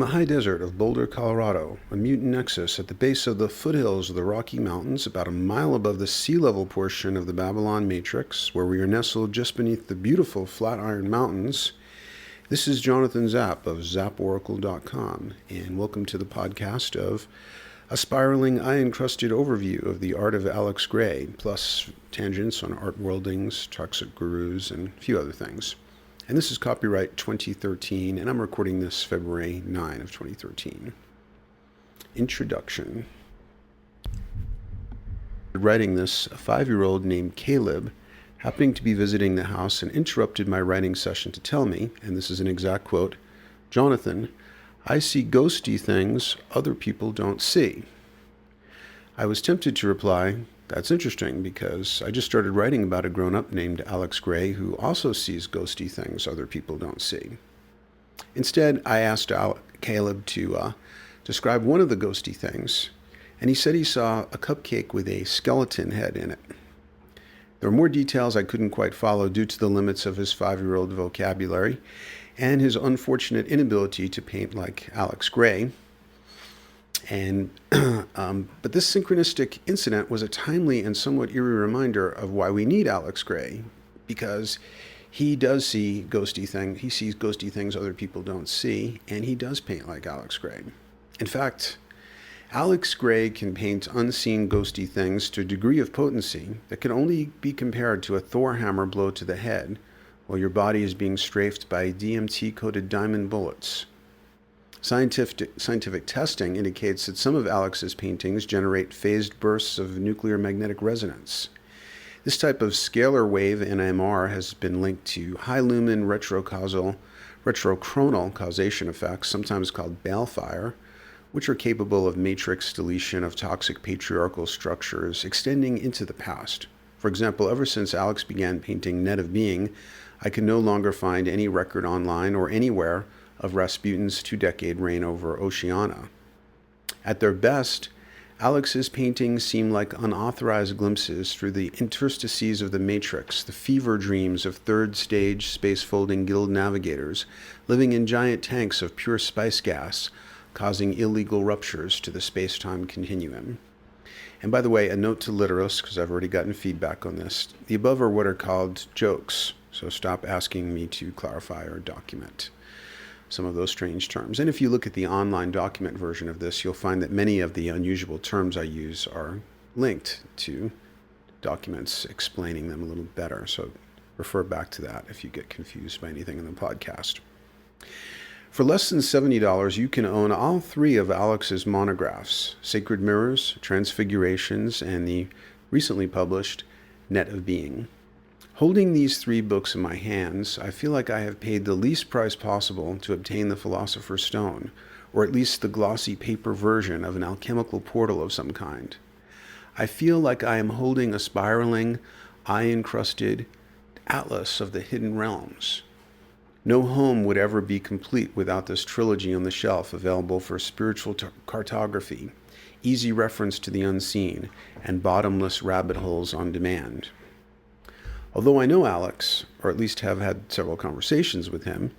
the high desert of Boulder, Colorado, a mutant nexus at the base of the foothills of the Rocky Mountains, about a mile above the sea level portion of the Babylon Matrix, where we are nestled just beneath the beautiful Flatiron Mountains, this is Jonathan Zapp of ZappOracle.com, and welcome to the podcast of a spiraling eye-encrusted overview of the art of Alex Grey, plus tangents on art worldlings, toxic gurus, and a few other things. And this is copyright 2013, and I'm recording this February 9 of 2013. Introduction. Writing this, a 5-year-old named Caleb, happening to be visiting the house, and interrupted my writing session to tell me, and this is an exact quote, "Jonathan, I see ghosty things other people don't see." I was tempted to reply, "That's interesting, because I just started writing about a grown-up named Alex Grey who also sees ghosty things other people don't see." Instead, I asked Caleb to describe one of the ghosty things, and he said he saw a cupcake with a skeleton head in it. There were more details I couldn't quite follow due to the limits of his 5-year-old vocabulary and his unfortunate inability to paint like Alex Grey. But this synchronistic incident was a timely and somewhat eerie reminder of why we need Alex Grey, because he does see ghosty things. He sees ghosty things other people don't see, and he does paint like Alex Grey. In fact, Alex Grey can paint unseen ghosty things to a degree of potency that can only be compared to a Thor hammer blow to the head while your body is being strafed by DMT-coated diamond bullets. Scientific testing indicates that some of Alex's paintings generate phased bursts of nuclear magnetic resonance. This type of scalar wave NMR has been linked to high-lumen retrochronal causation effects, sometimes called balefire, which are capable of matrix deletion of toxic patriarchal structures extending into the past. For example, ever since Alex began painting Net of Being, I can no longer find any record online or anywhere of Rasputin's 2-decade reign over Oceania. At their best, Alex's paintings seem like unauthorized glimpses through the interstices of the matrix, the fever dreams of third-stage space-folding guild navigators living in giant tanks of pure spice gas, causing illegal ruptures to the space-time continuum. And by the way, a note to literalists, because I've already gotten feedback on this. The above are what are called jokes, so stop asking me to clarify or document some of those strange terms. And if you look at the online document version of this, you'll find that many of the unusual terms I use are linked to documents explaining them a little better. So refer back to that if you get confused by anything in the podcast. For less than $70, you can own all 3 of Alex's monographs, Sacred Mirrors, Transfigurations, and the recently published Net of Being. Holding these 3 books in my hands, I feel like I have paid the least price possible to obtain the Philosopher's Stone, or at least the glossy paper version of an alchemical portal of some kind. I feel like I am holding a spiraling, eye-encrusted atlas of the hidden realms. No home would ever be complete without this trilogy on the shelf, available for spiritual cartography, easy reference to the unseen, and bottomless rabbit holes on demand. Although I know Alex, or at least have had several conversations with him,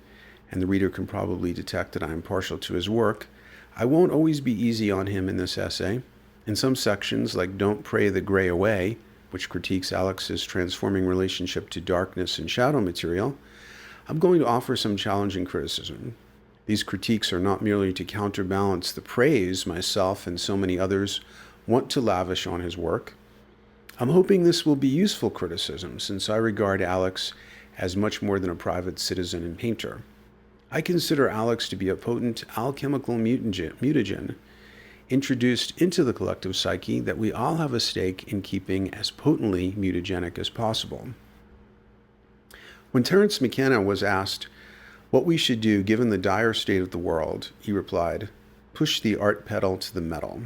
and the reader can probably detect that I am partial to his work, I won't always be easy on him in this essay. In some sections, like Don't Pray the Gray Away, which critiques Alex's transforming relationship to darkness and shadow material, I'm going to offer some challenging criticism. These critiques are not merely to counterbalance the praise myself and so many others want to lavish on his work. I'm hoping this will be useful criticism, since I regard Alex as much more than a private citizen and painter. I consider Alex to be a potent alchemical mutagen introduced into the collective psyche that we all have a stake in keeping as potently mutagenic as possible. When Terence McKenna was asked what we should do given the dire state of the world, he replied, "Push the art pedal to the metal."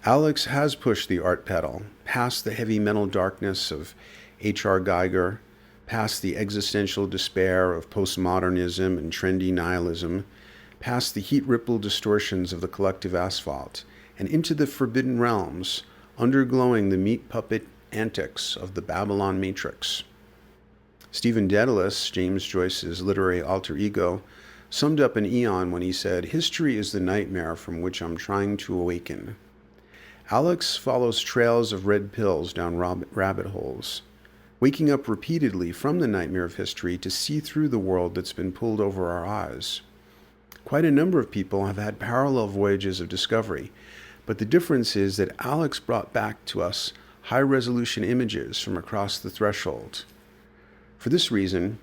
Alex has pushed the art pedal, past the heavy metal darkness of H.R. Geiger, past the existential despair of postmodernism and trendy nihilism, past the heat-rippled distortions of the collective asphalt, and into the forbidden realms, underglowing the meat puppet antics of the Babylon Matrix. Stephen Dedalus, James Joyce's literary alter ego, summed up an eon when he said, "History is the nightmare from which I'm trying to awaken." Alex follows trails of red pills down rabbit holes, waking up repeatedly from the nightmare of history to see through the world that's been pulled over our eyes. Quite a number of people have had parallel voyages of discovery, but the difference is that Alex brought back to us high-resolution images from across the threshold. For this reason,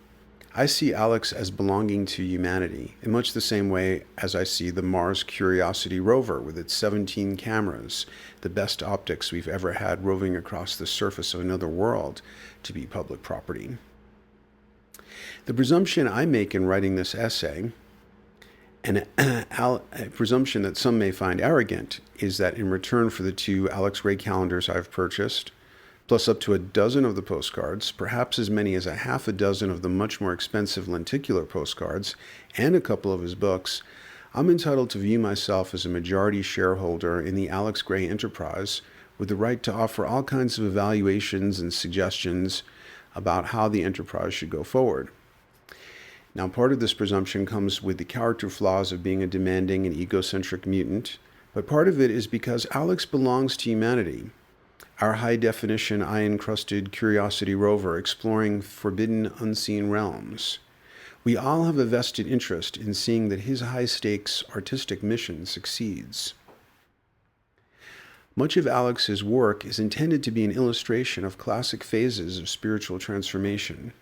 I see Alex as belonging to humanity in much the same way as I see the Mars Curiosity rover with its 17 cameras, the best optics we've ever had roving across the surface of another world, to be public property. The presumption I make in writing this essay, and a presumption that some may find arrogant, is that in return for the 2 Alex Ray calendars I've purchased, plus up to a dozen of the postcards, perhaps as many as a half a dozen of the much more expensive lenticular postcards, and a couple of his books, I'm entitled to view myself as a majority shareholder in the Alex Gray enterprise, with the right to offer all kinds of evaluations and suggestions about how the enterprise should go forward. Now, part of this presumption comes with the character flaws of being a demanding and egocentric mutant, but part of it is because Alex belongs to humanity, our high-definition, eye-encrusted curiosity rover exploring forbidden, unseen realms. We all have a vested interest in seeing that his high-stakes artistic mission succeeds. Much of Alex's work is intended to be an illustration of classic phases of spiritual transformation.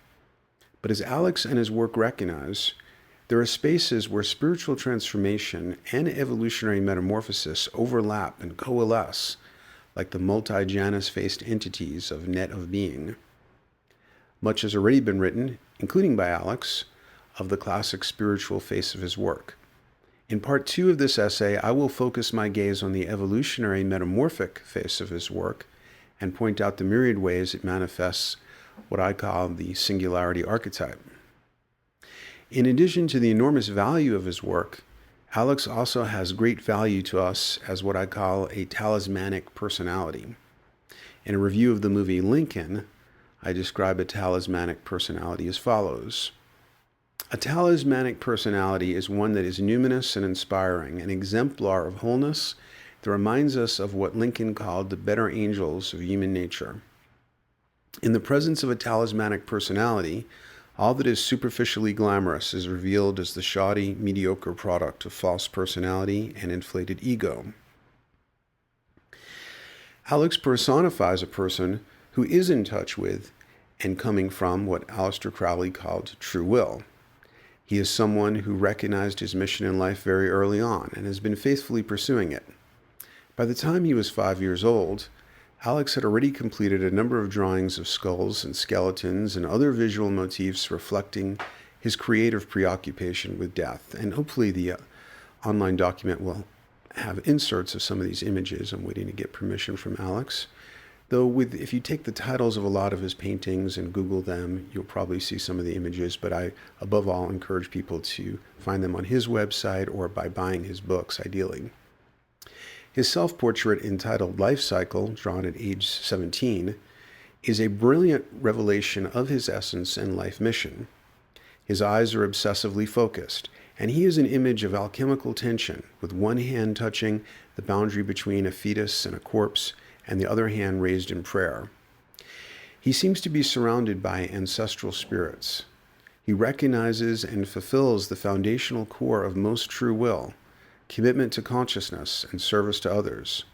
But as Alex and his work recognize, there are spaces where spiritual transformation and evolutionary metamorphosis overlap and coalesce, like the multi-Janus-faced entities of Net of Being. Much has already been written, including by Alex, of the classic spiritual face of his work. In part 2 of this essay, I will focus my gaze on the evolutionary metamorphic face of his work and point out the myriad ways it manifests what I call the singularity archetype. In addition to the enormous value of his work, Alex also has great value to us as what I call a talismanic personality. In a review of the movie Lincoln, I describe a talismanic personality as follows. A talismanic personality is one that is numinous and inspiring, an exemplar of wholeness that reminds us of what Lincoln called the better angels of human nature. In the presence of a talismanic personality, all that is superficially glamorous is revealed as the shoddy, mediocre product of false personality and inflated ego. Alex personifies a person who is in touch with and coming from what Aleister Crowley called true will. He is someone who recognized his mission in life very early on and has been faithfully pursuing it. By the time he was 5 years old, Alex had already completed a number of drawings of skulls and skeletons and other visual motifs reflecting his creative preoccupation with death. And hopefully the online document will have inserts of some of these images. I'm waiting to get permission from Alex. Though if you take the titles of a lot of his paintings and Google them, you'll probably see some of the images, but I, above all, encourage people to find them on his website or by buying his books, ideally. His self-portrait entitled Life Cycle, drawn at age 17, is a brilliant revelation of his essence and life mission. His eyes are obsessively focused, and he is an image of alchemical tension, with one hand touching the boundary between a fetus and a corpse, and the other hand raised in prayer. He seems to be surrounded by ancestral spirits. He recognizes and fulfills the foundational core of most true will, commitment to consciousness and service to others.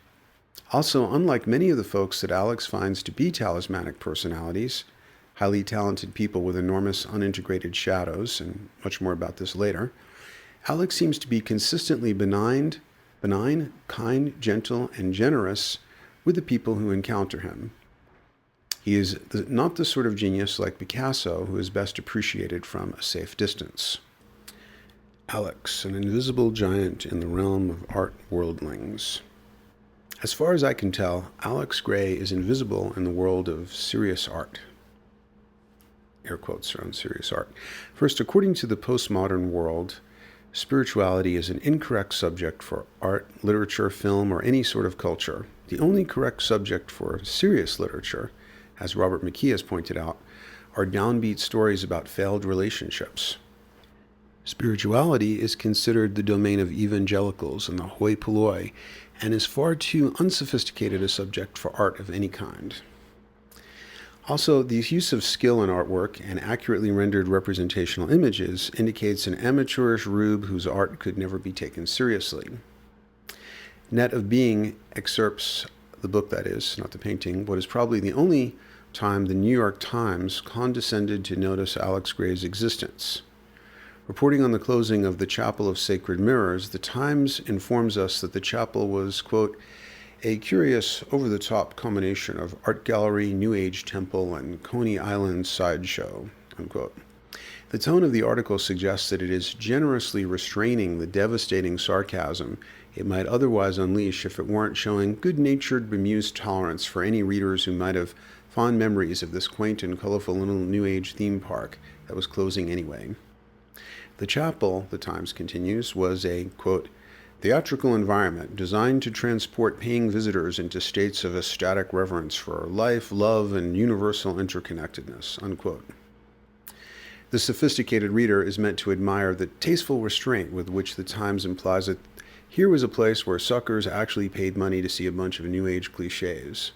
Also, unlike many of the folks that Alex finds to be talismanic personalities, highly talented people with enormous unintegrated shadows, and much more about this later, Alex seems to be consistently benign, kind, gentle, and generous with the people who encounter him. He is not the sort of genius like Picasso who is best appreciated from a safe distance. Alex, an invisible giant in the realm of art worldlings. As far as I can tell, Alex Gray is invisible in the world of serious art. Air quotes around serious art. First, according to the postmodern world, spirituality is an incorrect subject for art, literature, film, or any sort of culture. The only correct subject for serious literature, as Robert McKee has pointed out, are downbeat stories about failed relationships. Spirituality is considered the domain of evangelicals and the hoi polloi, and is far too unsophisticated a subject for art of any kind. Also, the use of skill in artwork and accurately rendered representational images indicates an amateurish rube whose art could never be taken seriously. Net of Being excerpts, the book that is, not the painting, what is probably the only time the New York Times condescended to notice Alex Gray's existence. Reporting on the closing of the Chapel of Sacred Mirrors, the Times informs us that the chapel was, quote, a curious, over-the-top combination of art gallery, New Age temple, and Coney Island sideshow, unquote. The tone of the article suggests that it is generously restraining the devastating sarcasm it might otherwise unleash if it weren't showing good-natured, bemused tolerance for any readers who might have fond memories of this quaint and colorful little New Age theme park that was closing anyway. The chapel, the Times continues, was a, quote, theatrical environment designed to transport paying visitors into states of ecstatic reverence for life, love, and universal interconnectedness, unquote. The sophisticated reader is meant to admire the tasteful restraint with which the Times implies that here was a place where suckers actually paid money to see a bunch of New Age cliches.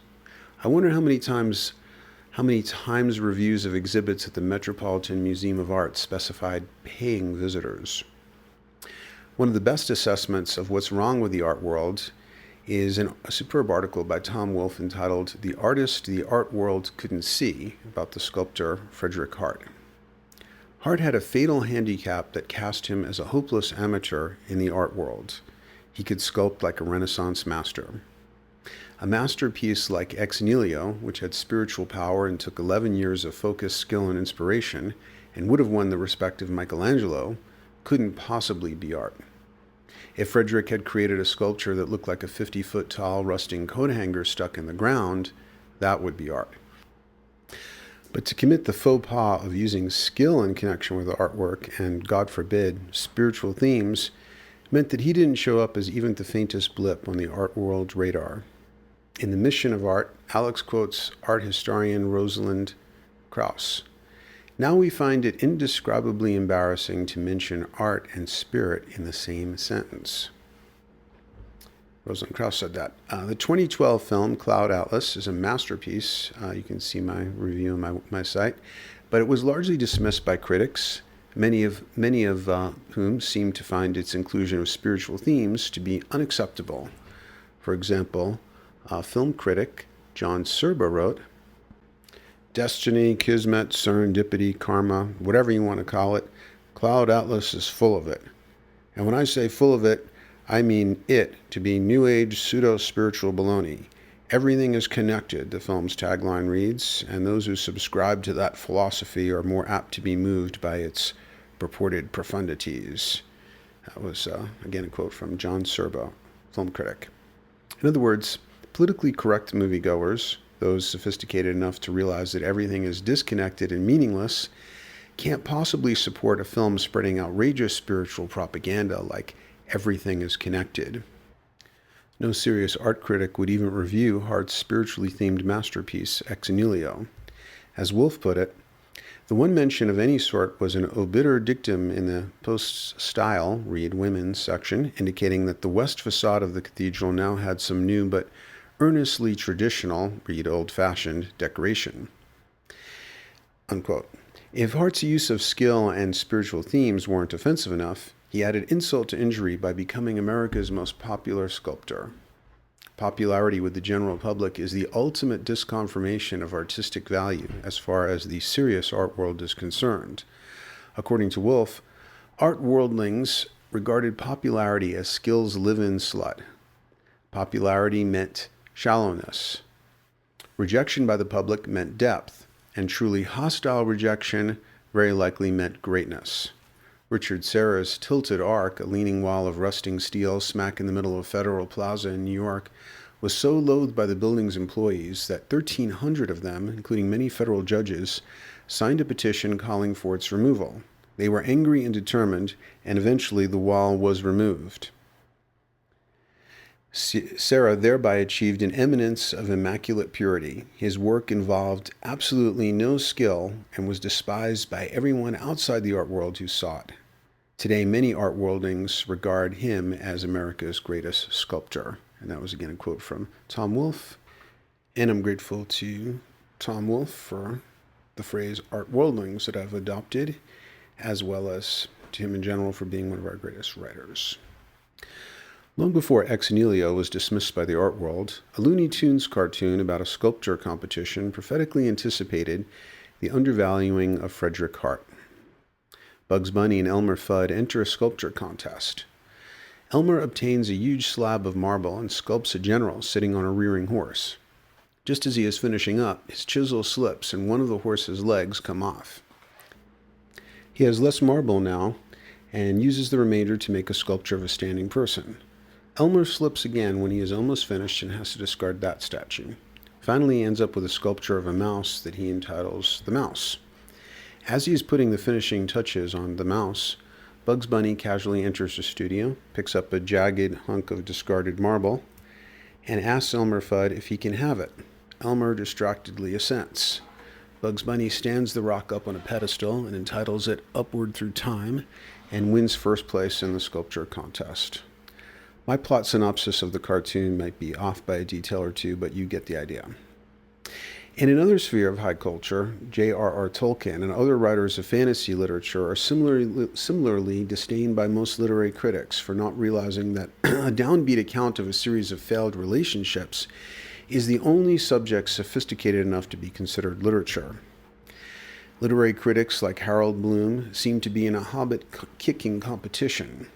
I wonder how many times reviews of exhibits at the Metropolitan Museum of Art specified paying visitors. One of the best assessments of what's wrong with the art world is a superb article by Tom Wolfe entitled The Artist the Art World Couldn't See, about the sculptor Frederick Hart. Hart had a fatal handicap that cast him as a hopeless amateur in the art world. He could sculpt like a Renaissance master. A masterpiece like Ex Nihilo, which had spiritual power and took 11 years of focused skill and inspiration, and would have won the respect of Michelangelo, couldn't possibly be art. If Frederick had created a sculpture that looked like a 50-foot tall rusting coat hanger stuck in the ground, that would be art. But to commit the faux pas of using skill in connection with artwork and, God forbid, spiritual themes meant that he didn't show up as even the faintest blip on the art world's radar. In The Mission of Art, Alex quotes art historian Rosalind Krauss. Now we find it indescribably embarrassing to mention art and spirit in the same sentence. Rosalind Krauss said that. The 2012 film Cloud Atlas is a masterpiece. You can see my review on my site. But it was largely dismissed by critics, many of whom seem to find its inclusion of spiritual themes to be unacceptable. For example, film critic John Serba wrote, Destiny, Kismet, Serendipity, Karma, whatever you want to call it, Cloud Atlas is full of it. And when I say full of it, I mean it to be New Age pseudo-spiritual baloney. Everything is connected, the film's tagline reads, and those who subscribe to that philosophy are more apt to be moved by its purported profundities. That was, again, a quote from John Serba, film critic. In other words, politically correct moviegoers, those sophisticated enough to realize that everything is disconnected and meaningless, can't possibly support a film spreading outrageous spiritual propaganda like everything is connected. No serious art critic would even review Hart's spiritually themed masterpiece, Ex Nihilo. As Wolfe put it, the one mention of any sort was an obiter dictum in the post-style, read women's section, indicating that the west facade of the cathedral now had some new but earnestly traditional, read old-fashioned, decoration. Unquote. If Hart's use of skill and spiritual themes weren't offensive enough, he added insult to injury by becoming America's most popular sculptor. Popularity with the general public is the ultimate disconfirmation of artistic value as far as the serious art world is concerned. According to Wolfe, art worldlings regarded popularity as skill's live-in slut. Popularity meant shallowness. Rejection by the public meant depth, and truly hostile rejection very likely meant greatness. Richard Serra's Tilted Arc, a leaning wall of rusting steel smack in the middle of Federal Plaza in New York, was so loathed by the building's employees that 1,300 of them, including many federal judges, signed a petition calling for its removal. They were angry and determined, and eventually the wall was removed. Serra thereby achieved an eminence of immaculate purity. His work involved absolutely no skill and was despised by everyone outside the art world who saw it. Today, many art worldlings regard him as America's greatest sculptor. And that was again a quote from Tom Wolfe. And I'm grateful to Tom Wolfe for the phrase art worldlings that I've adopted, as well as to him in general for being one of our greatest writers. Long before Ex Nihilo was dismissed by the art world, a Looney Tunes cartoon about a sculpture competition prophetically anticipated the undervaluing of Frederick Hart. Bugs Bunny and Elmer Fudd enter a sculpture contest. Elmer obtains a huge slab of marble and sculpts a general sitting on a rearing horse. Just as he is finishing up, his chisel slips and one of the horse's legs come off. He has less marble now and uses the remainder to make a sculpture of a standing person. Elmer slips again when he is almost finished and has to discard that statue. Finally, he ends up with a sculpture of a mouse that he entitles The Mouse. As he is putting the finishing touches on the mouse, Bugs Bunny casually enters the studio, picks up a jagged hunk of discarded marble, and asks Elmer Fudd if he can have it. Elmer distractedly assents. Bugs Bunny stands the rock up on a pedestal and entitles it Upward Through Time and wins first place in the sculpture contest. My plot synopsis of the cartoon might be off by a detail or two, but you get the idea. In another sphere of high culture, J.R.R. Tolkien and other writers of fantasy literature are similarly disdained by most literary critics for not realizing that a downbeat account of a series of failed relationships is the only subject sophisticated enough to be considered literature. Literary critics like Harold Bloom seem to be in a hobbit-kicking competition.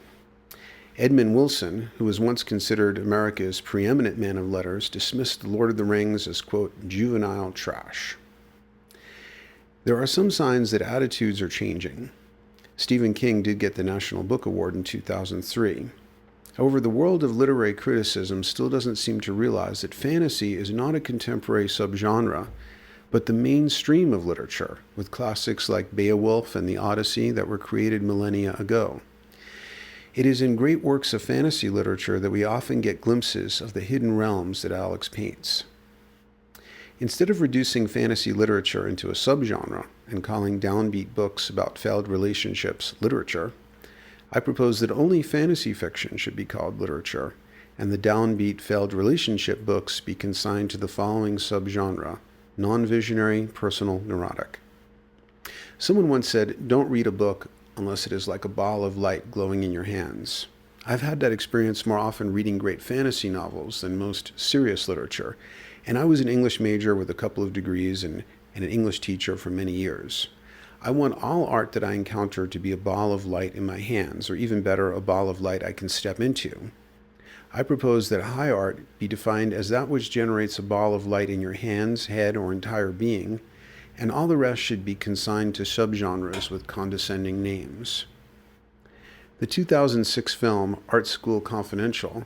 Edmund Wilson, who was once considered America's preeminent man of letters, dismissed The Lord of the Rings as, quote, juvenile trash. There are some signs that attitudes are changing. Stephen King did get the National Book Award in 2003. However, the world of literary criticism still doesn't seem to realize that fantasy is not a contemporary subgenre, but the mainstream of literature, with classics like Beowulf and the Odyssey that were created millennia ago. It is in great works of fantasy literature that we often get glimpses of the hidden realms that Alex paints. Instead of reducing fantasy literature into a subgenre and calling downbeat books about failed relationships literature, I propose that only fantasy fiction should be called literature, and the downbeat failed relationship books be consigned to the following subgenre: non-visionary, personal, neurotic. Someone once said, don't read a book unless it is like a ball of light glowing in your hands. I've had that experience more often reading great fantasy novels than most serious literature, and I was an English major with a couple of degrees and an English teacher for many years. I want all art that I encounter to be a ball of light in my hands, or even better, a ball of light I can step into. I propose that high art be defined as that which generates a ball of light in your hands, head, or entire being, and all the rest should be consigned to subgenres with condescending names. The 2006 film Art School Confidential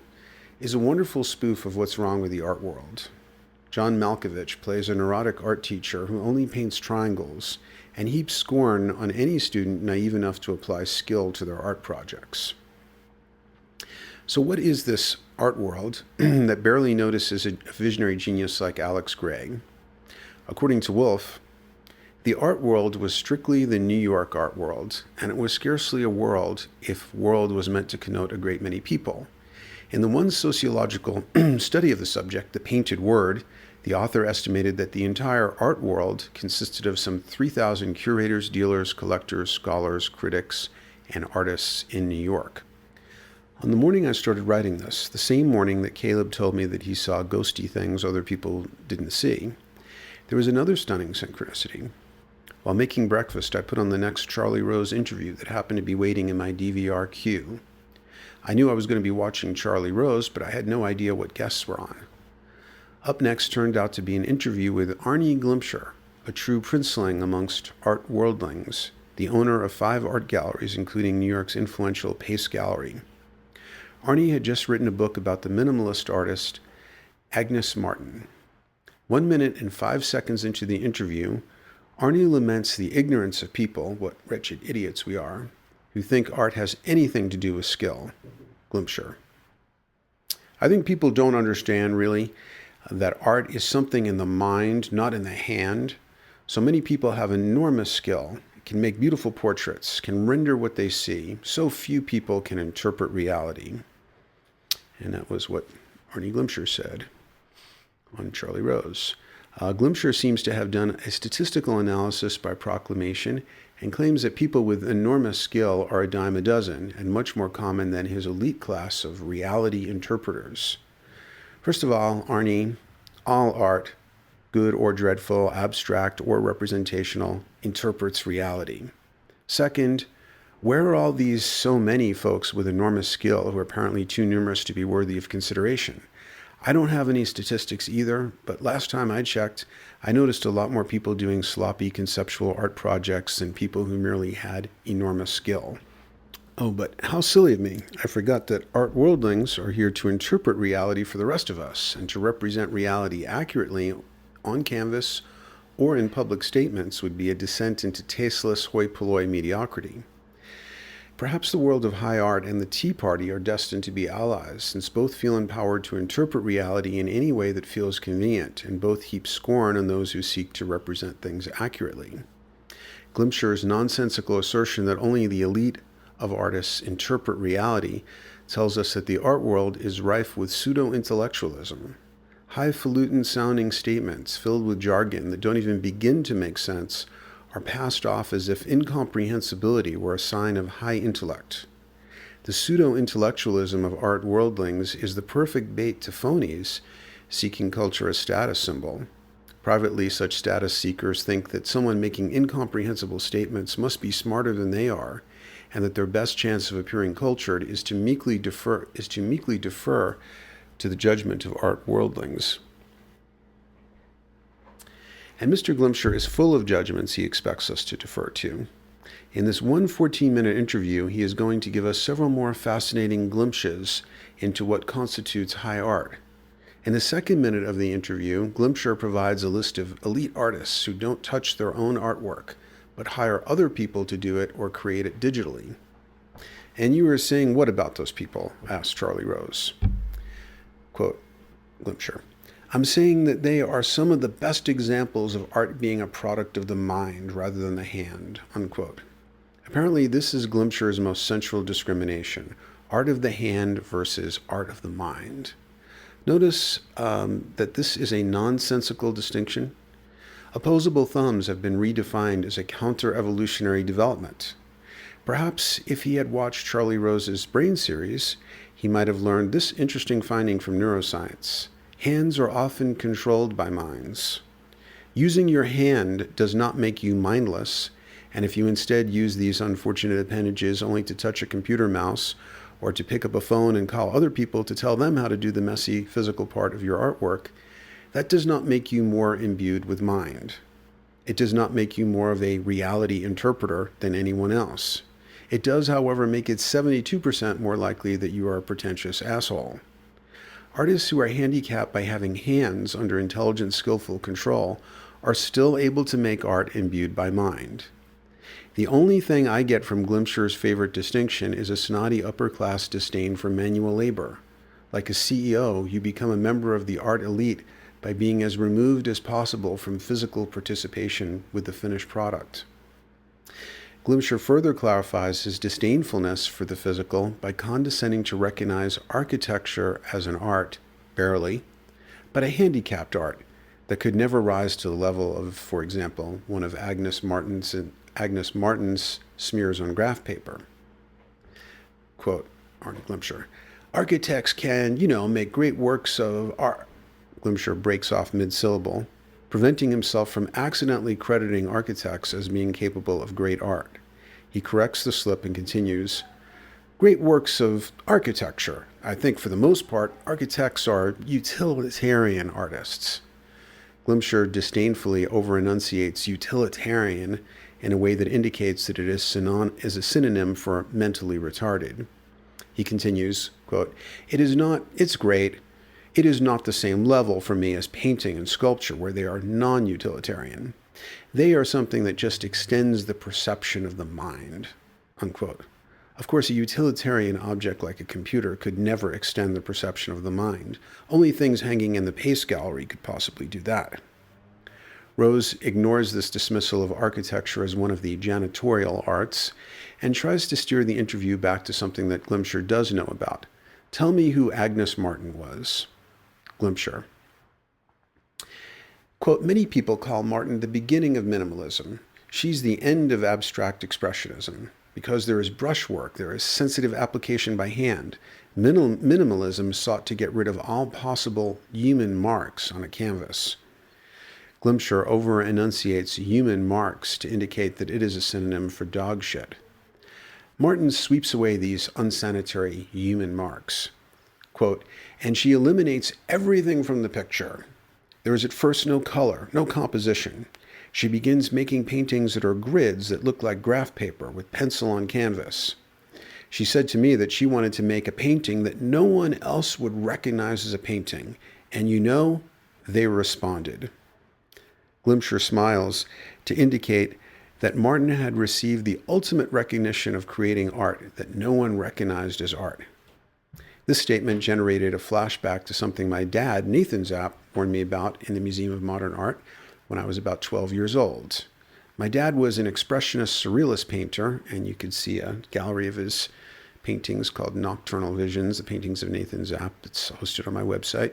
is a wonderful spoof of what's wrong with the art world. John Malkovich plays a neurotic art teacher who only paints triangles and heaps scorn on any student naive enough to apply skill to their art projects. So what is this art world that barely notices a visionary genius like Alex Gray? According to Wolfe, the art world was strictly the New York art world, and it was scarcely a world if world was meant to connote a great many people. In the one sociological study of the subject, The Painted Word, the author estimated that the entire art world consisted of some 3,000 curators, dealers, collectors, scholars, critics, and artists in New York. On the morning I started writing this, the same morning that Caleb told me that he saw ghosty things other people didn't see, there was another stunning synchronicity. While making breakfast, I put on the next Charlie Rose interview that happened to be waiting in my DVR queue. I knew I was going to be watching Charlie Rose, but I had no idea what guests were on. Up next turned out to be an interview with Arnie Glimpsher, a true princeling amongst art worldlings, the owner of 5 art galleries, including New York's influential Pace Gallery. Arnie had just written a book about the minimalist artist Agnes Martin. 1 minute and 5 seconds into the interview, Arnie laments the ignorance of people, what wretched idiots we are, who think art has anything to do with skill. Glimpsher. I think people don't understand, really, that art is something in the mind, not in the hand. So many people have enormous skill, can make beautiful portraits, can render what they see. So few people can interpret reality. And that was what Arnie Glimcher said on Charlie Rose. Glimcher seems to have done a statistical analysis by proclamation and claims that people with enormous skill are a dime a dozen and much more common than his elite class of reality interpreters. First of all, Arnie, all art, good or dreadful, abstract or representational, interprets reality. Second, where are all these so many folks with enormous skill who are apparently too numerous to be worthy of consideration? I don't have any statistics either, but last time I checked, I noticed a lot more people doing sloppy conceptual art projects than people who merely had enormous skill. Oh, but how silly of me. I forgot that art worldlings are here to interpret reality for the rest of us and to represent reality accurately on canvas or in public statements would be a descent into tasteless hoi polloi mediocrity. Perhaps the world of high art and the Tea Party are destined to be allies, since both feel empowered to interpret reality in any way that feels convenient, and both heap scorn on those who seek to represent things accurately. Glimcher's nonsensical assertion that only the elite of artists interpret reality tells us that the art world is rife with pseudo-intellectualism, highfalutin-sounding statements filled with jargon that don't even begin to make sense are passed off as if incomprehensibility were a sign of high intellect. The pseudo-intellectualism of art worldlings is the perfect bait to phonies seeking culture as status symbol. Privately, such status seekers think that someone making incomprehensible statements must be smarter than they are, and that their best chance of appearing cultured is to meekly defer to the judgment of art worldlings. And Mr. Glimcher is full of judgments he expects us to defer to. In this 14-minute interview, he is going to give us several more fascinating glimpses into what constitutes high art. In the second minute of the interview, Glimcher provides a list of elite artists who don't touch their own artwork, but hire other people to do it or create it digitally. And you were saying what about those people? Asked Charlie Rose. Quote, Glimcher. I'm saying that they are some of the best examples of art being a product of the mind rather than the hand, unquote. Apparently, this is Glimcher's most central discrimination, art of the hand versus art of the mind. Notice that this is a nonsensical distinction. Opposable thumbs have been redefined as a counter-evolutionary development. Perhaps if he had watched Charlie Rose's Brain series, he might have learned this interesting finding from neuroscience. Hands are often controlled by minds. Using your hand does not make you mindless, and if you instead use these unfortunate appendages only to touch a computer mouse or to pick up a phone and call other people to tell them how to do the messy physical part of your artwork, that does not make you more imbued with mind. It does not make you more of a reality interpreter than anyone else. It does, however, make it 72% more likely that you are a pretentious asshole. Artists who are handicapped by having hands under intelligent, skillful control are still able to make art imbued by mind. The only thing I get from Glimcher's favorite distinction is a snotty upper-class disdain for manual labor. Like a CEO, you become a member of the art elite by being as removed as possible from physical participation with the finished product. Glimcher further clarifies his disdainfulness for the physical by condescending to recognize architecture as an art, barely, but a handicapped art that could never rise to the level of, for example, one of Agnes Martin's smears on graph paper. Quote, Arnie Glimcher, architects can, make great works of art. Glimcher breaks off mid-syllable, preventing himself from accidentally crediting architects as being capable of great art. He corrects the slip and continues, great works of architecture. I think for the most part, architects are utilitarian artists. Glimcher disdainfully over-enunciates utilitarian in a way that indicates that it is a synonym for mentally retarded. He continues, quote, it's great. It is not the same level for me as painting and sculpture where they are non-utilitarian. They are something that just extends the perception of the mind, unquote. Of course, a utilitarian object like a computer could never extend the perception of the mind. Only things hanging in the Pace Gallery could possibly do that. Rose ignores this dismissal of architecture as one of the janitorial arts and tries to steer the interview back to something that Glimcher does know about. Tell me who Agnes Martin was. Glimcher. Quote, many people call Martin the beginning of minimalism. She's the end of abstract expressionism. Because there is brushwork, there is sensitive application by hand. Minimalism sought to get rid of all possible human marks on a canvas. Glimcher over-enunciates human marks to indicate that it is a synonym for dog shit. Martin sweeps away these unsanitary human marks. Quote, and she eliminates everything from the picture. There is at first no color, no composition. She begins making paintings that are grids that look like graph paper with pencil on canvas. She said to me that she wanted to make a painting that no one else would recognize as a painting, and you know, they responded. Glimcher smiles to indicate that Martin had received the ultimate recognition of creating art that no one recognized as art. This statement generated a flashback to something my dad, Nathan Zapp, warned me about in the Museum of Modern Art when I was about 12 years old. My dad was an expressionist surrealist painter, and you could see a gallery of his paintings called Nocturnal Visions, the paintings of Nathan Zapp. It's hosted on my website.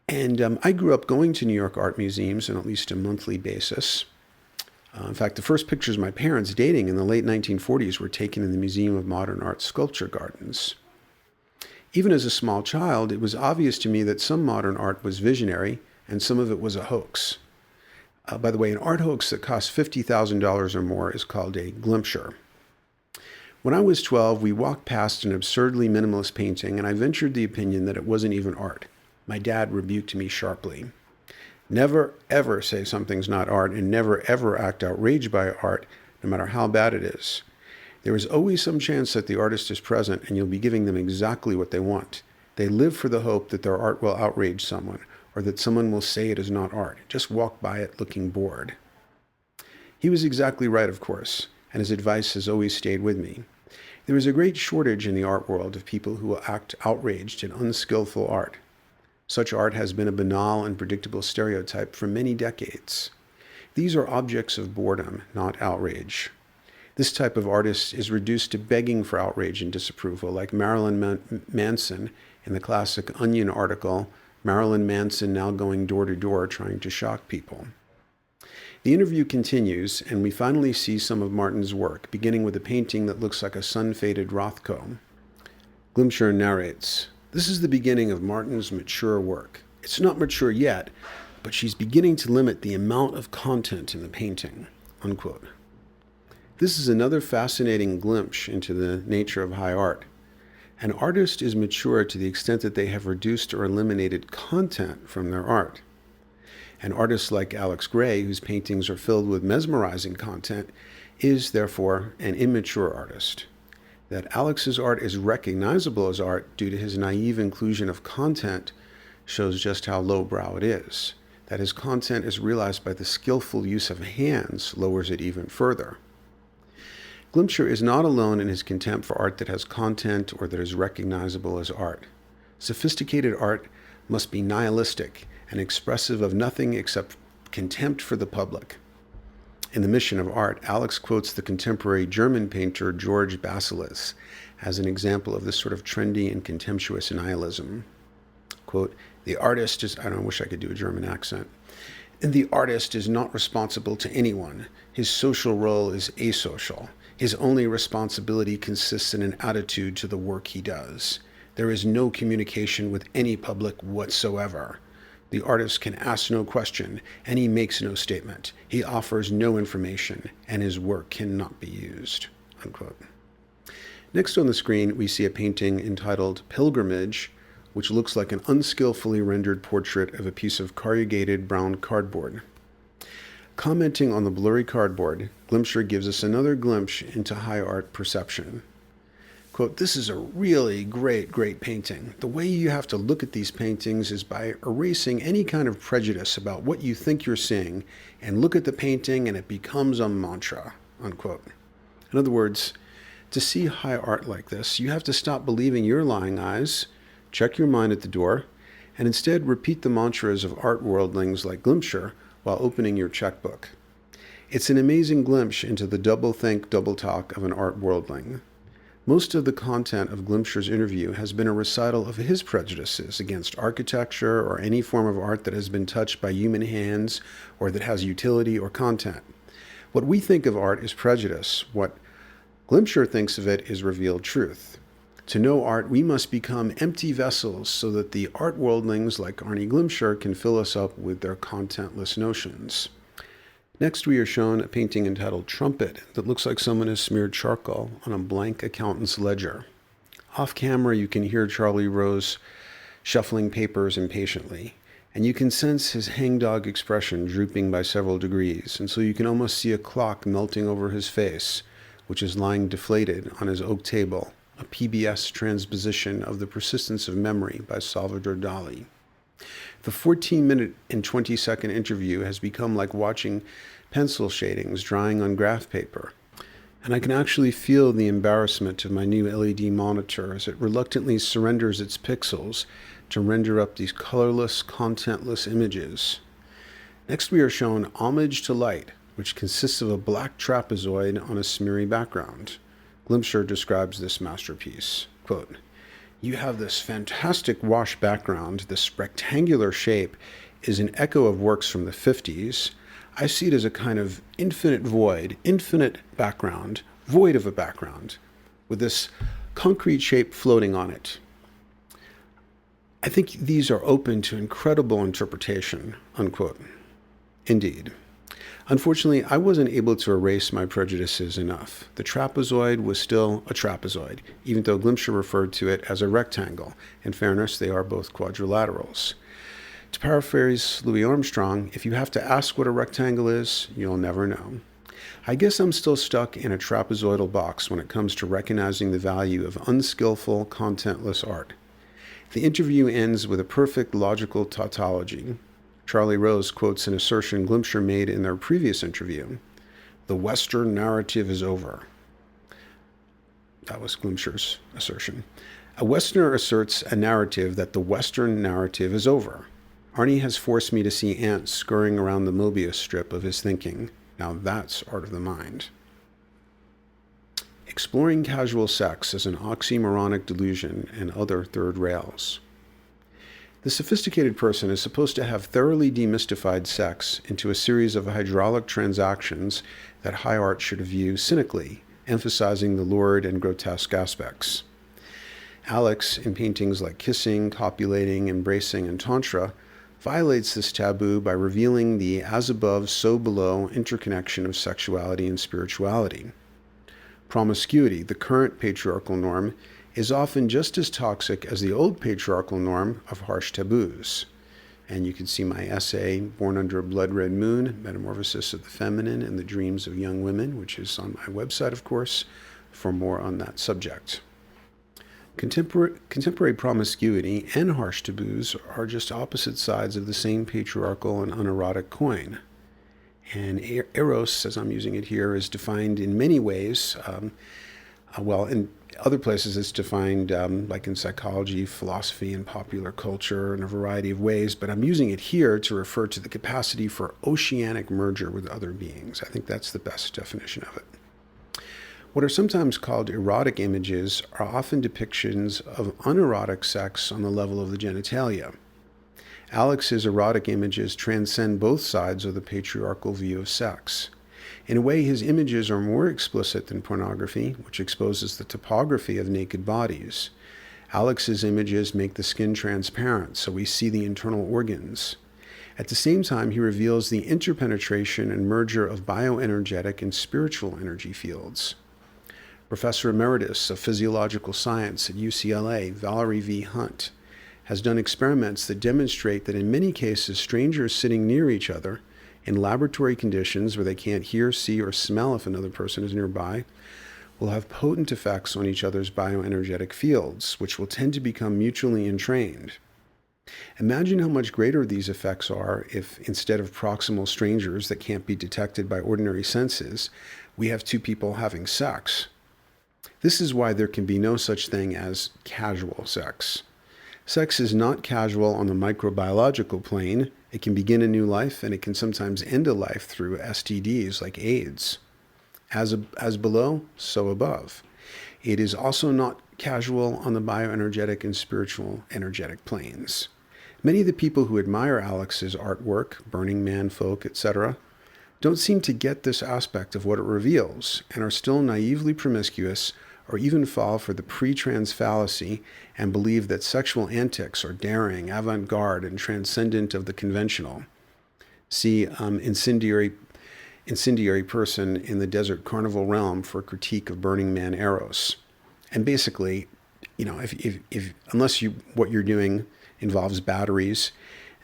And I grew up going to New York art museums on at least a monthly basis. In fact, the first pictures of my parents dating in the late 1940s were taken in the Museum of Modern Art sculpture gardens. Even as a small child, it was obvious to me that some modern art was visionary and some of it was a hoax. By the way, an art hoax that costs $50,000 or more is called a Glimcher. When I was 12, we walked past an absurdly minimalist painting, and I ventured the opinion that it wasn't even art. My dad rebuked me sharply. Never, ever say something's not art, and never, ever act outraged by art, no matter how bad it is. There is always some chance that the artist is present, and you'll be giving them exactly what they want. They live for the hope that their art will outrage someone, or that someone will say it is not art. Just walk by it looking bored. He was exactly right, of course, and his advice has always stayed with me. There is a great shortage in the art world of people who will act outraged in unskillful art. Such art has been a banal and predictable stereotype for many decades. These are objects of boredom, not outrage. This type of artist is reduced to begging for outrage and disapproval, like Marilyn Manson in the classic Onion article, Marilyn Manson now going door to door trying to shock people. The interview continues, and we finally see some of Martin's work, beginning with a painting that looks like a sun-faded Rothko. Glimcher narrates, this is the beginning of Martin's mature work. It's not mature yet, but she's beginning to limit the amount of content in the painting, unquote. This is another fascinating glimpse into the nature of high art. An artist is mature to the extent that they have reduced or eliminated content from their art. An artist like Alex Grey, whose paintings are filled with mesmerizing content, is therefore an immature artist. That Alex's art is recognizable as art due to his naive inclusion of content shows just how lowbrow it is. That his content is realized by the skillful use of hands lowers it even further. Glimcher is not alone in his contempt for art that has content or that is recognizable as art. Sophisticated art must be nihilistic and expressive of nothing except contempt for the public. In The Mission of Art, Alex quotes the contemporary German painter George Baselis as an example of this sort of trendy and contemptuous nihilism. Quote, the artist is, I wish I could do a German accent. And the artist is not responsible to anyone. His social role is asocial. His only responsibility consists in an attitude to the work he does. There is no communication with any public whatsoever. The artist can ask no question, and he makes no statement. He offers no information, and his work cannot be used, unquote. Next on the screen, we see a painting entitled Pilgrimage, which looks like an unskillfully rendered portrait of a piece of corrugated brown cardboard. Commenting on the blurry cardboard, Glimcher gives us another glimpse into high art perception. Quote, this is a really great painting. The way you have to look at these paintings is by erasing any kind of prejudice about what you think you're seeing and look at the painting and it becomes a mantra, unquote. In other words, to see high art like this, you have to stop believing your lying eyes, check your mind at the door, and instead repeat the mantras of art worldlings like Glimcher while opening your checkbook. It's an amazing glimpse into the double-think, double-talk of an art worldling. Most of the content of Glimpsher's interview has been a recital of his prejudices against architecture or any form of art that has been touched by human hands or that has utility or content. What we think of art is prejudice. What Glimpsher thinks of it is revealed truth. To know art, we must become empty vessels so that the art worldlings like Arnie Glimpsher can fill us up with their contentless notions. Next, we are shown a painting entitled Trumpet that looks like someone has smeared charcoal on a blank accountant's ledger. Off camera, you can hear Charlie Rose shuffling papers impatiently, and you can sense his hangdog expression drooping by several degrees, and so you can almost see a clock melting over his face, which is lying deflated on his oak table, a PBS transposition of The Persistence of Memory by Salvador Dali. The 14-minute and 20-second interview has become like watching pencil shadings drying on graph paper, and I can actually feel the embarrassment of my new LED monitor as it reluctantly surrenders its pixels to render up these colorless, contentless images. Next, we are shown Homage to Light, which consists of a black trapezoid on a smeary background. Glimpsher describes this masterpiece, quote, "You have this fantastic wash background. This rectangular shape is an echo of works from the 50s. I see it as a kind of infinite void, infinite background, void of a background, with this concrete shape floating on it. I think these are open to incredible interpretation," unquote. Indeed. Unfortunately, I wasn't able to erase my prejudices enough. The trapezoid was still a trapezoid, even though Glimpsher referred to it as a rectangle. In fairness, they are both quadrilaterals. To paraphrase Louis Armstrong, if you have to ask what a rectangle is, you'll never know. I guess I'm still stuck in a trapezoidal box when it comes to recognizing the value of unskillful, contentless art. The interview ends with a perfect logical tautology. Charlie Rose quotes an assertion Glimpsher made in their previous interview. "The Western narrative is over." That was Glimpsher's assertion. A Westerner asserts a narrative that the Western narrative is over. Arnie has forced me to see ants scurrying around the Mobius strip of his thinking. Now that's art of the mind. Exploring casual sex as an oxymoronic delusion and other third rails. The sophisticated person is supposed to have thoroughly demystified sex into a series of hydraulic transactions that high art should view cynically, emphasizing the lurid and grotesque aspects. Alex, in paintings like Kissing, Copulating, Embracing, and Tantra, violates this taboo by revealing the as above, so below interconnection of sexuality and spirituality. Promiscuity, the current patriarchal norm, is often just as toxic as the old patriarchal norm of harsh taboos. And you can see my essay, Born Under a Blood Red Moon, Metamorphosis of the Feminine and the Dreams of Young Women, which is on my website, of course, for more on that subject. Contemporary promiscuity and harsh taboos are just opposite sides of the same patriarchal and unerotic coin. And eros, as I'm using it here, is defined in many ways. In other places it's defined like in psychology, philosophy, and popular culture in a variety of ways, but I'm using it here to refer to the capacity for oceanic merger with other beings. I think that's the best definition of it. What are sometimes called erotic images are often depictions of unerotic sex on the level of the genitalia. Alex's erotic images transcend both sides of the patriarchal view of sex. In a way, his images are more explicit than pornography, which exposes the topography of naked bodies. Alex's images make the skin transparent, so we see the internal organs. At the same time, he reveals the interpenetration and merger of bioenergetic and spiritual energy fields. Professor Emeritus of Physiological Science at UCLA, Valerie V. Hunt, has done experiments that demonstrate that in many cases, strangers sitting near each other in laboratory conditions where they can't hear, see, or smell if another person is nearby, will have potent effects on each other's bioenergetic fields, which will tend to become mutually entrained. Imagine how much greater these effects are if, instead of proximal strangers that can't be detected by ordinary senses, we have two people having sex. This is why there can be no such thing as casual sex. Sex is not casual on the microbiological plane, It can begin a new life, and it can sometimes end a life through STDs like AIDS. As below, so above. It is also not casual on the bioenergetic and spiritual energetic planes. Many of the people who admire Alex's artwork, Burning Man folk, etc., don't seem to get this aspect of what it reveals and are still naively promiscuous or even fall for the pre-trans fallacy and believe that sexual antics are daring, avant-garde, and transcendent of the conventional. See Incendiary Person in the Desert Carnival Realm for a critique of Burning Man Eros. And basically, if unless what you're doing involves batteries,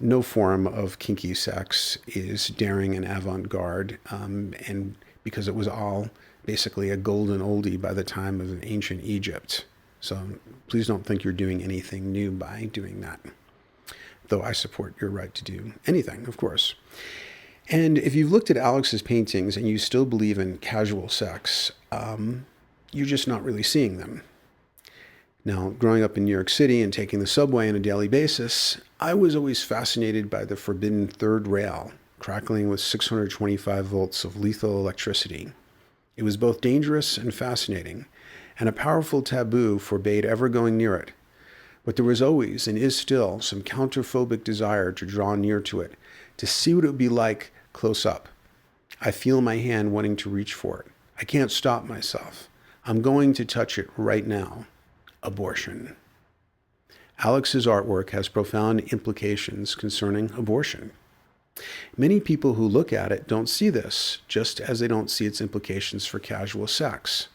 no form of kinky sex is daring and avant-garde, and because it was all basically a golden oldie by the time of ancient Egypt. So please don't think you're doing anything new by doing that. Though I support your right to do anything, of course. And if you've looked at Alex's paintings and you still believe in casual sex, you're just not really seeing them. Now, growing up in New York City and taking the subway on a daily basis, I was always fascinated by the forbidden third rail, crackling with 625 volts of lethal electricity. It was both dangerous and fascinating, and a powerful taboo forbade ever going near it. But there was always, and is still, some counterphobic desire to draw near to it, to see what it would be like close up. I feel my hand wanting to reach for it. I can't stop myself. I'm going to touch it right now. Abortion. Alex's artwork has profound implications concerning abortion. Many people who look at it don't see this, just as they don't see its implications for casual sex.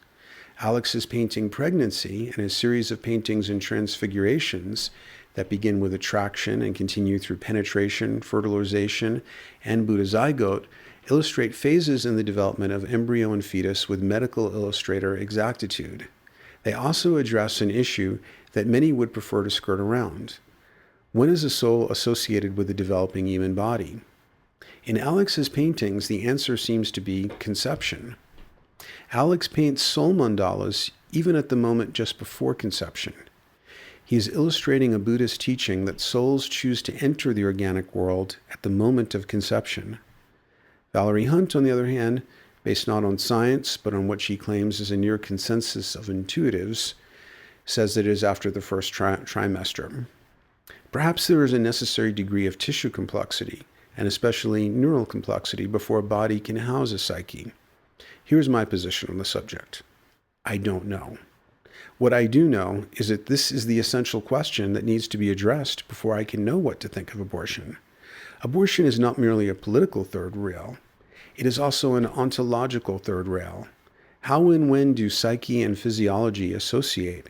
Alex's painting Pregnancy and his series of paintings and transfigurations that begin with attraction and continue through penetration, fertilization, and Buddha zygote illustrate phases in the development of embryo and fetus with medical illustrator exactitude. They also address an issue that many would prefer to skirt around. When is a soul associated with the developing human body? In Alex's paintings, the answer seems to be conception. Alex paints soul mandalas even at the moment just before conception. He is illustrating a Buddhist teaching that souls choose to enter the organic world at the moment of conception. Valerie Hunt, on the other hand, based not on science, but on what she claims is a near consensus of intuitives, says that it is after the first trimester. Perhaps there is a necessary degree of tissue complexity, and especially neural complexity, before a body can house a psyche. Here's my position on the subject. I don't know. What I do know is that this is the essential question that needs to be addressed before I can know what to think of abortion. Abortion is not merely a political third rail. It is also an ontological third rail. How and when do psyche and physiology associate?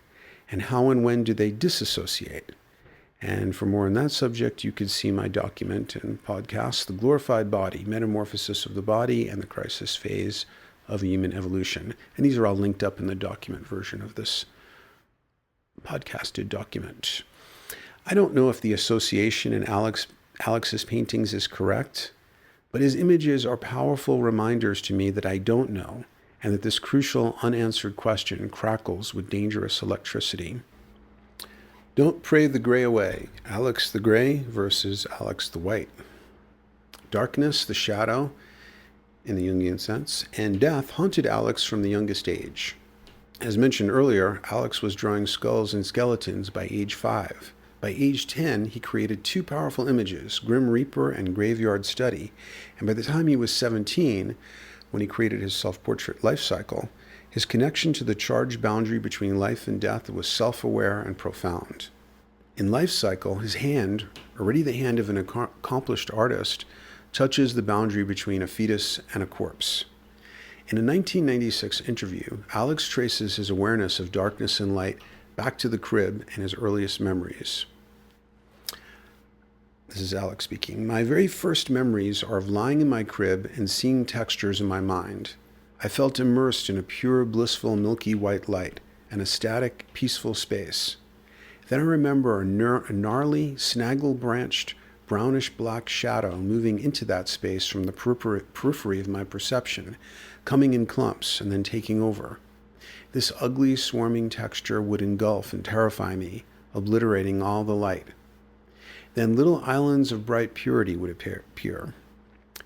And how and when do they disassociate? And for more on that subject, you could see my document and podcast, The Glorified Body, Metamorphosis of the Body and the Crisis Phase of Human Evolution. And these are all linked up in the document version of this podcasted document. I don't know if the association in Alex's paintings is correct, but his images are powerful reminders to me that I don't know, and that this crucial unanswered question crackles with dangerous electricity. Don't pray the gray away. Alex the Gray versus Alex the White. Darkness, the shadow, in the Jungian sense, and death haunted Alex from the youngest age. As mentioned earlier, Alex was drawing skulls and skeletons by age 5. By age 10, he created two powerful images, Grim Reaper and Graveyard Study, and by the time he was 17, when he created his self-portrait life cycle, his connection to the charged boundary between life and death was self-aware and profound. In life cycle, his hand, already the hand of an accomplished artist, touches the boundary between a fetus and a corpse. In a 1996 interview, Alex traces his awareness of darkness and light back to the crib and his earliest memories. This is Alex speaking. My very first memories are of lying in my crib and seeing textures in my mind. I felt immersed in a pure, blissful, milky white light, an ecstatic, peaceful space. Then I remember a gnarly, snaggle-branched, brownish-black shadow moving into that space from the periphery of my perception, coming in clumps and then taking over. This ugly, swarming texture would engulf and terrify me, obliterating all the light. Then little islands of bright purity would appear.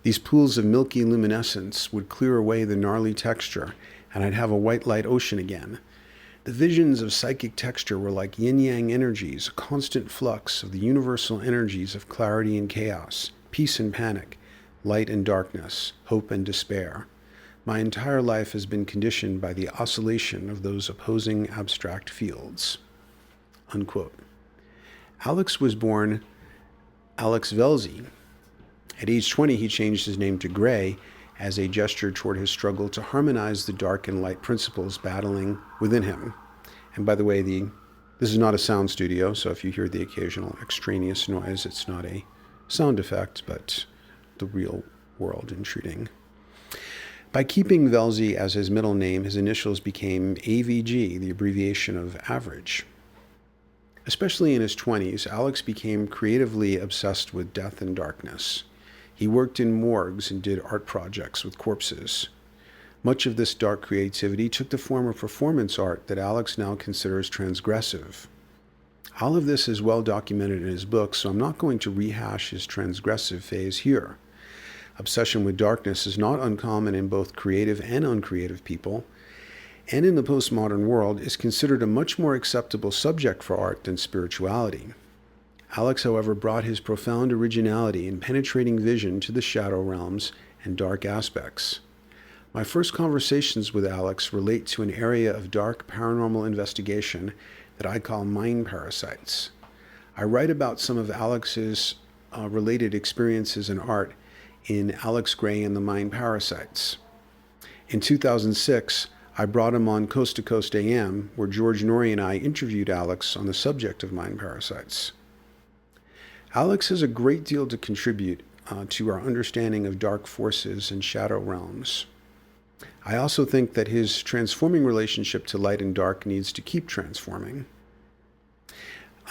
These pools of milky luminescence would clear away the gnarly texture, and I'd have a white light ocean again. The visions of psychic texture were like yin-yang energies, a constant flux of the universal energies of clarity and chaos, peace and panic, light and darkness, hope and despair. My entire life has been conditioned by the oscillation of those opposing abstract fields." Unquote. Alex was born Alex Velzy. At age 20, he changed his name to Gray as a gesture toward his struggle to harmonize the dark and light principles battling within him. And by the way, this is not a sound studio, so if you hear the occasional extraneous noise, it's not a sound effect, but the real world intruding. By keeping Velzy as his middle name, his initials became AVG, the abbreviation of average. Especially in his 20s, Alex became creatively obsessed with death and darkness. He worked in morgues and did art projects with corpses. Much of this dark creativity took the form of performance art that Alex now considers transgressive. All of this is well documented in his book, so I'm not going to rehash his transgressive phase here. Obsession with darkness is not uncommon in both creative and uncreative people, and in the postmodern world is considered a much more acceptable subject for art than spirituality. Alex, however, brought his profound originality and penetrating vision to the shadow realms and dark aspects. My first conversations with Alex relate to an area of dark paranormal investigation that I call mind parasites. I write about some of Alex's related experiences in art in Alex Gray and the Mind Parasites. In 2006, I brought him on Coast to Coast AM, where George Norrie and I interviewed Alex on the subject of mind parasites. Alex has a great deal to contribute to our understanding of dark forces and shadow realms. I also think that his transforming relationship to light and dark needs to keep transforming.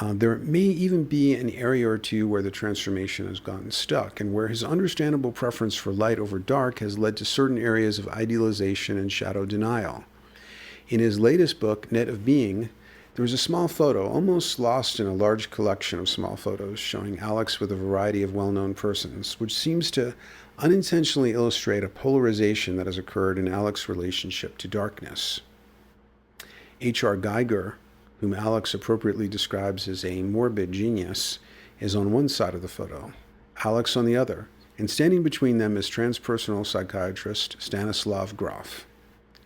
There may even be an area or two where the transformation has gotten stuck, and where his understandable preference for light over dark has led to certain areas of idealization and shadow denial. In his latest book, Net of Being, there was a small photo, almost lost in a large collection of small photos, showing Alex with a variety of well-known persons, which seems to unintentionally illustrate a polarization that has occurred in Alex's relationship to darkness. H.R. Geiger, whom Alex appropriately describes as a morbid genius, is on one side of the photo, Alex on the other, and standing between them is transpersonal psychiatrist Stanislav Grof.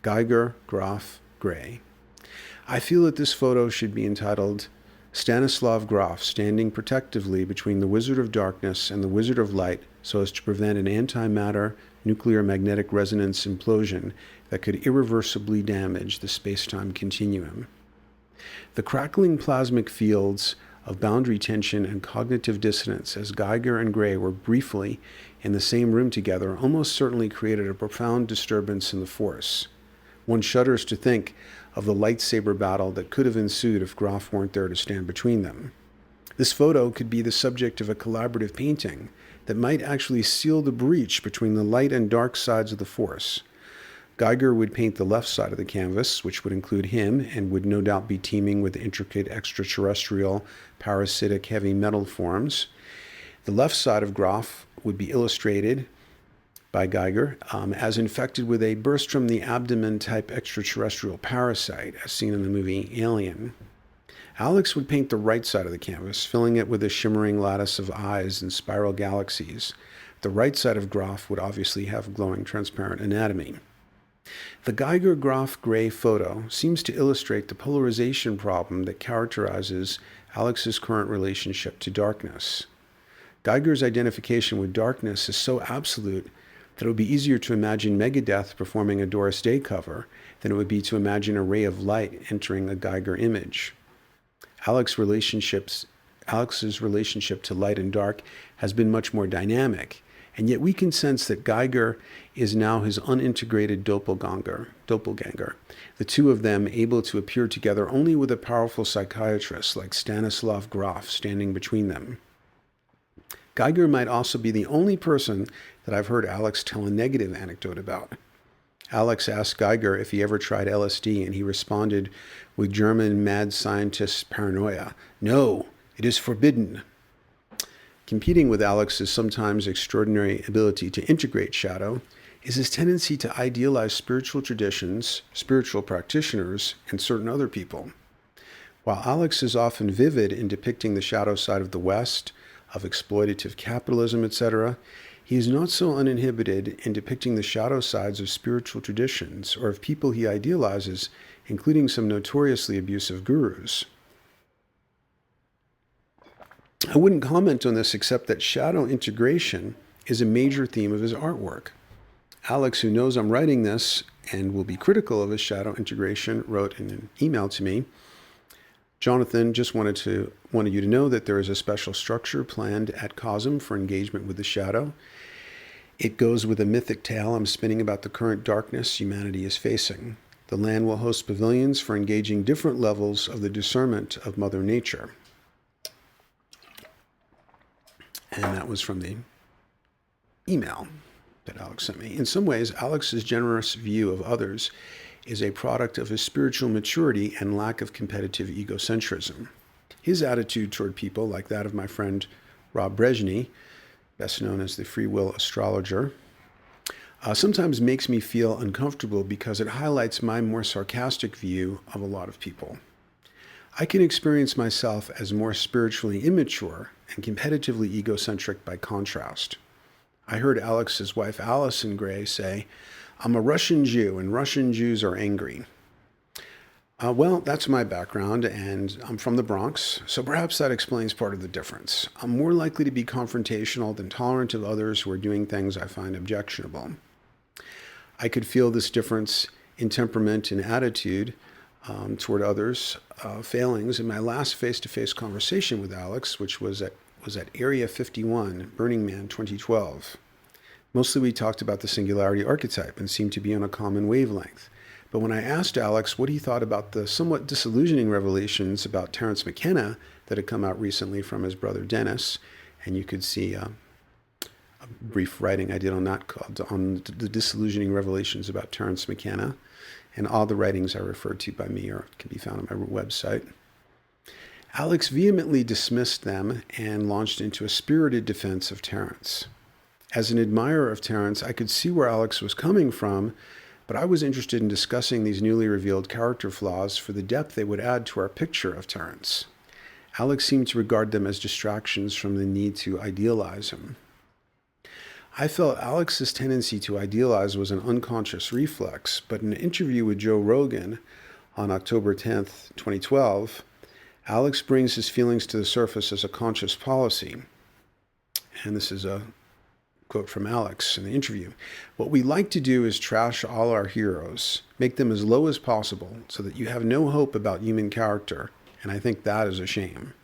Geiger, Grof, Gray. I feel that this photo should be entitled Stanislav Grof standing protectively between the Wizard of Darkness and the Wizard of Light so as to prevent an antimatter nuclear magnetic resonance implosion that could irreversibly damage the space-time continuum. The crackling plasmic fields of boundary tension and cognitive dissonance as Geiger and Gray were briefly in the same room together almost certainly created a profound disturbance in the force. One shudders to think of the lightsaber battle that could have ensued if Grof weren't there to stand between them. This photo could be the subject of a collaborative painting that might actually seal the breach between the light and dark sides of the force. Geiger would paint the left side of the canvas, which would include him and would no doubt be teeming with intricate extraterrestrial parasitic heavy metal forms. The left side of Grof would be illustrated by Geiger as infected with a burst from the abdomen type extraterrestrial parasite, as seen in the movie Alien. Alex would paint the right side of the canvas, filling it with a shimmering lattice of eyes and spiral galaxies. The right side of Grof would obviously have glowing transparent anatomy. The Geiger-Grof-Gray photo seems to illustrate the polarization problem that characterizes Alex's current relationship to darkness. Geiger's identification with darkness is so absolute that it would be easier to imagine Megadeth performing a Doris Day cover than it would be to imagine a ray of light entering a Geiger image. Alex's relationship to light and dark has been much more dynamic, and yet we can sense that Geiger is now his unintegrated doppelganger, the two of them able to appear together only with a powerful psychiatrist like Stanislav Grof standing between them. Geiger might also be the only person that I've heard Alex tell a negative anecdote about. Alex asked Geiger if he ever tried LSD, and he responded with German mad scientist paranoia, "No, it is forbidden." Competing with Alex's sometimes extraordinary ability to integrate shadow is his tendency to idealize spiritual traditions, spiritual practitioners, and certain other people. While Alex is often vivid in depicting the shadow side of the West, of exploitative capitalism, etc., he is not so uninhibited in depicting the shadow sides of spiritual traditions or of people he idealizes, including some notoriously abusive gurus. I wouldn't comment on this except that shadow integration is a major theme of his artwork. Alex, who knows I'm writing this and will be critical of his shadow integration, wrote in an email to me, Jonathan, just wanted you to know that there is a special structure planned at Cosm for engagement with the shadow. It goes with a mythic tale I'm spinning about the current darkness humanity is facing. The land will host pavilions for engaging different levels of the discernment of Mother Nature. And that was from the email that Alex sent me. In some ways, Alex's generous view of others is a product of his spiritual maturity and lack of competitive egocentrism. His attitude toward people, like that of my friend Rob Brezhny, best known as the free will astrologer, sometimes makes me feel uncomfortable because it highlights my more sarcastic view of a lot of people. I can experience myself as more spiritually immature and competitively egocentric by contrast. I heard Alex's wife Alison Gray say, "I'm a Russian Jew and Russian Jews are angry." Well, that's my background, and I'm from the Bronx, so perhaps that explains part of the difference. I'm more likely to be confrontational than tolerant of others who are doing things I find objectionable. I could feel this difference in temperament and attitude toward others' failings in my last face-to-face conversation with Alex, which was at Area 51, Burning Man 2012. Mostly we talked about the singularity archetype and seemed to be on a common wavelength. But when I asked Alex what he thought about the somewhat disillusioning revelations about Terence McKenna that had come out recently from his brother Dennis, and you could see a brief writing I did on that called on the disillusioning revelations about Terence McKenna, and all the writings I referred to by me can be found on my website. Alex vehemently dismissed them and launched into a spirited defense of Terence. As an admirer of Terence, I could see where Alex was coming from, but I was interested in discussing these newly revealed character flaws for the depth they would add to our picture of Terence. Alex seemed to regard them as distractions from the need to idealize him. I felt Alex's tendency to idealize was an unconscious reflex, but in an interview with Joe Rogan on October 10th, 2012, Alex brings his feelings to the surface as a conscious policy. And this is a quote from Alex in the interview. "What we like to do is trash all our heroes, make them as low as possible so that you have no hope about human character, and I think that is a shame."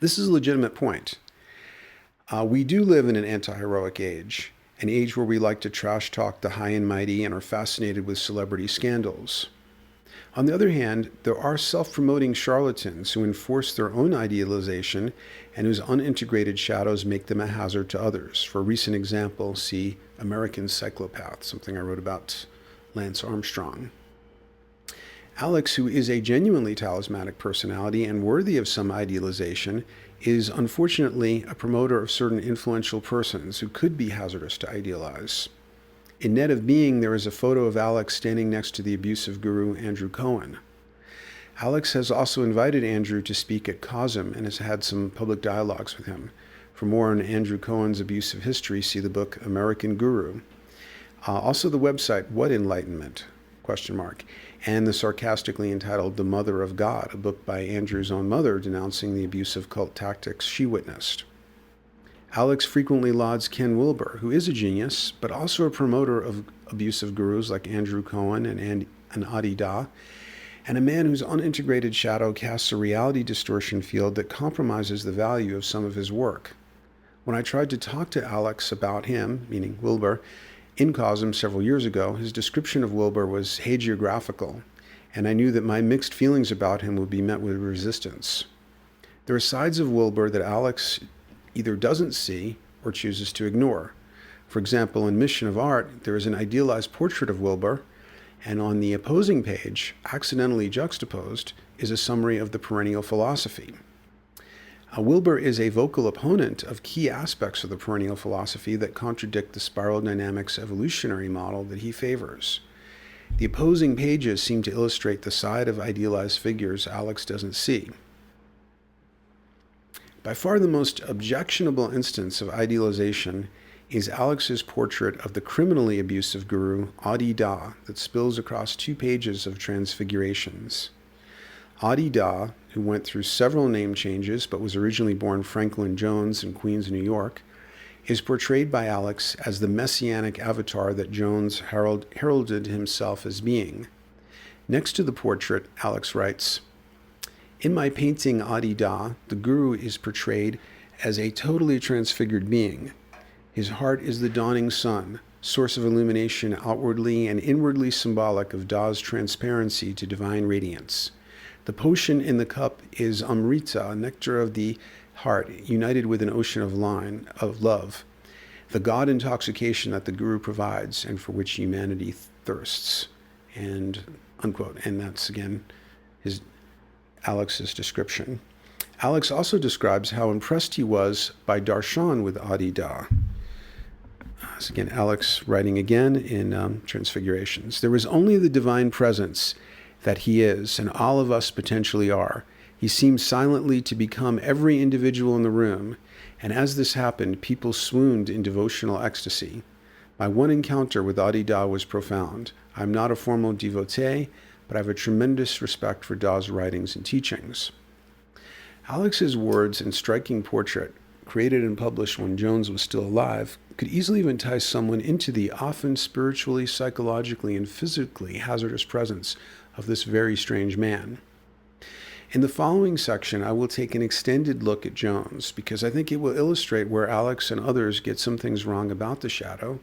This is a legitimate point. We do live in an anti-heroic age, an age where we like to trash talk the high and mighty and are fascinated with celebrity scandals. On the other hand, there are self-promoting charlatans who enforce their own idealization and whose unintegrated shadows make them a hazard to others. For a recent example, see American Psychopath, something I wrote about Lance Armstrong. Alex, who is a genuinely talismanic personality and worthy of some idealization, is unfortunately a promoter of certain influential persons who could be hazardous to idealize. In Net of Being, there is a photo of Alex standing next to the abusive guru Andrew Cohen. Alex has also invited Andrew to speak at Cosm and has had some public dialogues with him. For more on Andrew Cohen's abusive history, see the book American Guru. Also the website What Enlightenment? And the sarcastically entitled The Mother of God, a book by Andrew's own mother denouncing the abusive cult tactics she witnessed. Alex frequently lauds Ken Wilber, who is a genius, but also a promoter of abusive gurus like Andrew Cohen and Adi Da, and a man whose unintegrated shadow casts a reality distortion field that compromises the value of some of his work. When I tried to talk to Alex about him, meaning Wilber, in Cosm several years ago, his description of Wilber was hagiographical, and I knew that my mixed feelings about him would be met with resistance. There are sides of Wilber that Alex either doesn't see or chooses to ignore. For example, in Mission of Art, there is an idealized portrait of Wilber, and on the opposing page, accidentally juxtaposed, is a summary of the perennial philosophy. Wilbur is a vocal opponent of key aspects of the perennial philosophy that contradict the spiral dynamics evolutionary model that he favors. The opposing pages seem to illustrate the side of idealized figures Alex doesn't see. By far the most objectionable instance of idealization is Alex's portrait of the criminally abusive guru Adi Da that spills across 2 pages of Transfigurations. Adi Da, who went through several name changes but was originally born Franklin Jones in Queens, New York, is portrayed by Alex as the messianic avatar that Jones heralded himself as being. Next to the portrait, Alex writes, "In my painting Adi Da, the guru is portrayed as a totally transfigured being. His heart is the dawning sun, source of illumination outwardly and inwardly symbolic of Da's transparency to divine radiance. The potion in the cup is Amrita, nectar of the heart, united with an ocean of love, the God intoxication that the guru provides and for which humanity thirsts." And unquote. And that's, again, Alex's description. Alex also describes how impressed he was by darshan with Adi Da. So again, Alex writing again in Transfigurations. "There is only the divine presence that he is, and all of us potentially are. He seemed silently to become every individual in the room, and as this happened, people swooned in devotional ecstasy. My one encounter with Adi Da was profound. I'm not a formal devotee, but I have a tremendous respect for Da's writings and teachings." Alex's words and striking portrait, created and published when Jones was still alive, could easily have enticed someone into the often spiritually, psychologically, and physically hazardous presence of this very strange man. In the following section, I will take an extended look at Jones because I think it will illustrate where Alex and others get some things wrong about the shadow,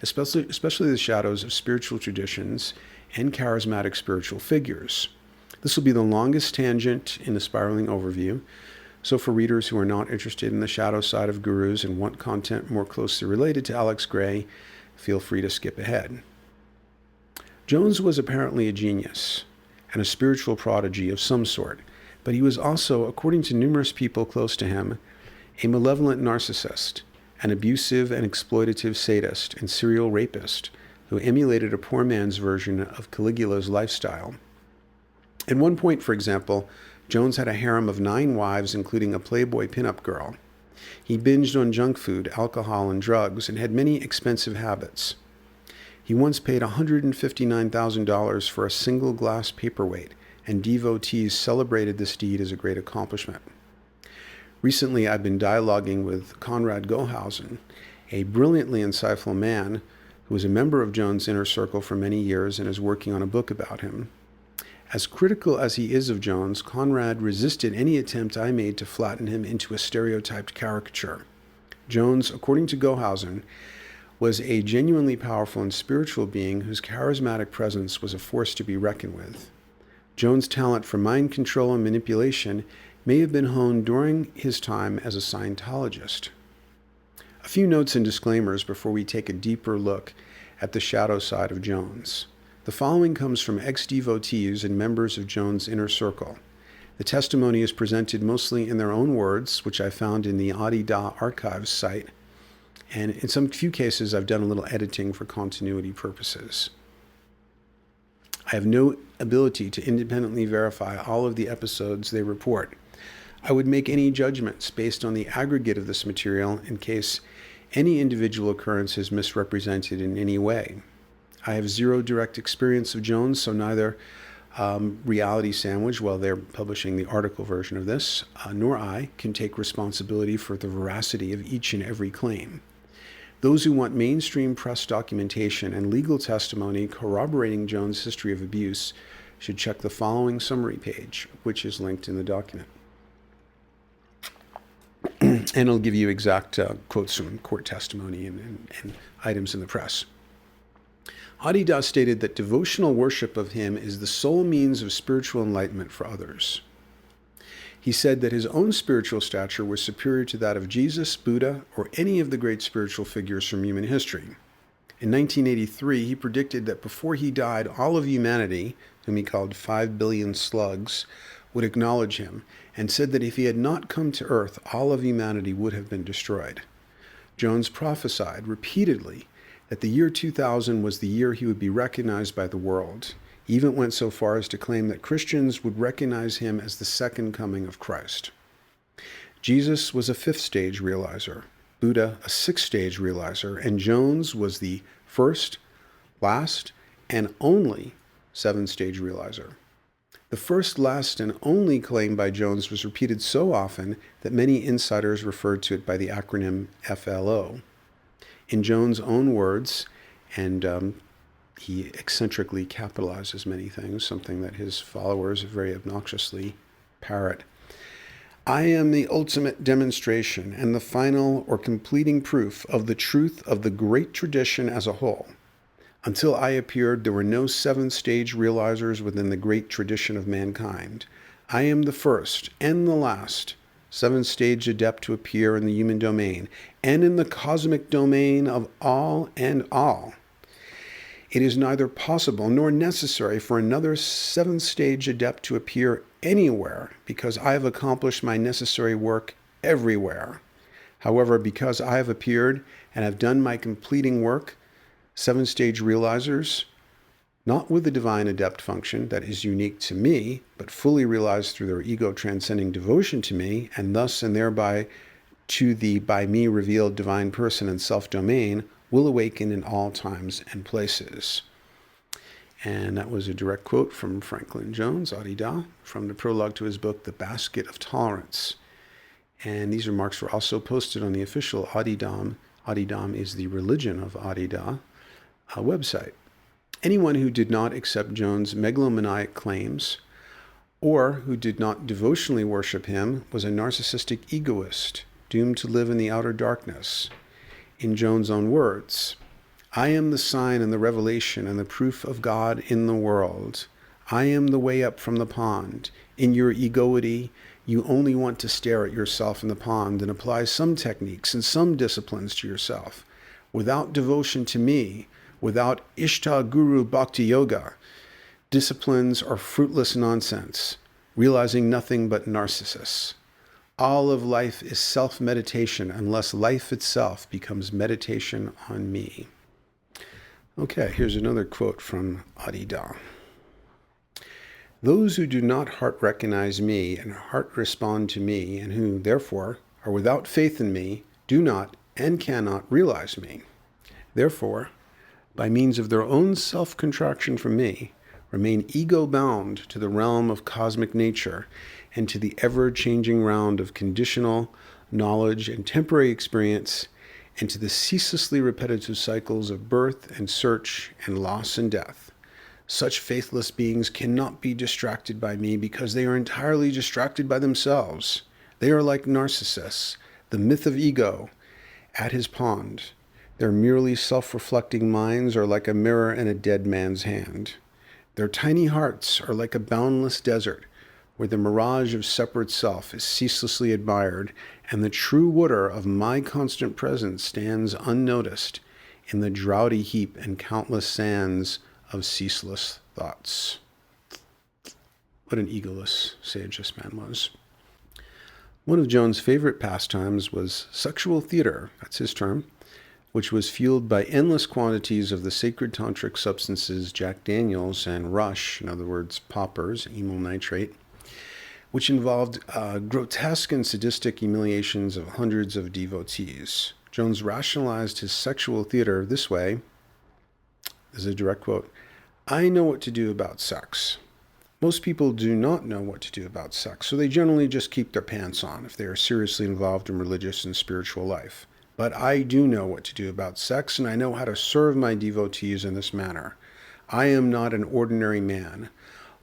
especially the shadows of spiritual traditions and charismatic spiritual figures. This will be the longest tangent in the spiraling overview, so for readers who are not interested in the shadow side of gurus and want content more closely related to Alex Gray, feel free to skip ahead. Jones was apparently a genius and a spiritual prodigy of some sort, but he was also, according to numerous people close to him, a malevolent narcissist, an abusive and exploitative sadist and serial rapist who emulated a poor man's version of Caligula's lifestyle. At one point, for example, Jones had a harem of 9 wives, including a Playboy pinup girl. He binged on junk food, alcohol, and drugs, and had many expensive habits. He once paid $159,000 for a single glass paperweight, and devotees celebrated this deed as a great accomplishment. Recently, I've been dialoguing with Conrad Gohausen, a brilliantly insightful man who was a member of Jones' inner circle for many years and is working on a book about him. As critical as he is of Jones, Conrad resisted any attempt I made to flatten him into a stereotyped caricature. Jones, according to Gohausen, was a genuinely powerful and spiritual being whose charismatic presence was a force to be reckoned with. Jones' talent for mind control and manipulation may have been honed during his time as a Scientologist. A few notes and disclaimers before we take a deeper look at the shadow side of Jones. The following comes from ex-devotees and members of Jones' inner circle. The testimony is presented mostly in their own words, which I found in the Adi Da Archives site, and in some few cases I've done a little editing for continuity purposes. I have no ability to independently verify all of the episodes they report. I would make any judgments based on the aggregate of this material in case any individual occurrence is misrepresented in any way. I have zero direct experience of Jones, so neither Reality Sandwich, while they're publishing the article version of this, nor I can take responsibility for the veracity of each and every claim. Those who want mainstream press documentation and legal testimony corroborating Jones' history of abuse should check the following summary page, which is linked in the document. And it'll give you exact quotes from court testimony and items in the press. Adi Da stated that devotional worship of him is the sole means of spiritual enlightenment for others. He said that his own spiritual stature was superior to that of Jesus, Buddha, or any of the great spiritual figures from human history. In 1983, he predicted that before he died, all of humanity, whom he called 5 billion slugs, would acknowledge him, and said that if he had not come to Earth, all of humanity would have been destroyed. Jones prophesied repeatedly that the year 2000 was the year he would be recognized by the world. He even went so far as to claim that Christians would recognize him as the second coming of Christ. Jesus was a fifth-stage realizer, Buddha a sixth-stage realizer, and Jones was the first, last, and only seven-stage realizer. The first, last, and only claim by Jones was repeated so often that many insiders referred to it by the acronym FLO. In Jones' own words, and he eccentrically capitalizes many things, something that his followers very obnoxiously parrot. I am the ultimate demonstration and the final or completing proof of the truth of the great tradition as a whole. Until I appeared, there were no seventh-stage realizers within the great tradition of mankind. I am the first and the last seventh-stage adept to appear in the human domain and in the cosmic domain of all and all. It is neither possible nor necessary for another seventh-stage adept to appear anywhere because I have accomplished my necessary work everywhere. However, because I have appeared and have done my completing work, seven-stage realizers, not with the divine adept function that is unique to me, but fully realized through their ego-transcending devotion to me, and thus and thereby to the by me revealed divine person and self-domain, will awaken in all times and places. And that was a direct quote from Franklin Jones, Adida, from the prologue to his book, The Basket of Tolerance. And these remarks were also posted on the official Adidam. Adidam is the religion of Adida website. Anyone who did not accept Jones' megalomaniac claims or who did not devotionally worship him was a narcissistic egoist doomed to live in the outer darkness. In Jones' own words, I am the sign and the revelation and the proof of God in the world. I am the way up from the pond. In your egoity, you only want to stare at yourself in the pond and apply some techniques and some disciplines to yourself. Without devotion to me, without Ishta Guru Bhakti Yoga, disciplines are fruitless nonsense, realizing nothing but narcissus. All of life is self-meditation unless life itself becomes meditation on me. Okay, here's another quote from Adida. Those who do not heart recognize me and heart respond to me, and who, therefore, are without faith in me, do not and cannot realize me. Therefore, by means of their own self-contraction from me, remain ego-bound to the realm of cosmic nature and to the ever-changing round of conditional knowledge and temporary experience, and to the ceaselessly repetitive cycles of birth and search and loss and death. Such faithless beings cannot be distracted by me because they are entirely distracted by themselves. They are like Narcissus, the myth of ego, at his pond. Their merely self-reflecting minds are like a mirror in a dead man's hand. Their tiny hearts are like a boundless desert, where the mirage of separate self is ceaselessly admired, and the true water of my constant presence stands unnoticed in the droughty heap and countless sands of ceaseless thoughts. What an egoless sage this man was. One of Jones' favorite pastimes was sexual theater, that's his term, which was fueled by endless quantities of the sacred tantric substances Jack Daniels and Rush, in other words, poppers, amyl nitrate, which involved grotesque and sadistic humiliations of hundreds of devotees. Jones rationalized his sexual theater this way. This is a direct quote. I know what to do about sex. Most people do not know what to do about sex, so they generally just keep their pants on if they are seriously involved in religious and spiritual life. But I do know what to do about sex, and I know how to serve my devotees in this manner. I am not an ordinary man.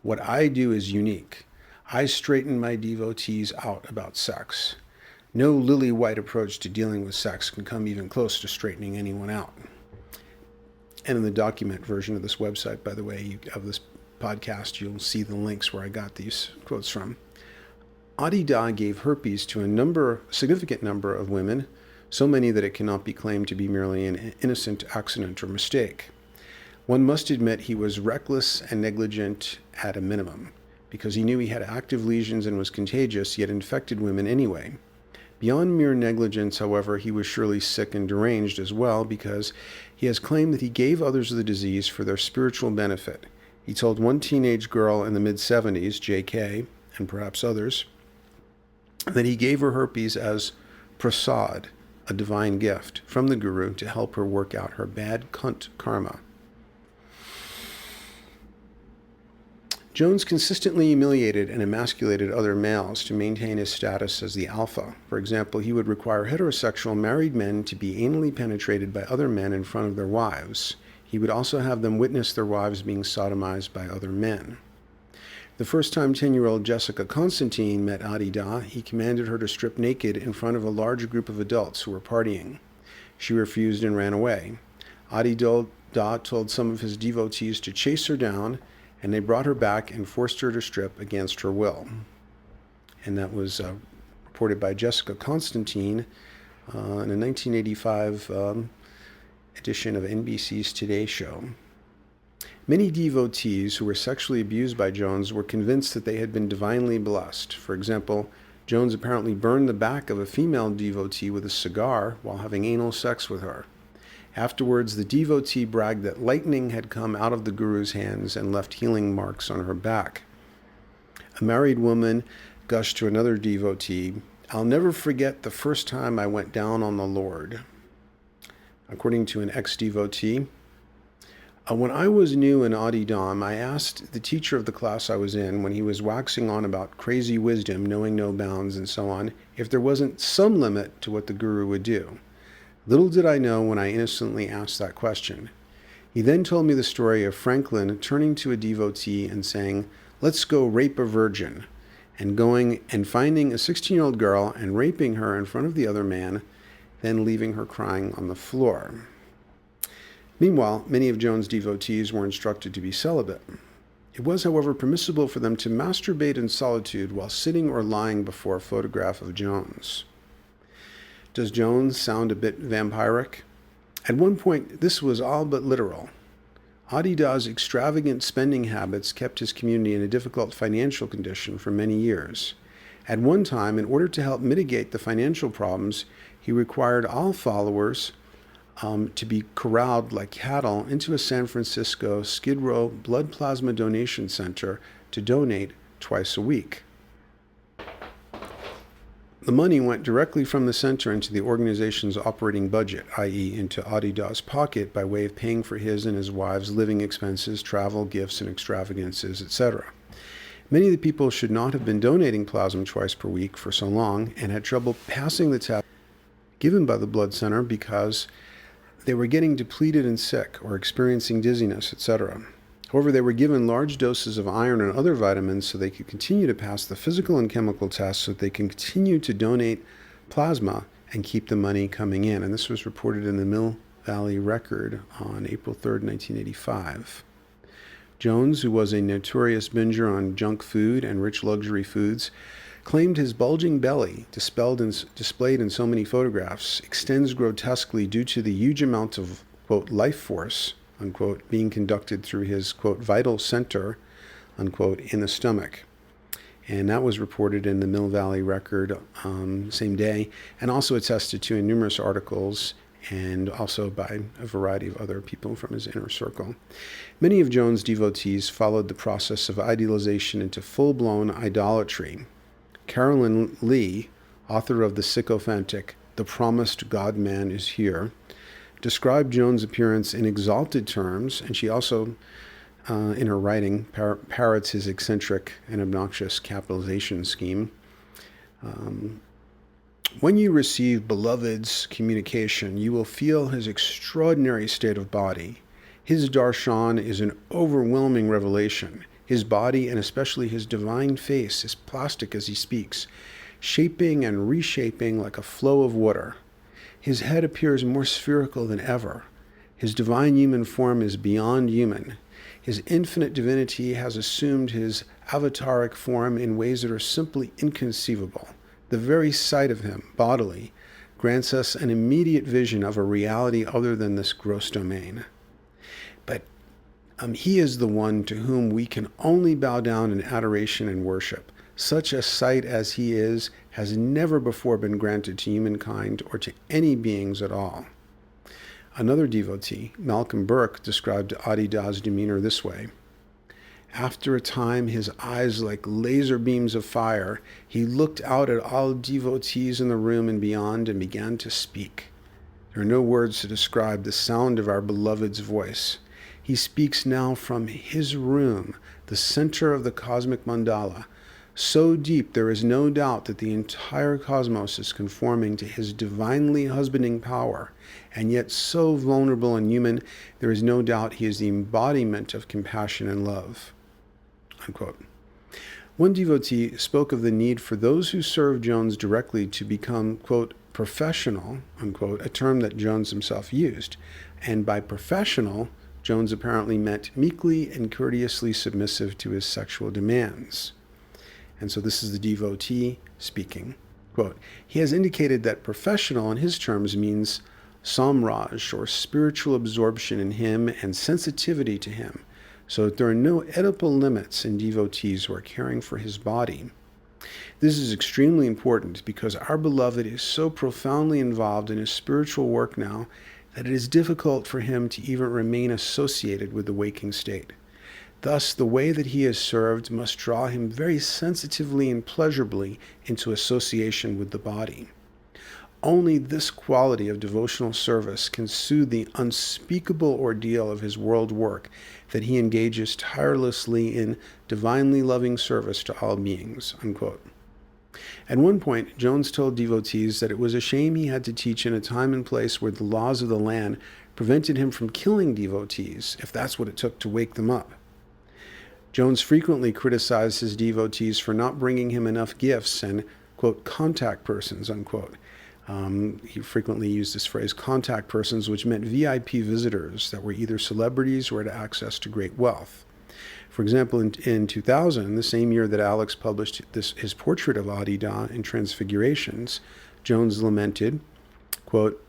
What I do is unique. I straighten my devotees out about sex. No lily-white approach to dealing with sex can come even close to straightening anyone out. And in the document version of this website, by the way, of this podcast, you'll see the links where I got these quotes from. Adida gave herpes to a significant number of women, so many that it cannot be claimed to be merely an innocent accident or mistake. One must admit he was reckless and negligent at a minimum. because he knew he had active lesions and was contagious, yet infected women anyway. Beyond mere negligence, however, he was surely sick and deranged as well, because he has claimed that he gave others the disease for their spiritual benefit. He told one teenage girl in the mid-70s, J.K., and perhaps others, that he gave her herpes as prasad, a divine gift from the guru to help her work out her bad cunt karma. Jones consistently humiliated and emasculated other males to maintain his status as the alpha. For example, he would require heterosexual married men to be anally penetrated by other men in front of their wives. He would also have them witness their wives being sodomized by other men. The first time 10-year-old Jessica Constantine met Adida, he commanded her to strip naked in front of a large group of adults who were partying. She refused and ran away. Adida told some of his devotees to chase her down, and they brought her back and forced her to strip against her will. And that was reported by Jessica Constantine in a 1985 edition of NBC's Today Show. Many devotees who were sexually abused by Jones were convinced that they had been divinely blessed. For example, Jones apparently burned the back of a female devotee with a cigar while having anal sex with her. Afterwards, the devotee bragged that lightning had come out of the guru's hands and left healing marks on her back. A married woman gushed to another devotee, "I'll never forget the first time I went down on the Lord." According to an ex-devotee, when I was new in Adidam, I asked the teacher of the class I was in, when he was waxing on about crazy wisdom, knowing no bounds, and so on, if there wasn't some limit to what the guru would do. Little did I know when I innocently asked that question. He then told me the story of Franklin turning to a devotee and saying, "Let's go rape a virgin," and going and finding a 16-year-old girl and raping her in front of the other man, then leaving her crying on the floor. Meanwhile, many of Jones' devotees were instructed to be celibate. It was, however, permissible for them to masturbate in solitude while sitting or lying before a photograph of Jones. Does Jones sound a bit vampiric? At one point, this was all but literal. Adida's extravagant spending habits kept his community in a difficult financial condition for many years. At one time, in order to help mitigate the financial problems, he required all followers to be corralled like cattle into a San Francisco Skid Row blood plasma donation center to donate twice a week. The money went directly from the center into the organization's operating budget, i.e. into Adida's pocket, by way of paying for his and his wife's living expenses, travel, gifts, and extravagances, etc. Many of the people should not have been donating plasma twice per week for so long and had trouble passing the test given by the blood center because they were getting depleted and sick or experiencing dizziness, etc. However, they were given large doses of iron and other vitamins so they could continue to pass the physical and chemical tests so that they can continue to donate plasma and keep the money coming in. And this was reported in the Mill Valley Record on April 3rd, 1985. Jones, who was a notorious binger on junk food and rich luxury foods, claimed his bulging belly, displayed in so many photographs, extends grotesquely due to the huge amount of, quote, life force, unquote, being conducted through his, quote, vital center, unquote, in the stomach. And that was reported in the Mill Valley Record same day, and also attested to in numerous articles and also by a variety of other people from his inner circle. Many of Jones' devotees followed the process of idealization into full-blown idolatry. Carolyn Lee, author of the sycophantic The Promised God-Man is Here, described Jones' appearance in exalted terms, and she also, in her writing, parrots his eccentric and obnoxious capitalization scheme. When you receive beloved's communication, you will feel his extraordinary state of body. His darshan is an overwhelming revelation. His body, and especially his divine face, is plastic as he speaks, shaping and reshaping like a flow of water. His head appears more spherical than ever. His divine human form is beyond human. His infinite divinity has assumed his avataric form in ways that are simply inconceivable. The very sight of him, bodily, grants us an immediate vision of a reality other than this gross domain. But He is the one to whom we can only bow down in adoration and worship. Such a sight as he is has never before been granted to humankind or to any beings at all. Another devotee, Malcolm Burke, described Adi Da's demeanor this way. After a time, his eyes like laser beams of fire, he looked out at all devotees in the room and beyond and began to speak. There are no words to describe the sound of our beloved's voice. He speaks now from his room, the center of the cosmic mandala. So deep there is no doubt that the entire cosmos is conforming to his divinely husbanding power, and yet so vulnerable and human, there is no doubt he is the embodiment of compassion and love. Unquote. One devotee spoke of the need for those who serve Jones directly to become, quote, professional, unquote, a term that Jones himself used. And by professional, Jones apparently meant meekly and courteously submissive to his sexual demands. And so this is the devotee speaking. Quote, he has indicated that professional in his terms means samraj, or spiritual absorption in him and sensitivity to him, so that there are no Oedipal limits in devotees who are caring for his body. This is extremely important because our beloved is so profoundly involved in his spiritual work now that it is difficult for him to even remain associated with the waking state. Thus, the way that he is served must draw him very sensitively and pleasurably into association with the body. Only this quality of devotional service can soothe the unspeakable ordeal of his world work that he engages tirelessly in divinely loving service to all beings, unquote. At one point, Jones told devotees that it was a shame he had to teach in a time and place where the laws of the land prevented him from killing devotees, if that's what it took to wake them up. Jones frequently criticized his devotees for not bringing him enough gifts and, quote, contact persons, unquote. He frequently used this phrase, contact persons, which meant VIP visitors that were either celebrities or had access to great wealth. For example, in 2000, the same year that Alex published his portrait of Adi Da in Transfigurations, Jones lamented, quote,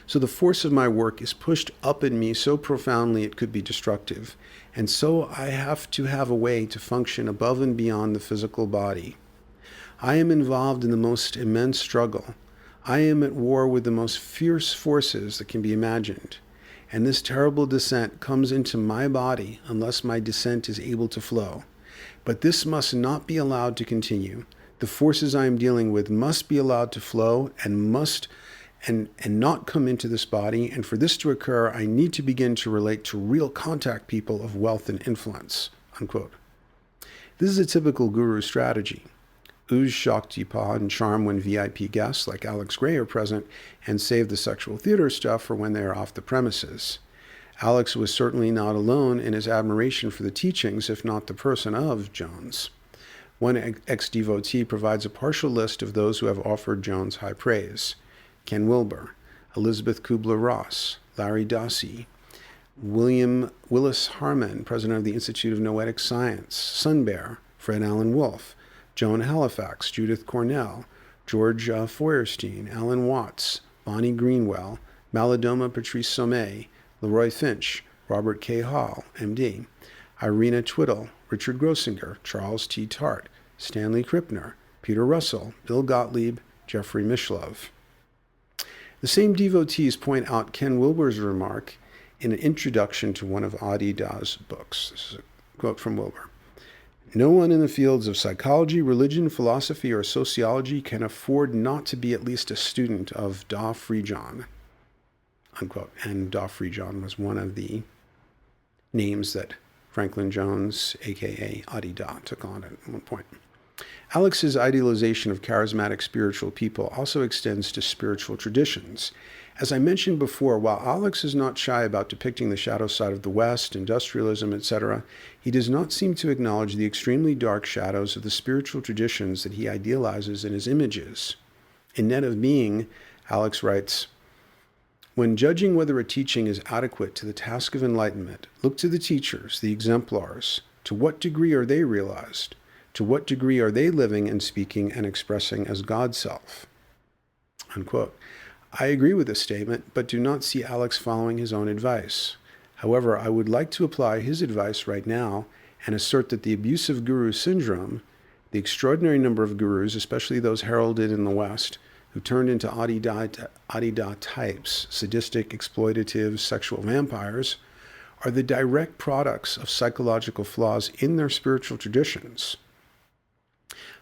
so the force of my work is pushed up in me so profoundly it could be destructive, and so I have to have a way to function above and beyond the physical body. I am involved in the most immense struggle. I am at war with the most fierce forces that can be imagined. And this terrible descent comes into my body unless my descent is able to flow. But this must not be allowed to continue. The forces I am dealing with must be allowed to flow and not come into this body. And for this to occur, I need to begin to relate to real contact people of wealth and influence, unquote. This is a typical guru strategy. Ooze Shaktipa and charm when VIP guests like Alex Gray are present, and save the sexual theater stuff for when they are off the premises. Alex was certainly not alone in his admiration for the teachings, if not the person of Jones. One ex-devotee provides a partial list of those who have offered Jones high praise. Ken Wilber, Elizabeth Kubler-Ross, Larry Dossey, Willis Harman, president of the Institute of Noetic Science, Sun Bear, Fred Allen Wolfe, Joan Halifax, Judith Cornell, George Feuerstein, Alan Watts, Bonnie Greenwell, Malidoma Patrice Sommet, Leroy Finch, Robert K. Hall, MD, Irina Twiddle, Richard Grossinger, Charles T. Tart, Stanley Krippner, Peter Russell, Bill Gottlieb, Jeffrey Mishlove. The same devotees point out Ken Wilber's remark in an introduction to one of Adi Da's books. This is a quote from Wilber. No one in the fields of psychology, religion, philosophy, or sociology can afford not to be at least a student of Da Frijan, unquote. And Da Frijan was one of the names that Franklin Jones, a.k.a. Adi Da, took on at one point. Alex's idealization of charismatic spiritual people also extends to spiritual traditions. As I mentioned before, while Alex is not shy about depicting the shadow side of the West, industrialism, etc., he does not seem to acknowledge the extremely dark shadows of the spiritual traditions that he idealizes in his images. In Net of Being, Alex writes, when judging whether a teaching is adequate to the task of enlightenment, look to the teachers, the exemplars. To what degree are they realized? To what degree are they living and speaking and expressing as God's self? Unquote. I agree with this statement, but do not see Alex following his own advice. However, I would like to apply his advice right now and assert that the abusive guru syndrome, the extraordinary number of gurus, especially those heralded in the West, who turned into adida types, sadistic, exploitative, sexual vampires, are the direct products of psychological flaws in their spiritual traditions.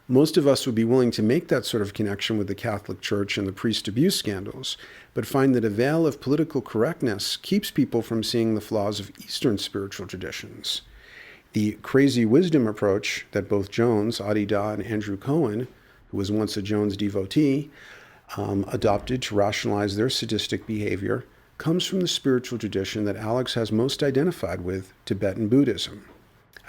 Most of us would be willing to make that sort of connection with the Catholic Church and the priest abuse scandals, but find that a veil of political correctness keeps people from seeing the flaws of Eastern spiritual traditions. The crazy wisdom approach that both Jones, Adida, and Andrew Cohen, who was once a Jones devotee, adopted to rationalize their sadistic behavior comes from the spiritual tradition that Alex has most identified with, Tibetan Buddhism.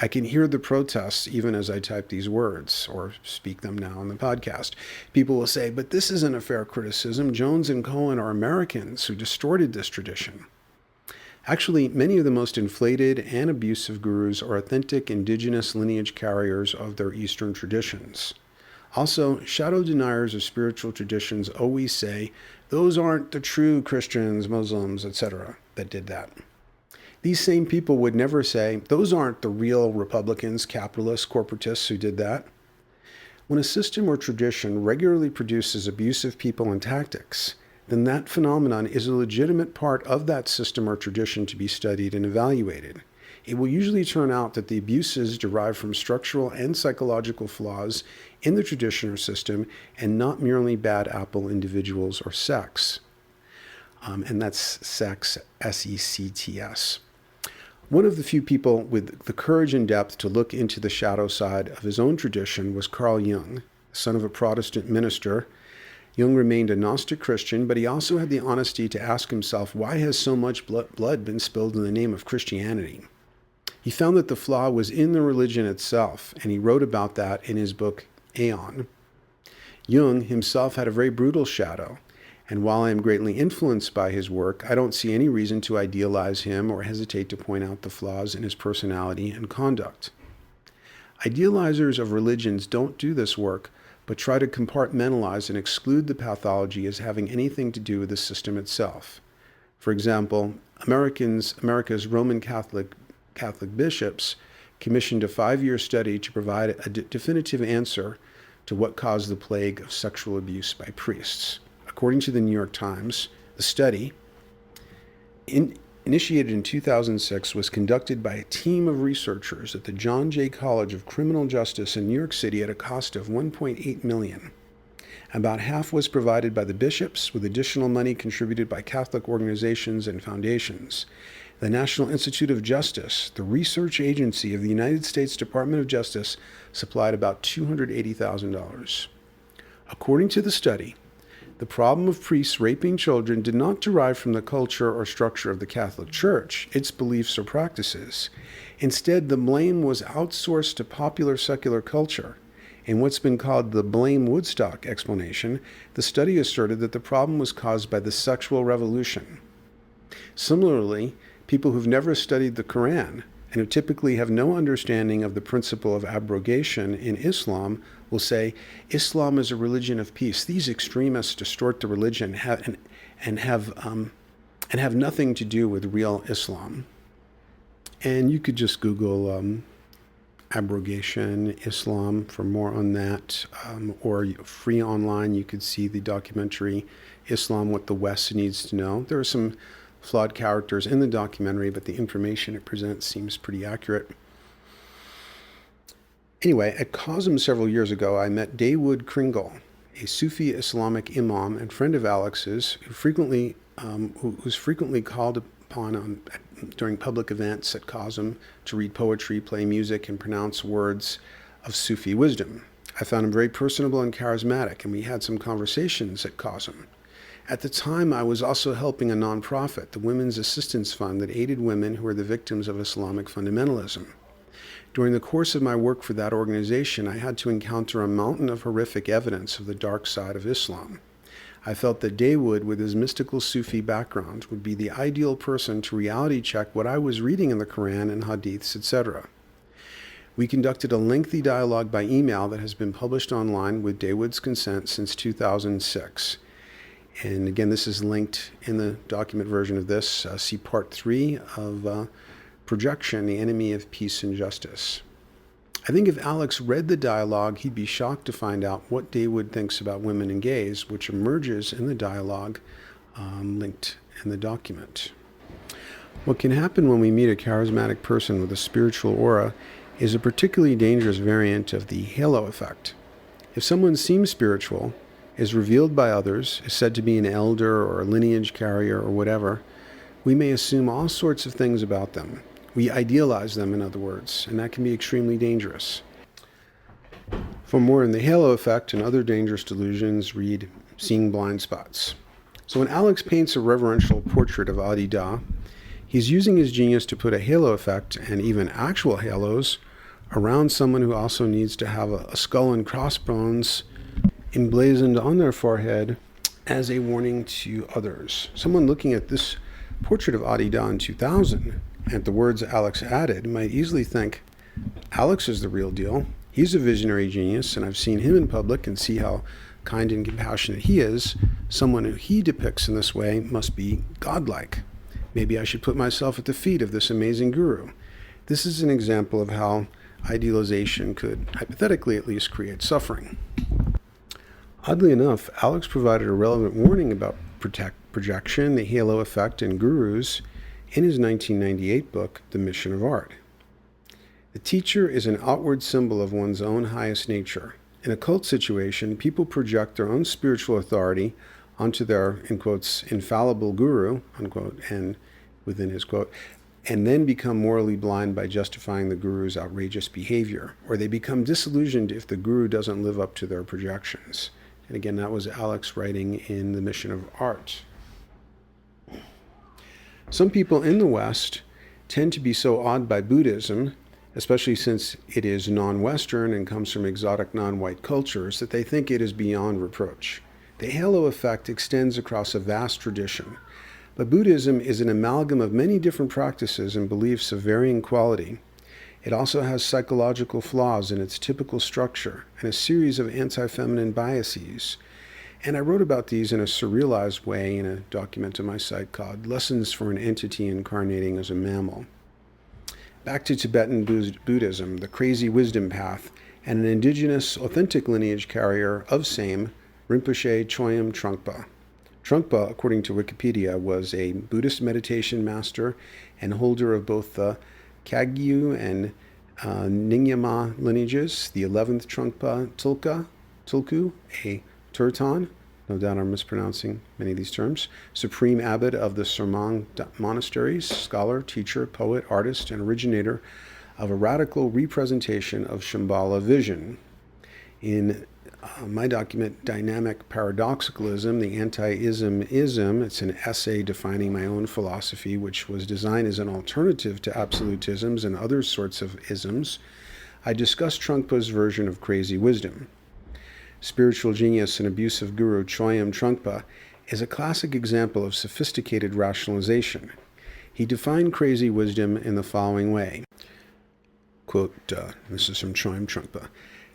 I can hear the protests even as I type these words or speak them now on the podcast. People will say, but this isn't a fair criticism. Jones and Cohen are Americans who distorted this tradition. Actually, many of the most inflated and abusive gurus are authentic indigenous lineage carriers of their Eastern traditions. Also, shadow deniers of spiritual traditions always say, those aren't the true Christians, Muslims, etc. that did that. These same people would never say, those aren't the real Republicans, capitalists, corporatists who did that. When a system or tradition regularly produces abusive people and tactics, then that phenomenon is a legitimate part of that system or tradition to be studied and evaluated. It will usually turn out that the abuses derive from structural and psychological flaws in the tradition or system and not merely bad apple individuals or sects. And that's sex, S-E-C-T-S. One of the few people with the courage and depth to look into the shadow side of his own tradition was Carl Jung, son of a Protestant minister. Jung remained a Gnostic Christian, but he also had the honesty to ask himself, why has so much blood been spilled in the name of Christianity? He found that the flaw was in the religion itself, and he wrote about that in his book, Aeon. Jung himself had a very brutal shadow, and while I am greatly influenced by his work, I don't see any reason to idealize him or hesitate to point out the flaws in his personality and conduct. Idealizers of religions don't do this work, but try to compartmentalize and exclude the pathology as having anything to do with the system itself. For example, America's Roman Catholic bishops commissioned a 5-year study to provide a definitive answer to what caused the plague of sexual abuse by priests. According to the New York Times, the study, initiated in 2006, was conducted by a team of researchers at the John Jay College of Criminal Justice in New York City at a cost of $1.8 million. About half was provided by the bishops, with additional money contributed by Catholic organizations and foundations. The National Institute of Justice, the research agency of the United States Department of Justice, supplied about $280,000. According to the study, the problem of priests raping children did not derive from the culture or structure of the Catholic Church, its beliefs or practices. Instead, the blame was outsourced to popular secular culture. In what's been called the blame Woodstock explanation, the study asserted that the problem was caused by the sexual revolution. Similarly, people who've never studied the Quran and who typically have no understanding of the principle of abrogation in Islam will say, Islam is a religion of peace. These extremists distort the religion and have nothing to do with real Islam. And you could just Google abrogation Islam for more on that, or free online. You could see the documentary Islam, What the West Needs to Know. There are some flawed characters in the documentary, but the information it presents seems pretty accurate. Anyway, at Cosm several years ago, I met Dawood Kringle, a Sufi Islamic imam and friend of Alex's, who's frequently called upon during public events at Cosm to read poetry, play music, and pronounce words of Sufi wisdom. I found him very personable and charismatic, and we had some conversations at Cosm. At the time, I was also helping a nonprofit, the Women's Assistance Fund, that aided women who are the victims of Islamic fundamentalism. During the course of my work for that organization, I had to encounter a mountain of horrific evidence of the dark side of Islam. I felt that Dawood, with his mystical Sufi background, would be the ideal person to reality check what I was reading in the Quran and Hadiths, etc. We conducted a lengthy dialogue by email that has been published online with Dawood's consent since 2006. And again, this is linked in the document version of this. See part 3 of Projection, the Enemy of Peace and Justice. I think if Alex read the dialogue, he'd be shocked to find out what Dawood thinks about women and gays, which emerges in the dialogue linked in the document. What can happen when we meet a charismatic person with a spiritual aura is a particularly dangerous variant of the halo effect. If someone seems spiritual, is revealed by others, is said to be an elder or a lineage carrier or whatever, we may assume all sorts of things about them. We idealize them, in other words, and that can be extremely dangerous. For more on the halo effect and other dangerous delusions, read Seeing Blind Spots. So when Alex paints a reverential portrait of Adi Da, he's using his genius to put a halo effect, and even actual halos, around someone who also needs to have a skull and crossbones emblazoned on their forehead as a warning to others. Someone looking at this portrait of Adi Da in 2000, and the words Alex added, might easily think, Alex is the real deal. He's a visionary genius, and I've seen him in public and see how kind and compassionate he is. Someone who he depicts in this way must be godlike. Maybe I should put myself at the feet of this amazing guru. This is an example of how idealization could, hypothetically at least, create suffering. Oddly enough, Alex provided a relevant warning about projection, the halo effect, and gurus in his 1998 book, The Mission of Art. The teacher is an outward symbol of one's own highest nature. In a cult situation, people project their own spiritual authority onto their, in quotes, infallible guru, unquote, and within his quote, and then become morally blind by justifying the guru's outrageous behavior, or they become disillusioned if the guru doesn't live up to their projections. And again, that was Alex writing in The Mission of Art. Some people in the West tend to be so awed by Buddhism, especially since it is non-Western and comes from exotic non-white cultures, that they think it is beyond reproach. The halo effect extends across a vast tradition, but Buddhism is an amalgam of many different practices and beliefs of varying quality. It also has psychological flaws in its typical structure and a series of anti-feminine biases. And I wrote about these in a surrealized way in a document on my site called Lessons for an Entity Incarnating as a Mammal. Back to Tibetan Buddhism, the crazy wisdom path, and an indigenous authentic lineage carrier of same, Rinpoche Choyam Trungpa. Trungpa, according to Wikipedia, was a Buddhist meditation master and holder of both the Kagyu and Nyingma lineages, the 11th Trungpa Tulku, a Turtan, no doubt I'm mispronouncing many of these terms, supreme abbot of the Surmang monasteries, scholar, teacher, poet, artist, and originator of a radical representation of Shambhala vision. In my document, Dynamic Paradoxicalism, the Anti-Ism, it's an essay defining my own philosophy, which was designed as an alternative to absolutisms and other sorts of isms. I discussed Trungpa's version of crazy wisdom. Spiritual genius and abusive guru Choyam Trungpa is a classic example of sophisticated rationalization. He defined crazy wisdom in the following way. Quote, this is from Choyam Trungpa.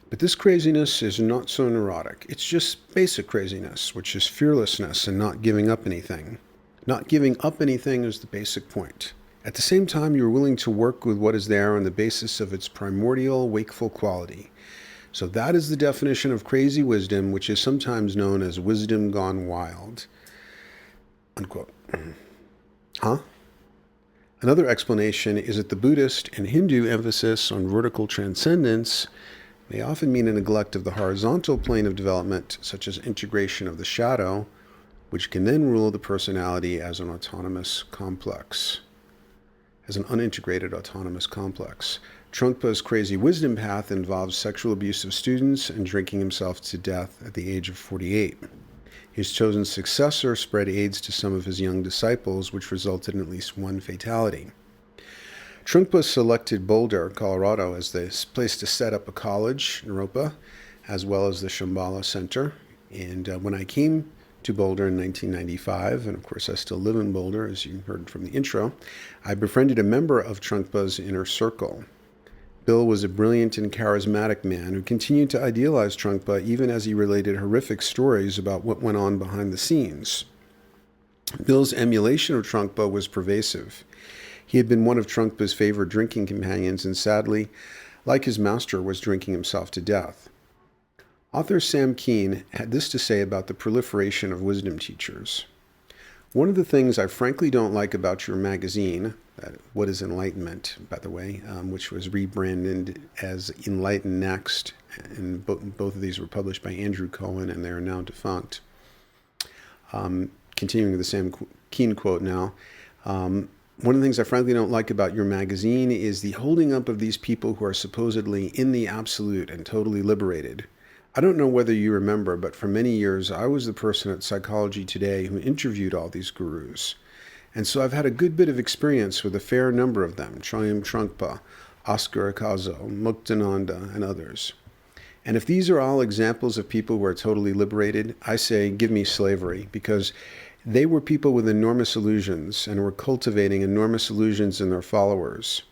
But this craziness is not so neurotic. It's just basic craziness, which is fearlessness and not giving up anything. Not giving up anything is the basic point. At the same time, you're willing to work with what is there on the basis of its primordial, wakeful quality. So that is the definition of crazy wisdom, which is sometimes known as wisdom gone wild. Unquote. Huh? Another explanation is that the Buddhist and Hindu emphasis on vertical transcendence may often mean a neglect of the horizontal plane of development, such as integration of the shadow, which can then rule the personality as an autonomous complex, as an unintegrated autonomous complex. Trungpa's crazy wisdom path involves sexual abuse of students and drinking himself to death at the age of 48. His chosen successor spread AIDS to some of his young disciples, which resulted in at least one fatality. Trungpa selected Boulder, Colorado, as the place to set up a college, Naropa, as well as the Shambhala Center. And when I came to Boulder in 1995, and of course I still live in Boulder, as you heard from the intro, I befriended a member of Trungpa's inner circle. Bill was a brilliant and charismatic man who continued to idealize Trungpa even as he related horrific stories about what went on behind the scenes. Bill's emulation of Trungpa was pervasive. He had been one of Trungpa's favorite drinking companions and sadly, like his master, was drinking himself to death. Author Sam Keen had this to say about the proliferation of wisdom teachers. One of the things I frankly don't like about your magazine, What is Enlightenment, by the way, which was rebranded as Enlighten Next, and both of these were published by Andrew Cohen, and they are now defunct. Continuing with the Sam Keen quote now, one of the things I frankly don't like about your magazine is the holding up of these people who are supposedly in the absolute and totally liberated. I don't know whether you remember, but for many years I was the person at Psychology Today who interviewed all these gurus. And so I've had a good bit of experience with a fair number of them, Chogyam Trungpa, Oscar Akazo, Muktananda, and others. And if these are all examples of people who are totally liberated, I say give me slavery, because they were people with enormous illusions and were cultivating enormous illusions in their followers.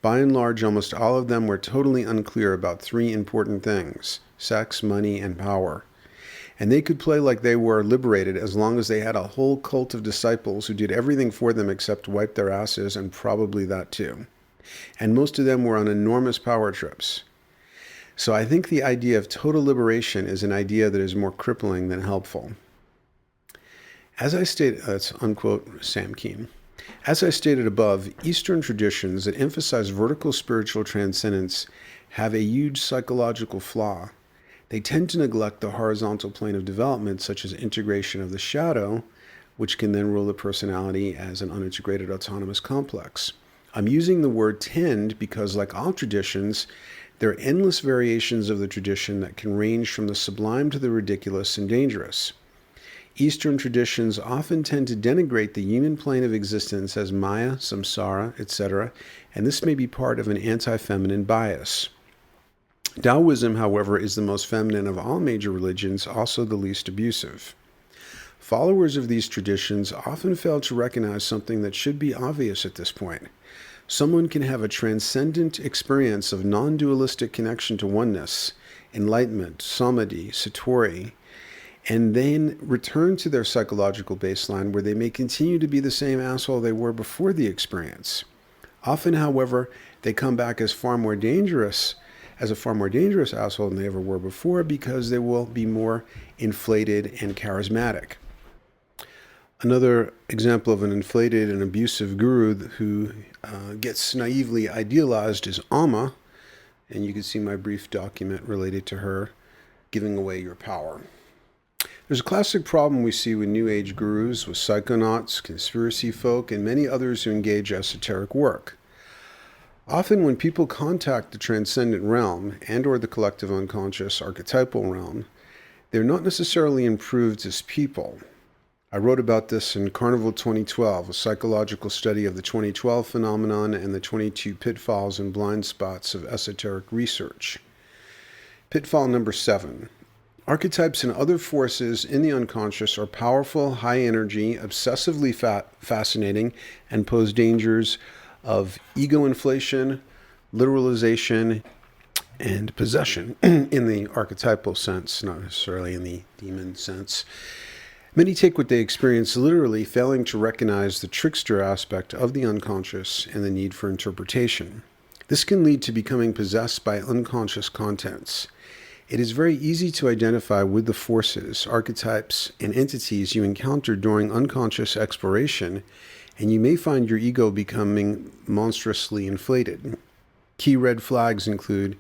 By and large, almost all of them were totally unclear about three important things: sex, money, and power. And they could play like they were liberated as long as they had a whole cult of disciples who did everything for them except wipe their asses, and probably that too. And most of them were on enormous power trips. So I think the idea of total liberation is an idea that is more crippling than helpful. As I stated, that's unquote Sam Keen. As I stated above, Eastern traditions that emphasize vertical spiritual transcendence have a huge psychological flaw. They tend to neglect the horizontal plane of development, such as integration of the shadow, which can then rule the personality as an unintegrated autonomous complex. I'm using the word tend because, like all traditions, there are endless variations of the tradition that can range from the sublime to the ridiculous and dangerous. Eastern traditions often tend to denigrate the human plane of existence as Maya, samsara, etc., and this may be part of an anti-feminine bias. Taoism, however, is the most feminine of all major religions, also the least abusive. Followers of these traditions often fail to recognize something that should be obvious at this point. Someone can have a transcendent experience of non-dualistic connection to oneness, enlightenment, samadhi, satori, and then return to their psychological baseline where they may continue to be the same asshole they were before the experience. Often, however, they come back as a far more dangerous asshole than they ever were before, because they will be more inflated and charismatic. Another example of an inflated and abusive guru who gets naively idealized is Amma, and you can see my brief document related to her, Giving Away Your Power. There's a classic problem we see with New Age gurus, with psychonauts, conspiracy folk, and many others who engage esoteric work. Often when people contact the transcendent realm and or the collective unconscious archetypal realm, they're not necessarily improved as people. I wrote about this in Carnival 2012, a psychological study of the 2012 phenomenon and the 22 pitfalls and blind spots of esoteric research. Pitfall number 7. Archetypes and other forces in the unconscious are powerful, high energy, obsessively fascinating, and pose dangers of ego inflation, literalization, and possession in the archetypal sense, not necessarily in the demon sense. Many take what they experience literally, failing to recognize the trickster aspect of the unconscious and the need for interpretation. This can lead to becoming possessed by unconscious contents. It is very easy to identify with the forces, archetypes, and entities you encounter during unconscious exploration, and you may find your ego becoming monstrously inflated. Key red flags include: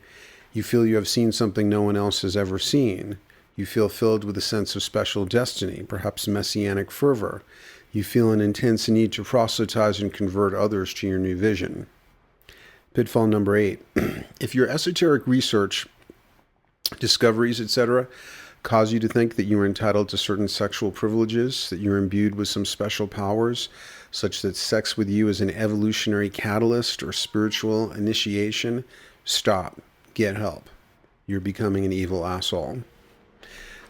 you feel you have seen something no one else has ever seen. You feel filled with a sense of special destiny, perhaps messianic fervor. You feel an intense need to proselytize and convert others to your new vision. Pitfall number 8. If your esoteric research, discoveries, etc., cause you to think that you are entitled to certain sexual privileges, that you're imbued with some special powers, such that sex with you is an evolutionary catalyst or spiritual initiation, stop. Get help. You're becoming an evil asshole.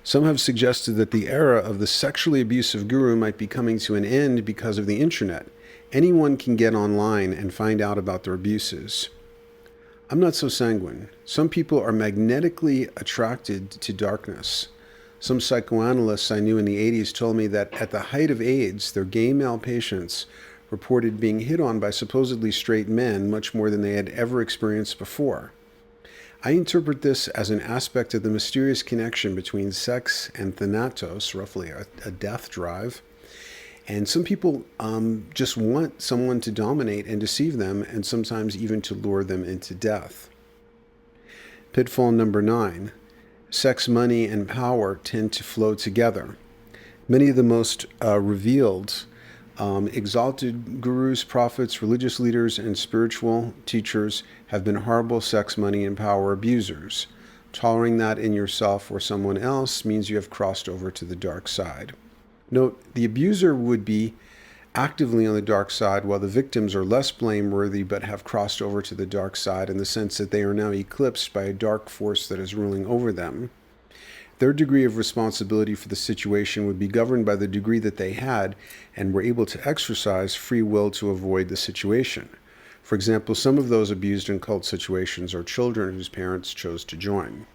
Some have suggested that the era of the sexually abusive guru might be coming to an end because of the internet. Anyone can get online and find out about their abuses. I'm not so sanguine. Some people are magnetically attracted to darkness. Some psychoanalysts I knew in the 80s told me that at the height of AIDS, their gay male patients reported being hit on by supposedly straight men much more than they had ever experienced before. I interpret this as an aspect of the mysterious connection between sex and thanatos, roughly a death drive. And some people just want someone to dominate and deceive them, and sometimes even to lure them into death. Pitfall number 9. Sex, money, and power tend to flow together. Many of the most revealed, exalted gurus, prophets, religious leaders, and spiritual teachers have been horrible sex, money, and power abusers. Tolerating that in yourself or someone else means you have crossed over to the dark side. Note, the abuser would be actively on the dark side, while the victims are less blameworthy but have crossed over to the dark side in the sense that they are now eclipsed by a dark force that is ruling over them. Their degree of responsibility for the situation would be governed by the degree that they had and were able to exercise free will to avoid the situation. For example, some of those abused in cult situations are children whose parents chose to join.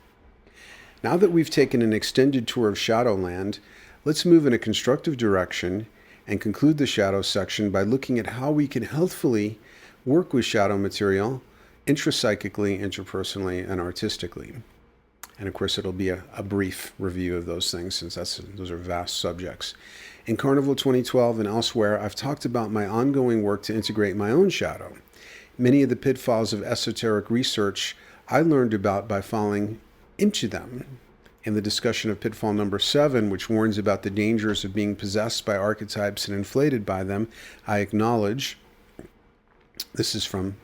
Now that we've taken an extended tour of Shadowland, let's move in a constructive direction and conclude the shadow section by looking at how we can healthfully work with shadow material intrapsychically, interpersonally, and artistically. And of course, it'll be a brief review of those things since those are vast subjects. In Carnival 2012 and elsewhere, I've talked about my ongoing work to integrate my own shadow. Many of the pitfalls of esoteric research I learned about by falling into them. In the discussion of pitfall number 7, which warns about the dangers of being possessed by archetypes and inflated by them, I acknowledge, this is from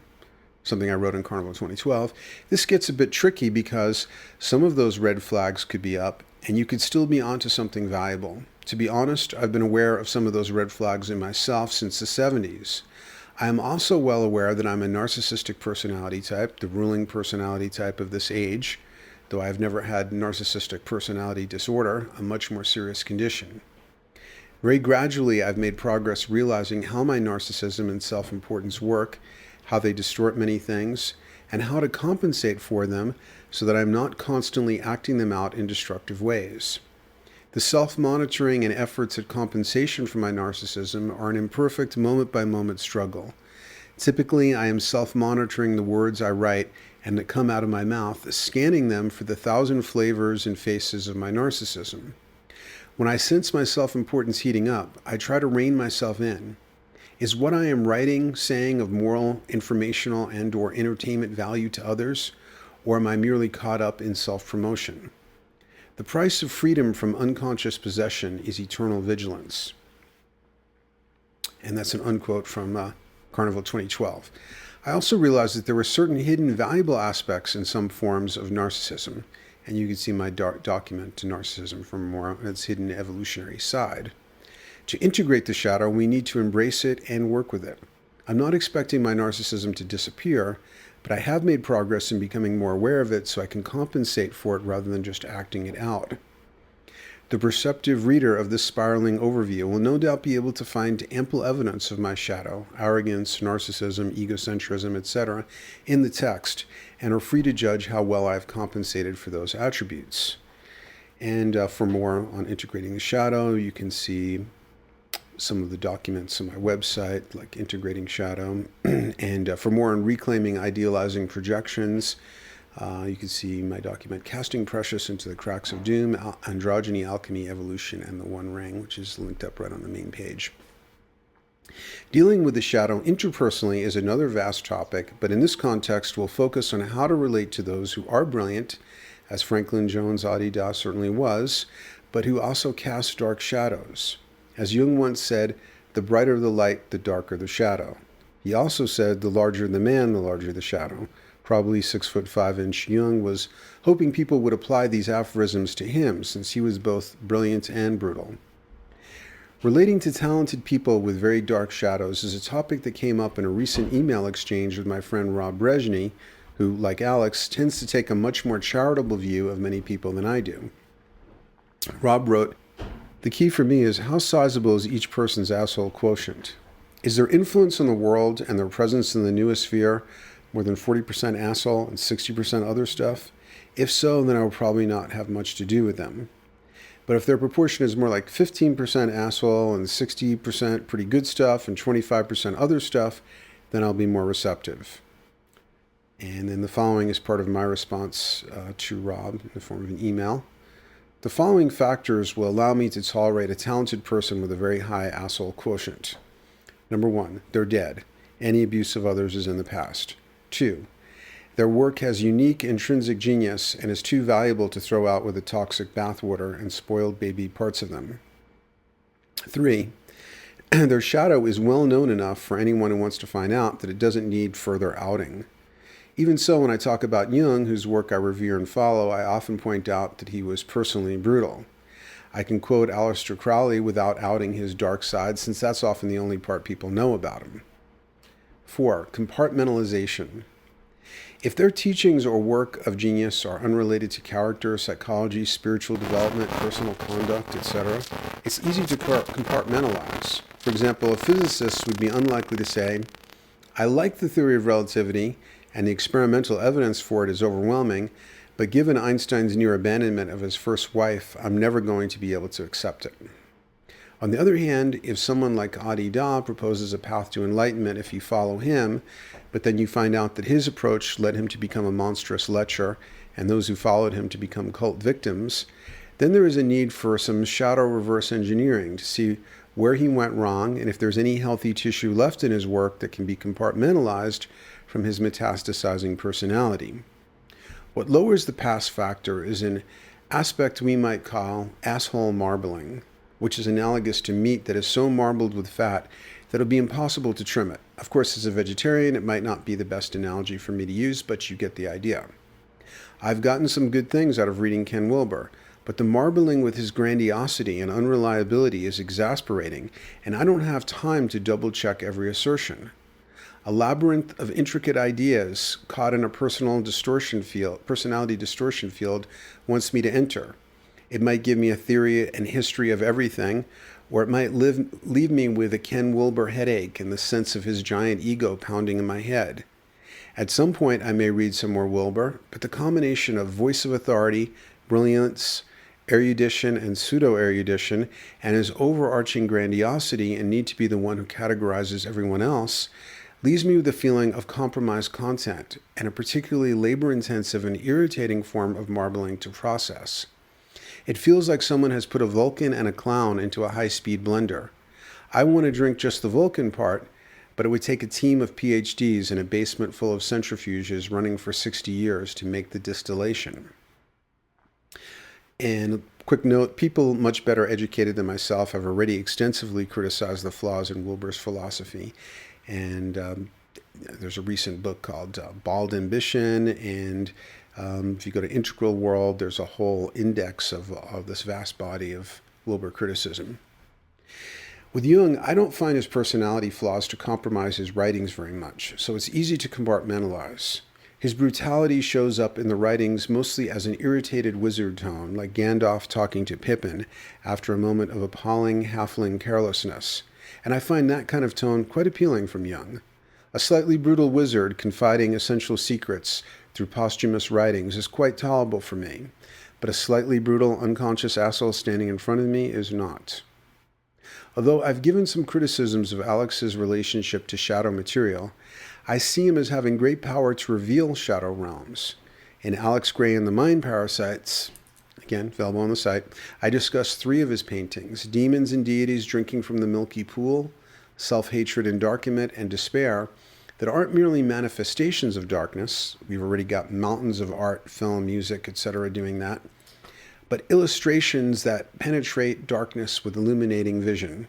something I wrote in Carnival 2012, this gets a bit tricky because some of those red flags could be up and you could still be onto something valuable. To be honest, I've been aware of some of those red flags in myself since the 70s. I am also well aware that I'm a narcissistic personality type, the ruling personality type of this age, though I've never had narcissistic personality disorder, a much more serious condition. Very gradually, I've made progress realizing how my narcissism and self-importance work, how they distort many things, and how to compensate for them so that I'm not constantly acting them out in destructive ways. The self-monitoring and efforts at compensation for my narcissism are an imperfect moment-by-moment struggle. Typically, I am self-monitoring the words I write and that come out of my mouth, scanning them for the 1,000 flavors and faces of my narcissism. When I sense my self-importance heating up, I try to rein myself in. Is what I am writing, saying of moral, informational, and/or entertainment value to others, or am I merely caught up in self-promotion? The price of freedom from unconscious possession is eternal vigilance. And that's an unquote from Carnival 2012. I also realized that there were certain hidden valuable aspects in some forms of narcissism, and you can see my document to narcissism from more on its hidden evolutionary side. To integrate the shadow, we need to embrace it and work with it. I'm not expecting my narcissism to disappear, but I have made progress in becoming more aware of it so I can compensate for it rather than just acting it out. The perceptive reader of this spiraling overview will no doubt be able to find ample evidence of my shadow, arrogance, narcissism, egocentrism, etc. in the text, and are free to judge how well I've compensated for those attributes. And for more on integrating the shadow, you can see some of the documents on my website, like Integrating Shadow. And for more on reclaiming idealizing projections, you can see my document, Casting Precious into the Cracks of Doom, Androgyny, Alchemy, Evolution, and the One Ring, which is linked up right on the main page. Dealing with the shadow interpersonally is another vast topic, but in this context, we'll focus on how to relate to those who are brilliant, as Franklin Jones Adidas certainly was, but who also cast dark shadows. As Jung once said, the brighter the light, the darker the shadow. He also said, the larger the man, the larger the shadow. Probably 6'5" Jung was hoping people would apply these aphorisms to him, since he was both brilliant and brutal. Relating to talented people with very dark shadows is a topic that came up in a recent email exchange with my friend Rob Brezhny, who, like Alex, tends to take a much more charitable view of many people than I do. Rob wrote, "The key for me is how sizable is each person's asshole quotient? Is their influence on the world and their presence in the noosphere More than 40% asshole and 60% other stuff? If so, then I will probably not have much to do with them. But if their proportion is more like 15% asshole and 60% pretty good stuff and 25% other stuff, then I'll be more receptive. And then the following is part of my response to Rob in the form of an email. The following factors will allow me to tolerate a talented person with a very high asshole quotient. Number 1, they're dead. Any abuse of others is in the past. 2, their work has unique intrinsic genius and is too valuable to throw out with the toxic bathwater and spoiled baby parts of them. 3, their shadow is well known enough for anyone who wants to find out that it doesn't need further outing. Even so, when I talk about Jung, whose work I revere and follow, I often point out that he was personally brutal. I can quote Aleister Crowley without outing his dark side, since that's often the only part people know about him. 4, compartmentalization. If their teachings or work of genius are unrelated to character, psychology, spiritual development, personal conduct, etc., it's easy to compartmentalize. For example, a physicist would be unlikely to say, I like the theory of relativity, and the experimental evidence for it is overwhelming, but given Einstein's near abandonment of his first wife, I'm never going to be able to accept it. On the other hand, if someone like Adi Da proposes a path to enlightenment if you follow him, but then you find out that his approach led him to become a monstrous lecher, and those who followed him to become cult victims, then there is a need for some shadow reverse engineering to see where he went wrong and if there's any healthy tissue left in his work that can be compartmentalized from his metastasizing personality. What lowers the past factor is an aspect we might call asshole marbling, which is analogous to meat that is so marbled with fat that it'll be impossible to trim it. Of course, as a vegetarian, it might not be the best analogy for me to use, but you get the idea. I've gotten some good things out of reading Ken Wilber, but the marbling with his grandiosity and unreliability is exasperating, and I don't have time to double-check every assertion. A labyrinth of intricate ideas caught in a personality distortion field wants me to enter. It might give me a theory and history of everything, or it might leave me with a Ken Wilber headache and the sense of his giant ego pounding in my head. At some point I may read some more Wilber, but the combination of voice of authority, brilliance, erudition and pseudo-erudition, and his overarching grandiosity and need to be the one who categorizes everyone else, leaves me with a feeling of compromised content and a particularly labor-intensive and irritating form of marbling to process. It feels like someone has put a Vulcan and a clown into a high-speed blender. I want to drink just the Vulcan part, but it would take a team of PhDs in a basement full of centrifuges running for 60 years to make the distillation. And quick note, people much better educated than myself have already extensively criticized the flaws in Wilber's philosophy. And there's a recent book called Bald Ambition, and if you go to Integral World, there's a whole index of this vast body of Wilber criticism. With Jung, I don't find his personality flaws to compromise his writings very much, so it's easy to compartmentalize. His brutality shows up in the writings mostly as an irritated wizard tone, like Gandalf talking to Pippin after a moment of appalling halfling carelessness. And I find that kind of tone quite appealing from Jung. A slightly brutal wizard confiding essential secrets through posthumous writings is quite tolerable for me, but a slightly brutal, unconscious asshole standing in front of me is not. Although I've given some criticisms of Alex's relationship to shadow material, I see him as having great power to reveal shadow realms. In Alex Gray and the Mind Parasites, again, available on the site, I discuss 3 of his paintings: Demons and Deities Drinking from the Milky Pool, Self-Hatred and Darkness, and Despair, that aren't merely manifestations of darkness. We've already got mountains of art, film, music, etc. doing that, but illustrations that penetrate darkness with illuminating vision.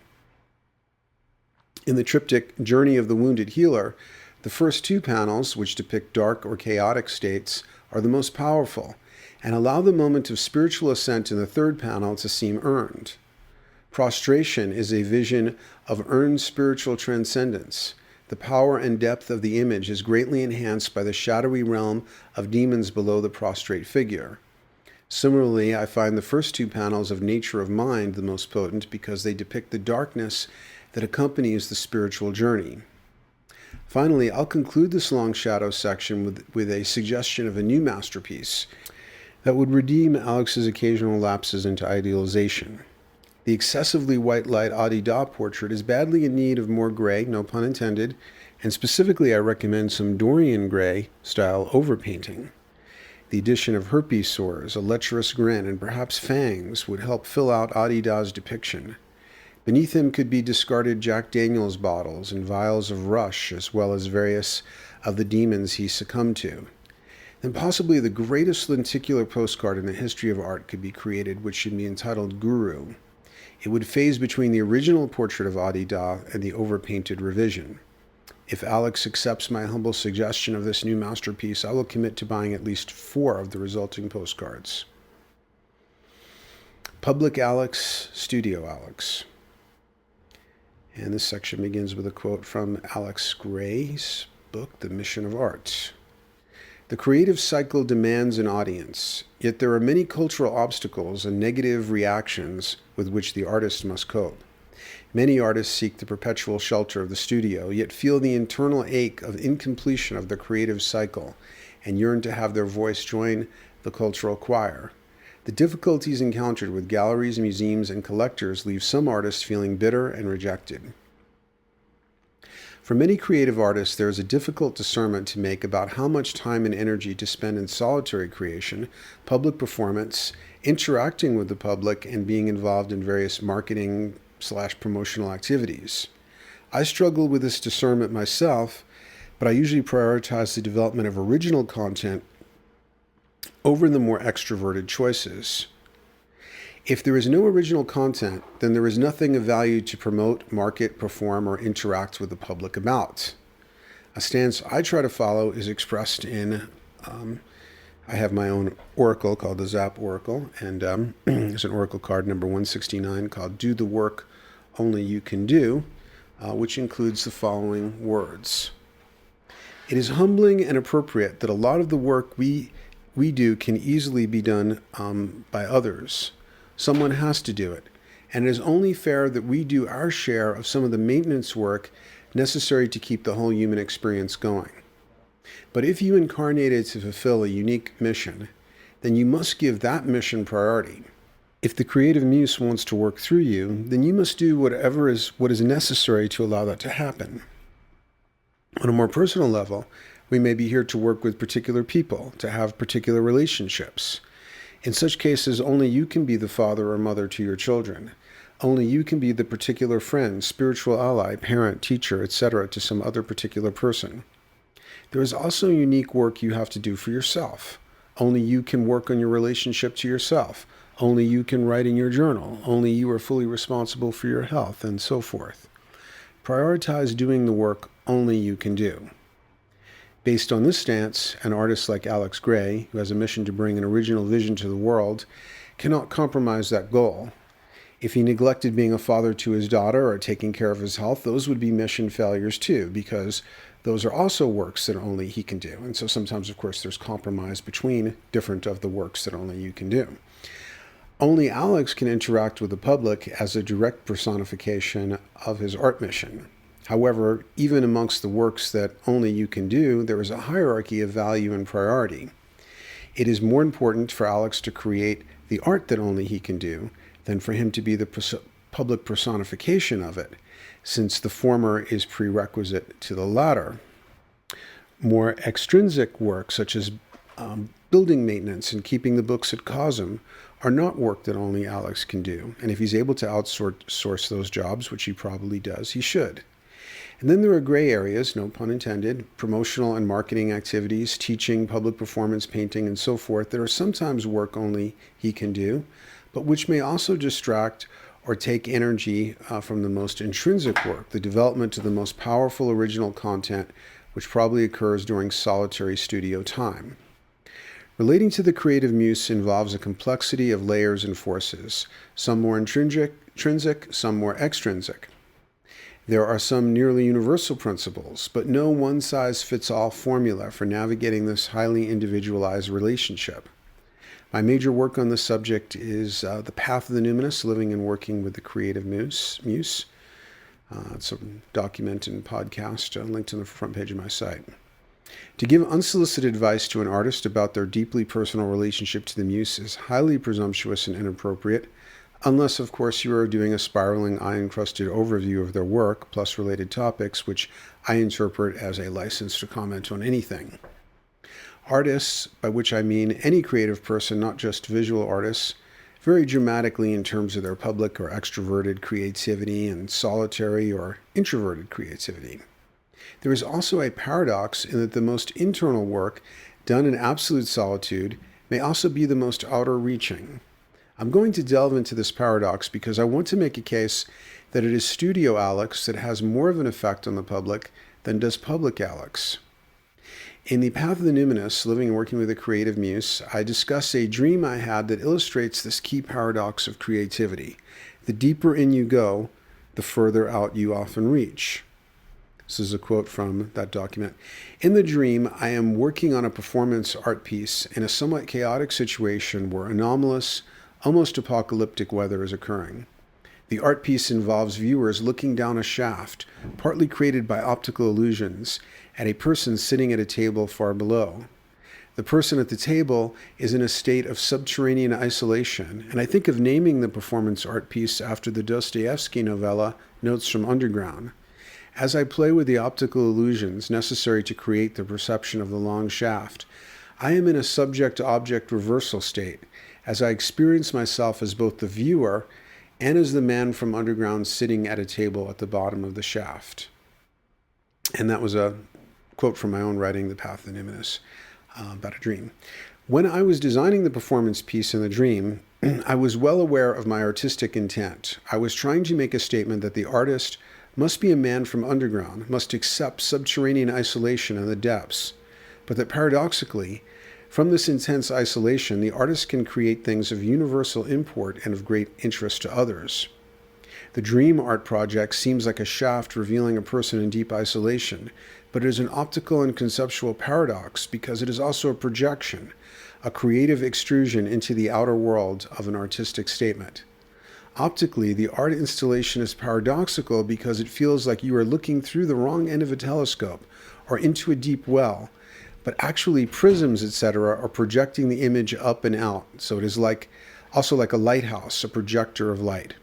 In the triptych Journey of the Wounded Healer, the first 2 panels, which depict dark or chaotic states, are the most powerful, and allow the moment of spiritual ascent in the 3rd panel to seem earned. Prostration is a vision of earned spiritual transcendence. The power and depth of the image is greatly enhanced by the shadowy realm of demons below the prostrate figure. Similarly, I find the first 2 panels of Nature of Mind the most potent because they depict the darkness that accompanies the spiritual journey. Finally, I'll conclude this long shadow section with a suggestion of a new masterpiece that would redeem Alex's occasional lapses into idealization. The excessively white light Adi-Da portrait is badly in need of more gray, no pun intended, and specifically I recommend some Dorian gray style overpainting. The addition of herpes sores, a lecherous grin, and perhaps fangs would help fill out Adi-Da's depiction. Beneath him could be discarded Jack Daniels bottles and vials of rush, as well as various of the demons he succumbed to. Then possibly the greatest lenticular postcard in the history of art could be created, which should be entitled Guru. It would phase between the original portrait of Adi-Da and the overpainted revision. If Alex accepts my humble suggestion of this new masterpiece, I will commit to buying at least 4 of the resulting postcards. Public Alex, Studio Alex. And this section begins with a quote from Alex Gray's book, The Mission of Art. The creative cycle demands an audience, yet there are many cultural obstacles and negative reactions with which the artist must cope. Many artists seek the perpetual shelter of the studio, yet feel the internal ache of incompletion of the creative cycle and yearn to have their voice join the cultural choir. The difficulties encountered with galleries, museums, and collectors leave some artists feeling bitter and rejected. For many creative artists, there is a difficult discernment to make about how much time and energy to spend in solitary creation, public performance, interacting with the public, and being involved in various marketing/promotional activities. I struggle with this discernment myself, but I usually prioritize the development of original content over the more extroverted choices. If there is no original content, then there is nothing of value to promote, market, perform, or interact with the public about. A stance I try to follow is expressed in, I have my own oracle called the Zap Oracle, and there's an oracle card number 169 called Do the Work Only You Can Do, which includes the following words. It is humbling and appropriate that a lot of the work we do can easily be done by others. Someone has to do it, and it is only fair that we do our share of some of the maintenance work necessary to keep the whole human experience going. But if you incarnated to fulfill a unique mission, then you must give that mission priority. If the creative muse wants to work through you, then you must do what is necessary to allow that to happen. On a more personal level, we may be here to work with particular people, to have particular relationships. In such cases, only you can be the father or mother to your children. Only you can be the particular friend, spiritual ally, parent, teacher, etc. to some other particular person. There is also unique work you have to do for yourself. Only you can work on your relationship to yourself. Only you can write in your journal. Only you are fully responsible for your health, and so forth. Prioritize doing the work only you can do. Based on this stance, an artist like Alex Gray, who has a mission to bring an original vision to the world, cannot compromise that goal. If he neglected being a father to his daughter or taking care of his health, those would be mission failures too, because those are also works that only he can do. And so sometimes, of course, there's compromise between different of the works that only you can do. Only Alex can interact with the public as a direct personification of his art mission. However, even amongst the works that only you can do, there is a hierarchy of value and priority. It is more important for Alex to create the art that only he can do than for him to be the public personification of it, since the former is prerequisite to the latter. More extrinsic work, such as building maintenance and keeping the books at Cosm, are not work that only Alex can do. And if he's able to outsource those jobs, which he probably does, he should. And then there are gray areas, no pun intended, promotional and marketing activities, teaching, public performance, painting, and so forth, that are sometimes work only he can do, but which may also distract or take energy from the most intrinsic work, the development of the most powerful original content, which probably occurs during solitary studio time. Relating to the creative muse involves a complexity of layers and forces, some more intrinsic, some more extrinsic. There are some nearly universal principles, but no one-size-fits-all formula for navigating this highly individualized relationship. My major work on this subject is The Path of the Numinous, Living and Working with the Creative Muse. It's a document and podcast linked on the front page of my site. To give unsolicited advice to an artist about their deeply personal relationship to the muse is highly presumptuous and inappropriate, unless, of course, you are doing a spiraling eye-encrusted overview of their work, plus related topics, which I interpret as a license to comment on anything. Artists, by which I mean any creative person, not just visual artists, vary dramatically in terms of their public or extroverted creativity and solitary or introverted creativity. There is also a paradox in that the most internal work, done in absolute solitude, may also be the most outer-reaching. I'm going to delve into this paradox because I want to make a case that it is studio Alex that has more of an effect on the public than does public Alex. In The Path of the Numinous, Living and Working with a Creative Muse, I discuss a dream I had that illustrates this key paradox of creativity. The deeper in you go, the further out you often reach. This is a quote from that document. In the dream, I am working on a performance art piece in a somewhat chaotic situation where anomalous, almost apocalyptic weather is occurring. The art piece involves viewers looking down a shaft, partly created by optical illusions, at a person sitting at a table far below. The person at the table is in a state of subterranean isolation, and I think of naming the performance art piece after the Dostoevsky novella Notes from Underground. As I play with the optical illusions necessary to create the perception of the long shaft, I am in a subject-object reversal state, as I experience myself as both the viewer and as the man from Underground sitting at a table at the bottom of the shaft. And that was a quote from my own writing, The Path of the Numinous, about a dream. When I was designing the performance piece in the dream, I was well aware of my artistic intent. I was trying to make a statement that the artist must be a man from underground, must accept subterranean isolation in the depths, but that paradoxically, from this intense isolation, the artist can create things of universal import and of great interest to others. The dream art project seems like a shaft revealing a person in deep isolation, but it is an optical and conceptual paradox because it is also a projection, a creative extrusion into the outer world of an artistic statement. Optically, the art installation is paradoxical because it feels like you are looking through the wrong end of a telescope or into a deep well, but actually prisms, etc., are projecting the image up and out. So it is also like a lighthouse, a projector of light.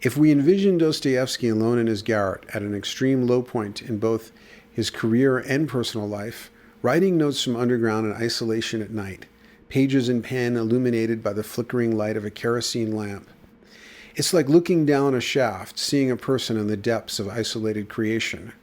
If we envision Dostoevsky alone in his garret at an extreme low point in both his career and personal life, writing Notes from Underground in isolation at night, pages in pen illuminated by the flickering light of a kerosene lamp, it's like looking down a shaft, seeing a person in the depths of isolated creation.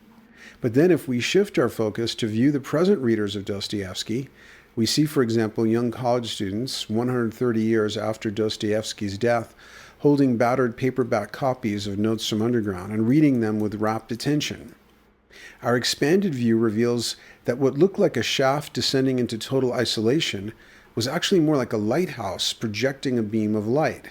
But then if we shift our focus to view the present readers of Dostoevsky, we see, for example, young college students 130 years after Dostoevsky's death holding battered paperback copies of Notes from Underground and reading them with rapt attention. Our expanded view reveals that what looked like a shaft descending into total isolation was actually more like a lighthouse projecting a beam of light.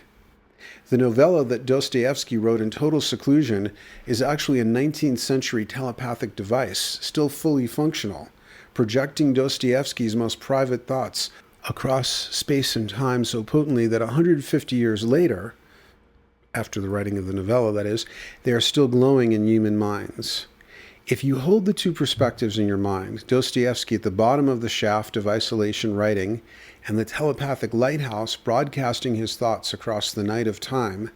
The novella that Dostoevsky wrote in total seclusion is actually a 19th century telepathic device, still fully functional, projecting Dostoevsky's most private thoughts across space and time so potently that 150 years later, after the writing of the novella that is, they are still glowing in human minds. If you hold the two perspectives in your mind, Dostoevsky at the bottom of the shaft of isolation writing, and the telepathic lighthouse broadcasting his thoughts across the night of time,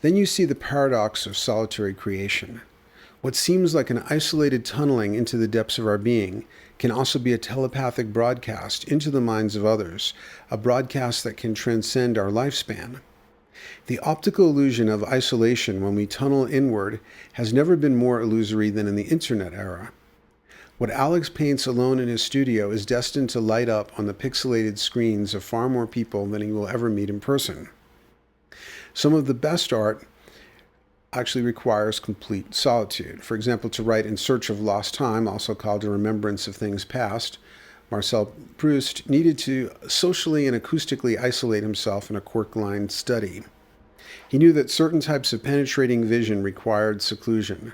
then you see the paradox of solitary creation. What seems like an isolated tunneling into the depths of our being can also be a telepathic broadcast into the minds of others, a broadcast that can transcend our lifespan. The optical illusion of isolation when we tunnel inward has never been more illusory than in the internet era. What Alex paints alone in his studio is destined to light up on the pixelated screens of far more people than he will ever meet in person. Some of the best art actually requires complete solitude. For example, to write In Search of Lost Time, also called A Remembrance of Things Past, Marcel Proust needed to socially and acoustically isolate himself in a cork-lined study. He knew that certain types of penetrating vision required seclusion.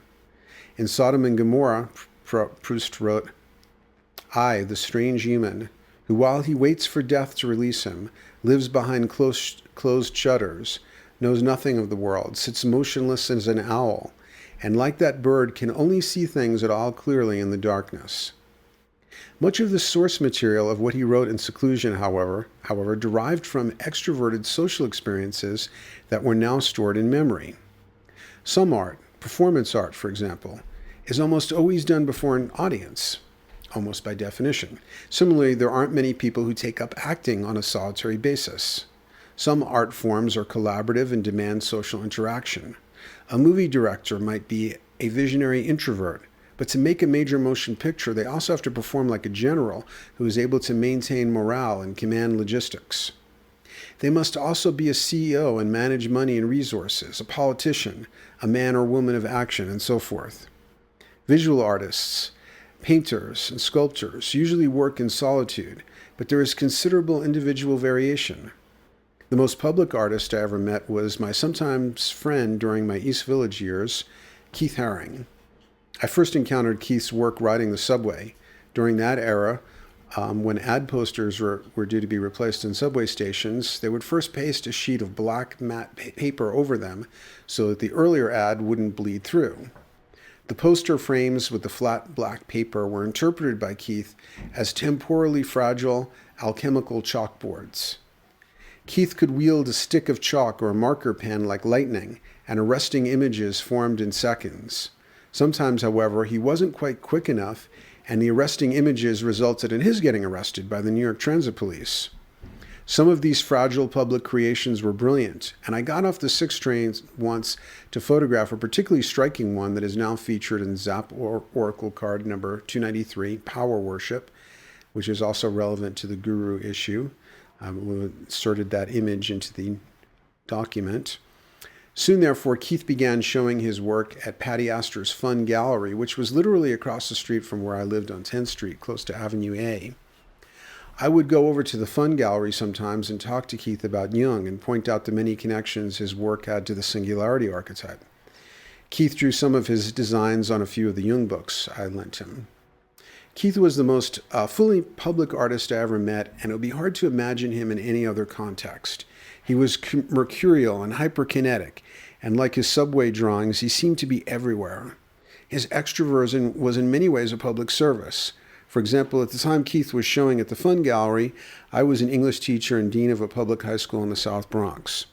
In Sodom and Gomorrah, Proust wrote, I, the strange human, who while he waits for death to release him, lives behind closed shutters, knows nothing of the world, sits motionless as an owl, and like that bird can only see things at all clearly in the darkness. Much of the source material of what he wrote in seclusion, however, derived from extroverted social experiences that were now stored in memory. Some art, performance art for example, is almost always done before an audience, almost by definition. Similarly, there aren't many people who take up acting on a solitary basis. Some art forms are collaborative and demand social interaction. A movie director might be a visionary introvert, but to make a major motion picture, they also have to perform like a general who is able to maintain morale and command logistics. They must also be a CEO and manage money and resources, a politician, a man or woman of action, and so forth. Visual artists, painters, and sculptors usually work in solitude, but there is considerable individual variation. The most public artist I ever met was my sometimes friend during my East Village years, Keith Haring. I first encountered Keith's work riding the subway. During that era, when ad posters were due to be replaced in subway stations, they would first paste a sheet of black matte paper over them so that the earlier ad wouldn't bleed through. The poster frames with the flat black paper were interpreted by Keith as temporally fragile alchemical chalkboards. Keith could wield a stick of chalk or a marker pen like lightning, and arresting images formed in seconds. Sometimes, however, he wasn't quite quick enough, and the arresting images resulted in his getting arrested by the New York Transit Police. Some of these fragile public creations were brilliant, and I got off the 6 train once to photograph a particularly striking one that is now featured in Zap Oracle card number 293, Power Worship, which is also relevant to the Guru issue. We inserted that image into the document. Soon, therefore, Keith began showing his work at Patty Astor's Fun Gallery, which was literally across the street from where I lived on 10th Street, close to Avenue A. I would go over to the Fun Gallery sometimes and talk to Keith about Jung and point out the many connections his work had to the singularity archetype. Keith drew some of his designs on a few of the Jung books I lent him. Keith was the most fully public artist I ever met, and it would be hard to imagine him in any other context. He was mercurial and hyperkinetic, and like his subway drawings, he seemed to be everywhere. His extroversion was in many ways a public service. For example, at the time Keith was showing at the Fun Gallery, I was an English teacher and dean of a public high school in the South Bronx.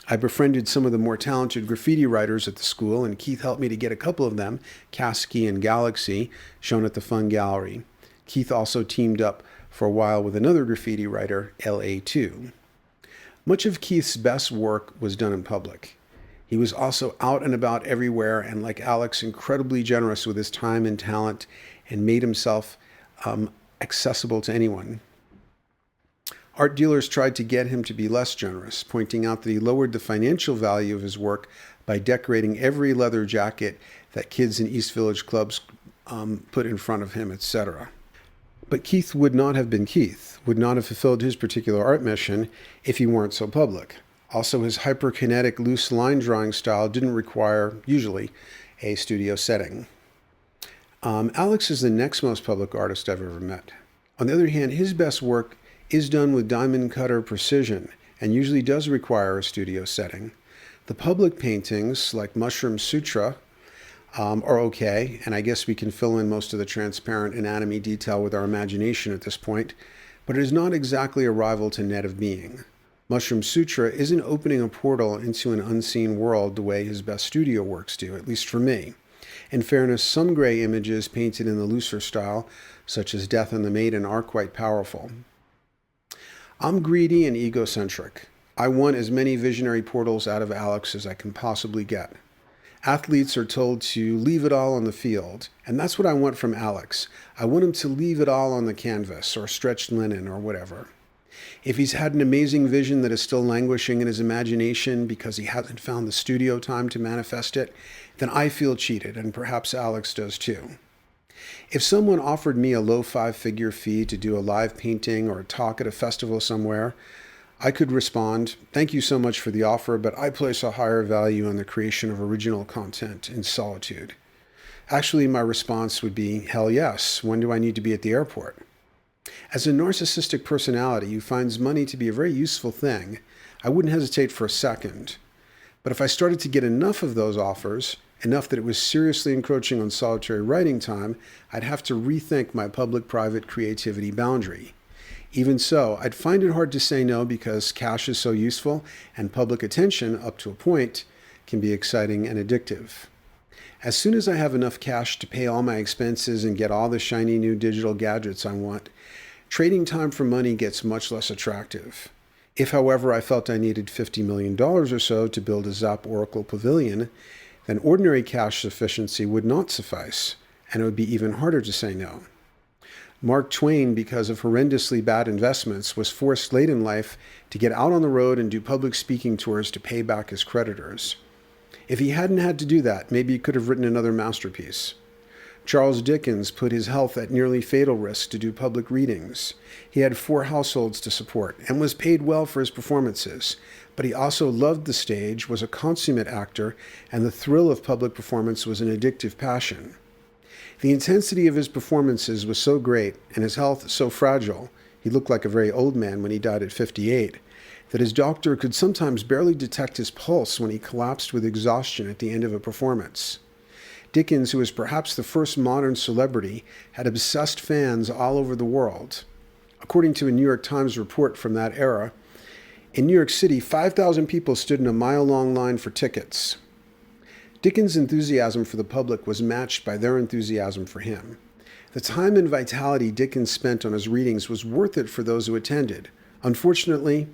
I befriended some of the more talented graffiti writers at the school, and Keith helped me to get a couple of them, Kasky and Galaxy, shown at the Fun Gallery. Keith also teamed up for a while with another graffiti writer, LA2. Much of Keith's best work was done in public. He was also out and about everywhere, and like Alex, incredibly generous with his time and talent, and made himself accessible to anyone. Art dealers tried to get him to be less generous, pointing out that he lowered the financial value of his work by decorating every leather jacket that kids in East Village clubs put in front of him, etc. But Keith would not have been Keith, would not have fulfilled his particular art mission if he weren't so public. Also, his hyperkinetic, loose line drawing style didn't require, usually, a studio setting. Alex is the next most public artist I've ever met. On the other hand, his best work is done with diamond cutter precision and usually does require a studio setting. The public paintings, like Mushroom Sutra, are okay, and I guess we can fill in most of the transparent anatomy detail with our imagination at this point, but it is not exactly a rival to Net of Being. Mushroom Sutra isn't opening a portal into an unseen world the way his best studio works do, at least for me. In fairness, some gray images painted in the looser style, such as Death and the Maiden, are quite powerful. I'm greedy and egocentric. I want as many visionary portals out of Alex as I can possibly get. Athletes are told to leave it all on the field, and that's what I want from Alex. I want him to leave it all on the canvas, or stretched linen, or whatever. If he's had an amazing vision that is still languishing in his imagination because he hasn't found the studio time to manifest it, then I feel cheated, and perhaps Alex does too. If someone offered me a low 5-figure fee to do a live painting or a talk at a festival somewhere, I could respond, "Thank you so much for the offer, but I place a higher value on the creation of original content in solitude." Actually, my response would be, "Hell yes, when do I need to be at the airport?" As a narcissistic personality who finds money to be a very useful thing, I wouldn't hesitate for a second. But if I started to get enough of those offers, enough that it was seriously encroaching on solitary writing time, I'd have to rethink my public-private creativity boundary. Even so, I'd find it hard to say no because cash is so useful and public attention, up to a point, can be exciting and addictive. As soon as I have enough cash to pay all my expenses and get all the shiny new digital gadgets I want, trading time for money gets much less attractive. If, however, I felt I needed $50 million or so to build a Zap Oracle Pavilion, then ordinary cash sufficiency would not suffice, and it would be even harder to say no. Mark Twain, because of horrendously bad investments, was forced late in life to get out on the road and do public speaking tours to pay back his creditors. If he hadn't had to do that, maybe he could have written another masterpiece. Charles Dickens put his health at nearly fatal risk to do public readings. He had 4 households to support and was paid well for his performances, but he also loved the stage, was a consummate actor, and the thrill of public performance was an addictive passion. The intensity of his performances was so great and his health so fragile, he looked like a very old man when he died at 58, that his doctor could sometimes barely detect his pulse when he collapsed with exhaustion at the end of a performance. Dickens, who was perhaps the first modern celebrity, had obsessed fans all over the world. According to a New York Times report from that era, in New York City, 5,000 people stood in a mile-long line for tickets. Dickens' enthusiasm for the public was matched by their enthusiasm for him. The time and vitality Dickens spent on his readings was worth it for those who attended. Unfortunately,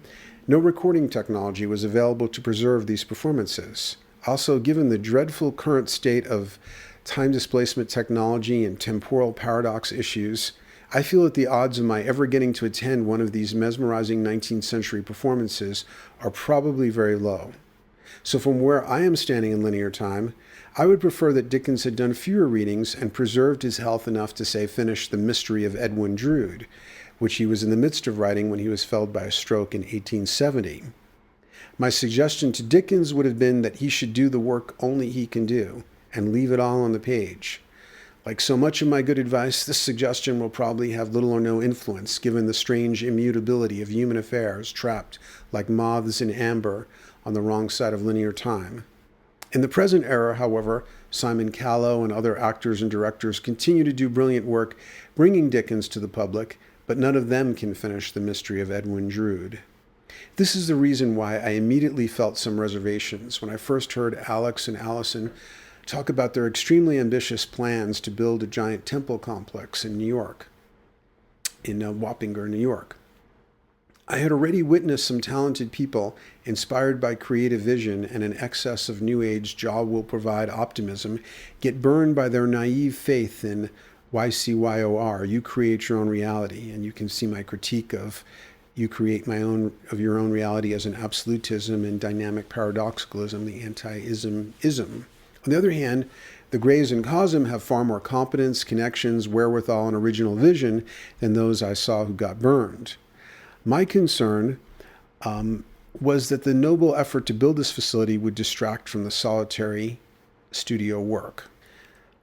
no recording technology was available to preserve these performances. Also, given the dreadful current state of time displacement technology and temporal paradox issues, I feel that the odds of my ever getting to attend one of these mesmerizing 19th century performances are probably very low. So from where I am standing in linear time, I would prefer that Dickens had done fewer readings and preserved his health enough to, say, finish The Mystery of Edwin Drood, which he was in the midst of writing when he was felled by a stroke in 1870. My suggestion to Dickens would have been that he should do the work only he can do and leave it all on the page. Like so much of my good advice, this suggestion will probably have little or no influence given the strange immutability of human affairs trapped like moths in amber on the wrong side of linear time. In the present era, however, Simon Callow and other actors and directors continue to do brilliant work bringing Dickens to the public, but none of them can finish The Mystery of Edwin Drood. This is the reason why I immediately felt some reservations when I first heard Alex and Allison talk about their extremely ambitious plans to build a giant temple complex in New York, in Wappinger, New York. I had already witnessed some talented people inspired by creative vision and an excess of New Age Jah will provide optimism get burned by their naive faith in YCYOR, you create your own reality, and you can see my critique of you create your own reality as an absolutism and dynamic paradoxicalism, the anti-ism. On the other hand, the Greys and Cosm have far more competence, connections, wherewithal, and original vision than those I saw who got burned. My concern was that the noble effort to build this facility would distract from the solitary studio work.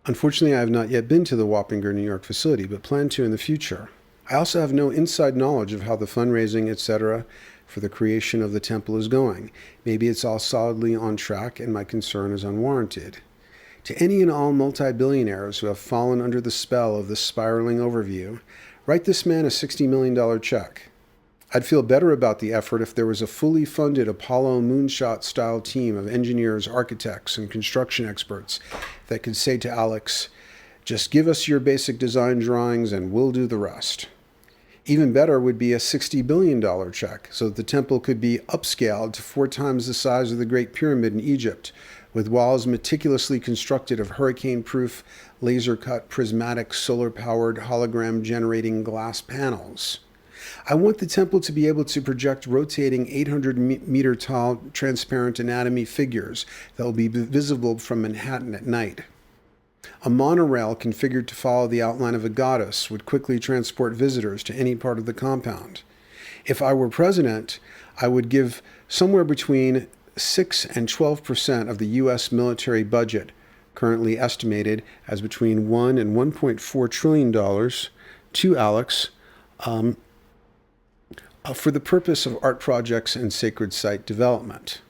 Unfortunately, I have not yet been to the Wappinger, New York facility, but plan to in the future. I also have no inside knowledge of how the fundraising, etc., for the creation of the temple is going. Maybe it's all solidly on track and my concern is unwarranted. To any and all multi-billionaires who have fallen under the spell of this spiraling overview, write this man a $60 million check. I'd feel better about the effort if there was a fully funded Apollo moonshot-style team of engineers, architects, and construction experts that could say to Alex, just give us your basic design drawings and we'll do the rest. Even better would be a $60 billion check so that the temple could be upscaled to 4 times the size of the Great Pyramid in Egypt, with walls meticulously constructed of hurricane-proof, laser-cut, prismatic, solar-powered, hologram-generating glass panels. I want the temple to be able to project rotating 800-meter-tall transparent anatomy figures that will be visible from Manhattan at night. A monorail configured to follow the outline of a goddess would quickly transport visitors to any part of the compound. If I were president, I would give somewhere between 6 and 12% of the U.S. military budget, currently estimated as between $1 and $1.4 trillion, to Alex, for the purpose of art projects and sacred site development.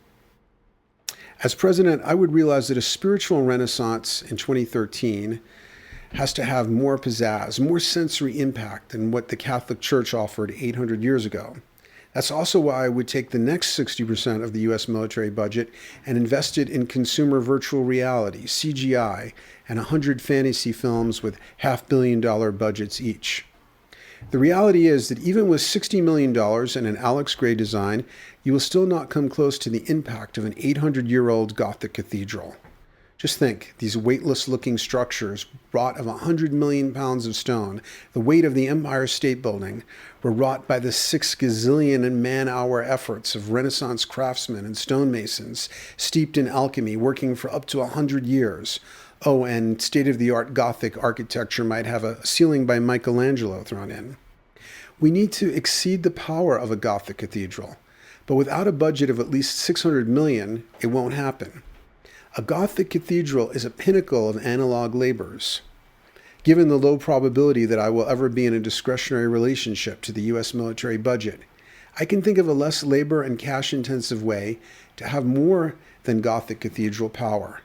As president, I would realize that a spiritual renaissance in 2013 has to have more pizzazz, more sensory impact than what the Catholic Church offered 800 years ago. That's also why I would take the next 60% of the US military budget and invest it in consumer virtual reality, CGI, and 100 fantasy films with $500 million budgets each. The reality is that even with $60 million and an Alex Grey design, you will still not come close to the impact of an 800-year-old Gothic cathedral. Just think, these weightless-looking structures, wrought of 100 million pounds of stone, the weight of the Empire State Building, were wrought by the 6 gazillion man-hour efforts of Renaissance craftsmen and stonemasons, steeped in alchemy, working for up to 100 years. Oh, and state-of-the-art Gothic architecture might have a ceiling by Michelangelo thrown in. We need to exceed the power of a Gothic cathedral, but without a budget of at least 600 million, it won't happen. A Gothic cathedral is a pinnacle of analog labors. Given the low probability that I will ever be in a discretionary relationship to the US military budget, I can think of a less labor and cash-intensive way to have more than Gothic cathedral power.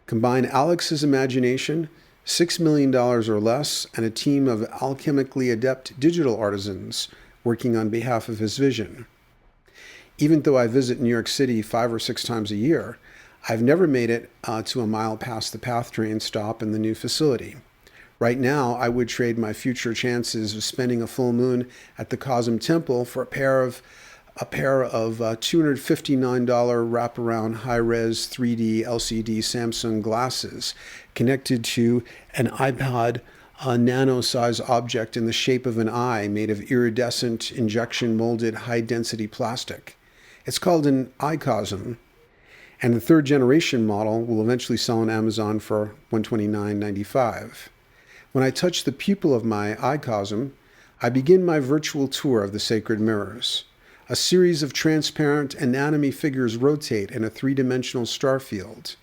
Combine Alex's imagination, $6 million or less, and a team of alchemically adept digital artisans working on behalf of his vision. Even though I visit New York City 5 or 6 times a year, I've never made it to a mile past the PATH train stop in the new facility. Right now, I would trade my future chances of spending a full moon at the Cosm temple for a pair of $259 wraparound high-res 3D LCD Samsung glasses connected to an iPod nano-size object in the shape of an eye made of iridescent injection-molded high-density plastic. It's called an Cosm. And the 3rd generation model will eventually sell on Amazon for $129.95. When I touch the pupil of my Cosm, I begin my virtual tour of the sacred mirrors. A series of transparent anatomy figures rotate in a 3-dimensional star field.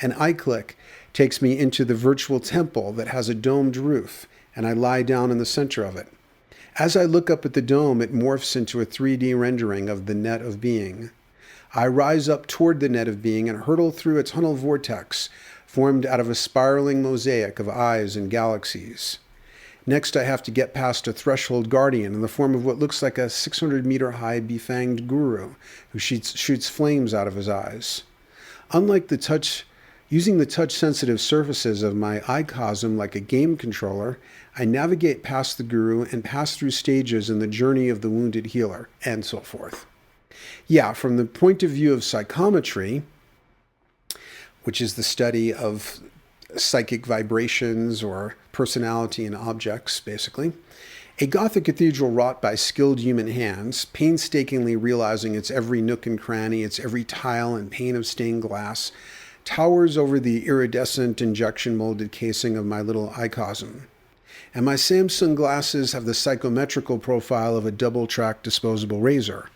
An eye-click takes me into the virtual temple that has a domed roof, and I lie down in the center of it. As I look up at the dome, it morphs into a 3D rendering of the net of being. I rise up toward the net of being and hurtle through a tunnel vortex formed out of a spiraling mosaic of eyes and galaxies. Next, I have to get past a threshold guardian in the form of what looks like a 600-meter-high befanged guru who shoots flames out of his eyes. Unlike using the touch-sensitive surfaces of my Cosm like a game controller, I navigate past the guru and pass through stages in the journey of the wounded healer, and so forth. Yeah, from the point of view of psychometry, which is the study of psychic vibrations or personality in objects, basically, a Gothic cathedral wrought by skilled human hands, painstakingly realizing its every nook and cranny, its every tile and pane of stained glass, towers over the iridescent injection-molded casing of my little Cosm. And my Samsung glasses have the psychometrical profile of a double-track disposable razor.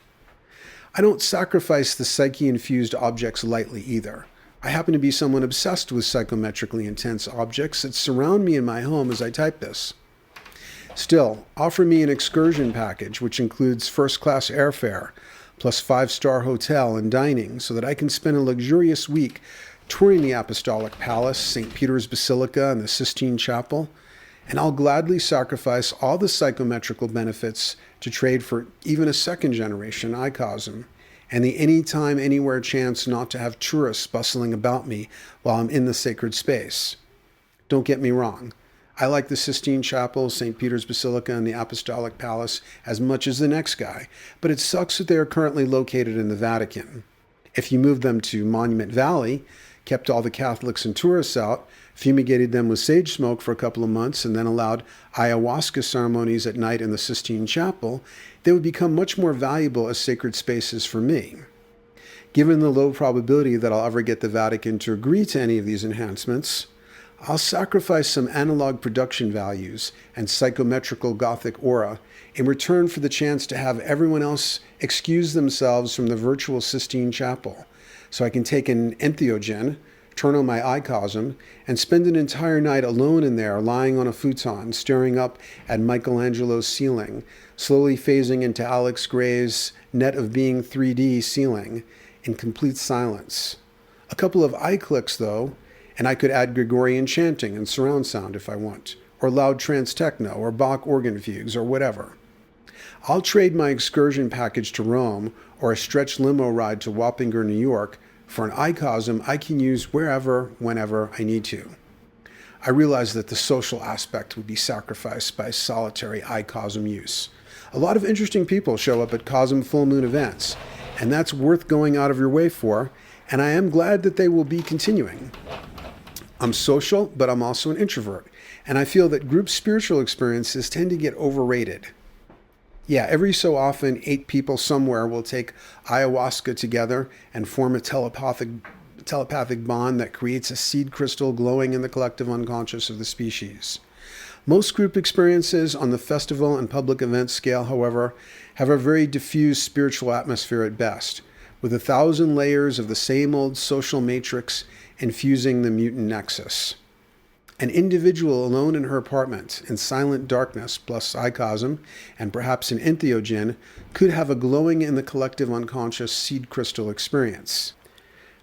I don't sacrifice the psyche-infused objects lightly either. I happen to be someone obsessed with psychometrically intense objects that surround me in my home as I type this. Still, offer me an excursion package which includes first-class airfare, plus 5-star hotel and dining so that I can spend a luxurious week touring the Apostolic Palace, St. Peter's Basilica, and the Sistine Chapel, and I'll gladly sacrifice all the psychometrical benefits to trade for even a 2nd-generation Cosm, and the anytime, anywhere chance not to have tourists bustling about me while I'm in the sacred space. Don't get me wrong. I like the Sistine Chapel, St. Peter's Basilica, and the Apostolic Palace as much as the next guy, but it sucks that they are currently located in the Vatican. If you moved them to Monument Valley, kept all the Catholics and tourists out, fumigated them with sage smoke for a couple of months, and then allowed ayahuasca ceremonies at night in the Sistine Chapel, they would become much more valuable as sacred spaces for me. Given the low probability that I'll ever get the Vatican to agree to any of these enhancements, I'll sacrifice some analog production values and psychometrical Gothic aura in return for the chance to have everyone else excuse themselves from the virtual Sistine Chapel, so I can take an Entheogen, turn on my Cosm, and spend an entire night alone in there, lying on a futon, staring up at Michelangelo's ceiling, slowly phasing into Alex Grey's net of being 3D ceiling in complete silence. A couple of eye clicks, though, and I could add Gregorian chanting and surround sound if I want, or loud trance techno, or Bach organ fugues, or whatever. I'll trade my excursion package to Rome or a stretch limo ride to Wappinger, New York, for an Cosm I can use wherever, whenever I need to. I realize that the social aspect would be sacrificed by solitary Cosm use. A lot of interesting people show up at Cosm full moon events, and that's worth going out of your way for, and I am glad that they will be continuing. I'm social, but I'm also an introvert, and I feel that group spiritual experiences tend to get overrated. Yeah, every so often, 8 people somewhere will take ayahuasca together and form a telepathic bond that creates a seed crystal glowing in the collective unconscious of the species. Most group experiences on the festival and public event scale, however, have a very diffuse spiritual atmosphere at best, with 1,000 layers of the same old social matrix infusing the mutant nexus. An individual alone in her apartment in silent darkness plus Cosm and perhaps an Entheogen could have a glowing in the collective unconscious seed crystal experience.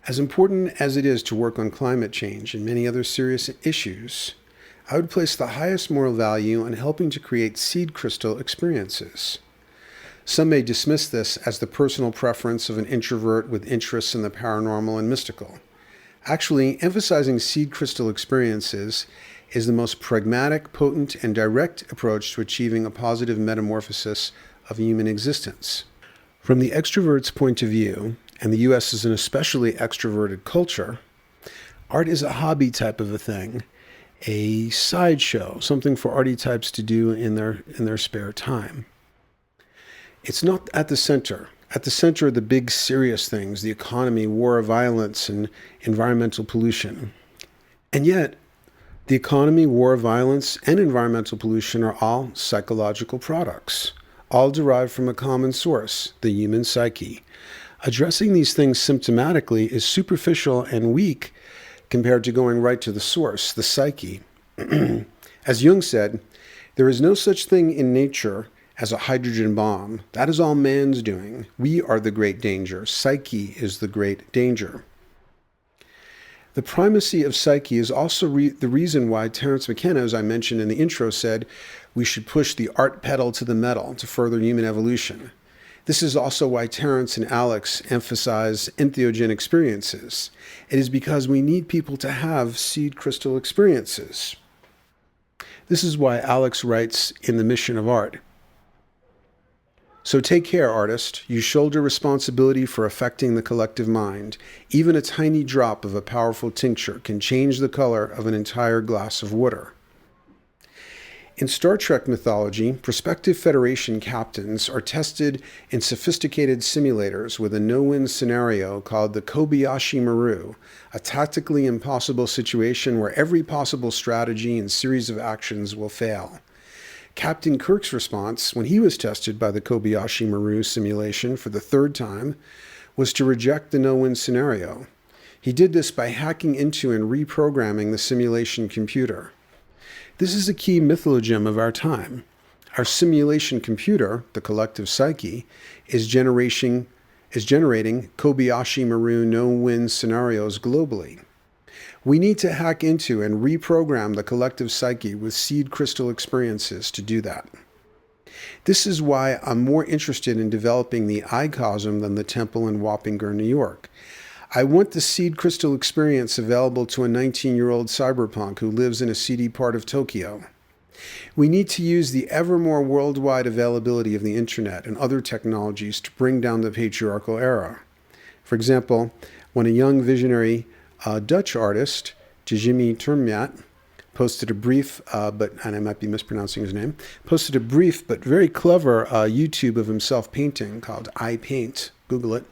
As important as it is to work on climate change and many other serious issues, I would place the highest moral value on helping to create seed crystal experiences. Some may dismiss this as the personal preference of an introvert with interests in the paranormal and mystical. Actually, emphasizing seed crystal experiences is the most pragmatic, potent, and direct approach to achieving a positive metamorphosis of human existence. From the extrovert's point of view, and the U.S. is an especially extroverted culture, art is a hobby type of a thing, a sideshow, something for arty types to do in their spare time. It's not at the center. At the center are the big serious things, the economy, war, violence, and environmental pollution. And yet, the economy, war, violence, and environmental pollution are all psychological products, all derived from a common source, the human psyche. Addressing these things symptomatically is superficial and weak compared to going right to the source, the psyche. As Jung said, there is no such thing in nature as a hydrogen bomb. That is all man's doing. We are the great danger. Psyche is the great danger. The primacy of psyche is also the reason why Terence McKenna, as I mentioned in the intro, said we should push the art pedal to the metal to further human evolution. This is also why Terence and Alex emphasize entheogen experiences. It is because we need people to have seed crystal experiences. This is why Alex writes in The Mission of Art, "So take care, artist. You shoulder responsibility for affecting the collective mind. Even a tiny drop of a powerful tincture can change the color of an entire glass of water." In Star Trek mythology, prospective Federation captains are tested in sophisticated simulators with a no-win scenario called the Kobayashi Maru, a tactically impossible situation where every possible strategy and series of actions will fail. Captain Kirk's response, when he was tested by the Kobayashi Maru simulation for the 3rd time, was to reject the no-win scenario. He did this by hacking into and reprogramming the simulation computer. This is a key mythologism of our time. Our simulation computer, the collective psyche, is generating Kobayashi Maru no-win scenarios globally. We need to hack into and reprogram the collective psyche with seed crystal experiences to do that. This is why I'm more interested in developing the Cosm than the temple in Wappinger, New York. I want the seed crystal experience available to a 19-year-old cyberpunk who lives in a seedy part of Tokyo. We need to use the ever more worldwide availability of the internet and other technologies to bring down the patriarchal era. For example, when a young visionary Dutch artist, Tjimi Termjat, posted a brief, and I might be mispronouncing his name, posted a brief but very clever YouTube of himself painting called I Paint. Google it.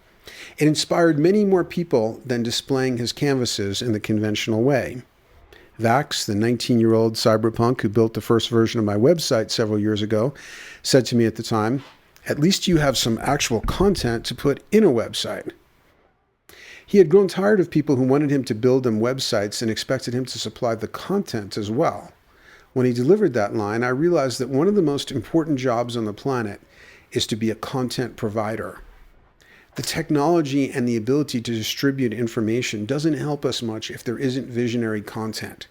It inspired many more people than displaying his canvases in the conventional way. Vax, the 19-year-old cyberpunk who built the first version of my website several years ago, said to me at the time, "At least you have some actual content to put in a website." He had grown tired of people who wanted him to build them websites and expected him to supply the content as well. When he delivered that line, I realized that one of the most important jobs on the planet is to be a content provider. The technology and the ability to distribute information doesn't help us much if there isn't visionary content.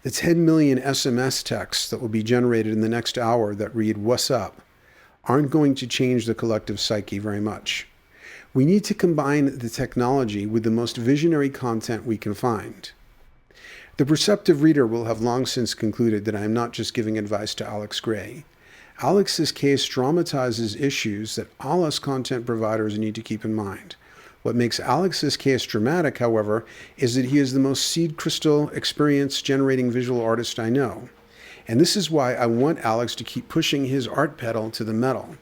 The 10 million SMS texts that will be generated in the next hour that read, "What's up?" aren't going to change the collective psyche very much. We need to combine the technology with the most visionary content we can find. The perceptive reader will have long since concluded that I am not just giving advice to Alex Gray. Alex's case dramatizes issues that all us content providers need to keep in mind. What makes Alex's case dramatic, however, is that he is the most seed crystal experience-generating visual artist I know. And this is why I want Alex to keep pushing his art pedal to the metal.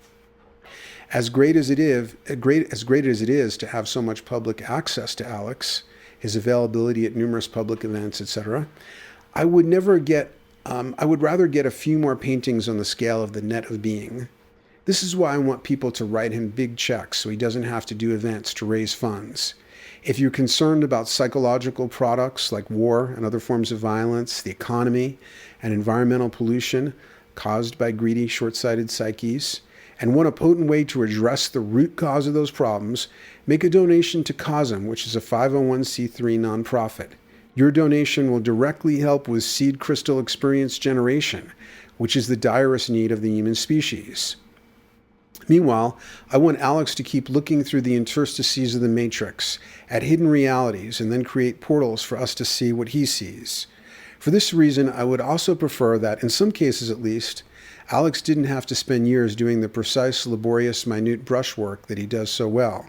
As great as it is to have so much public access to Alex, his availability at numerous public events, etc., I would rather get a few more paintings on the scale of the net of being. This is why I want people to write him big checks so he doesn't have to do events to raise funds. If you're concerned about psychological products like war and other forms of violence, the economy, and environmental pollution caused by greedy, short-sighted psyches, and want a potent way to address the root cause of those problems, make a donation to Cosm, which is a 501c3 nonprofit. Your donation will directly help with seed crystal experience generation, which is the direst need of the human species. Meanwhile, I want Alex to keep looking through the interstices of the matrix at hidden realities and then create portals for us to see what he sees. For this reason, I would also prefer that, in some cases at least, Alex didn't have to spend years doing the precise, laborious, minute brushwork that he does so well.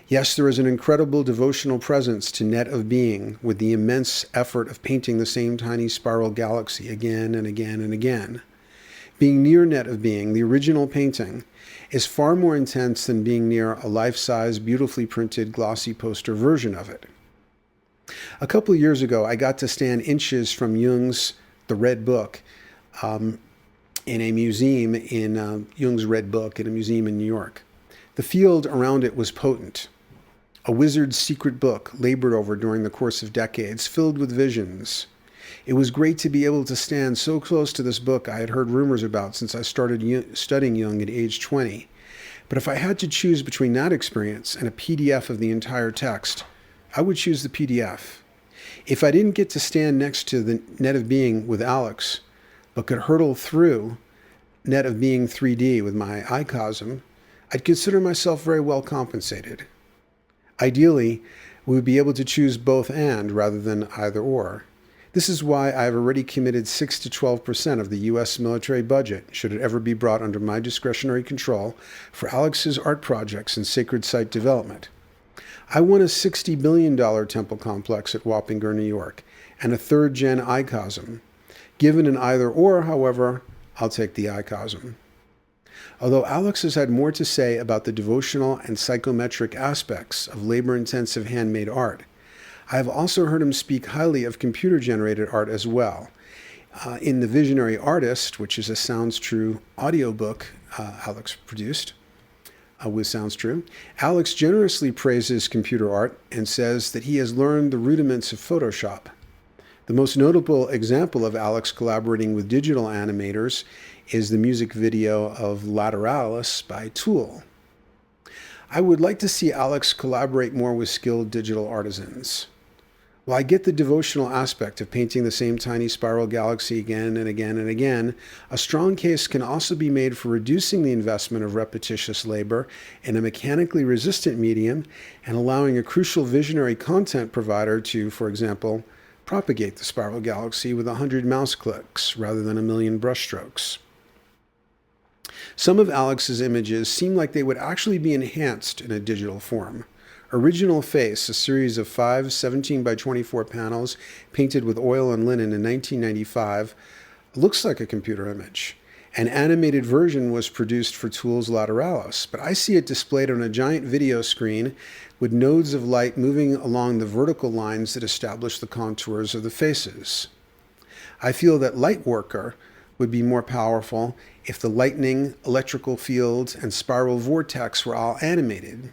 Yes, there is an incredible devotional presence to net of being with the immense effort of painting the same tiny spiral galaxy again and again and again. Being near net of being, the original painting, is far more intense than being near a life-size, beautifully printed, glossy poster version of it. A couple of years ago, I got to stand inches from Jung's The Red Book in a museum Jung's Red Book in a museum in New York. The field around it was potent. A wizard's secret book labored over during the course of decades, filled with visions. It was great to be able to stand so close to this book I had heard rumors about since I started studying Jung at age 20. But if I had to choose between that experience and a PDF of the entire text, I would choose the PDF. If I didn't get to stand next to the net of being with Alex, but could hurtle through net of being 3D with my Cosm, I'd consider myself very well compensated. Ideally, we would be able to choose both and rather than either or. This is why I have already committed 6 to 12% of the U.S. military budget, should it ever be brought under my discretionary control, for Alex's art projects and sacred site development. I want a $60 billion temple complex at Wappinger, New York, and a third-gen Cosm. Given an either-or, however, I'll take the Cosm. Although Alex has had more to say about the devotional and psychometric aspects of labor-intensive handmade art, I have also heard him speak highly of computer-generated art as well. In The Visionary Artist, which is a Sounds True audiobook Alex produced with Sounds True, Alex generously praises computer art and says that he has learned the rudiments of Photoshop. The most notable example of Alex collaborating with digital animators is the music video of Lateralis by Tool. I would like to see Alex collaborate more with skilled digital artisans. While I get the devotional aspect of painting the same tiny spiral galaxy again and again and again, a strong case can also be made for reducing the investment of repetitious labor in a mechanically resistant medium and allowing a crucial visionary content provider to, for example, propagate the spiral galaxy with 100 mouse clicks rather than 1,000,000 brushstrokes. Some of Alex's images seem like they would actually be enhanced in a digital form. Original Face, a series of 5 17 by 24 panels painted with oil and linen in 1995, looks like a computer image. An animated version was produced for Tool's Lateralis, but I see it displayed on a giant video screen with nodes of light moving along the vertical lines that establish the contours of the faces. I feel that Lightworker would be more powerful if the lightning, electrical fields, and spiral vortex were all animated.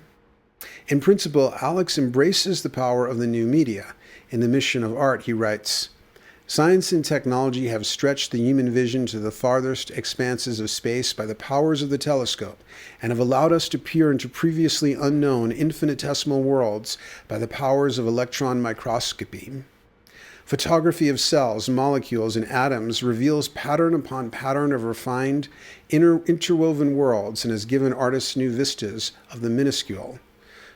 In principle, Alex embraces the power of the new media. In The Mission of Art, he writes, Science and technology have stretched the human vision to the farthest expanses of space by the powers of the telescope, and have allowed us to peer into previously unknown infinitesimal worlds by the powers of electron microscopy. Photography of cells, molecules, and atoms reveals pattern upon pattern of refined, interwoven worlds and has given artists new vistas of the minuscule.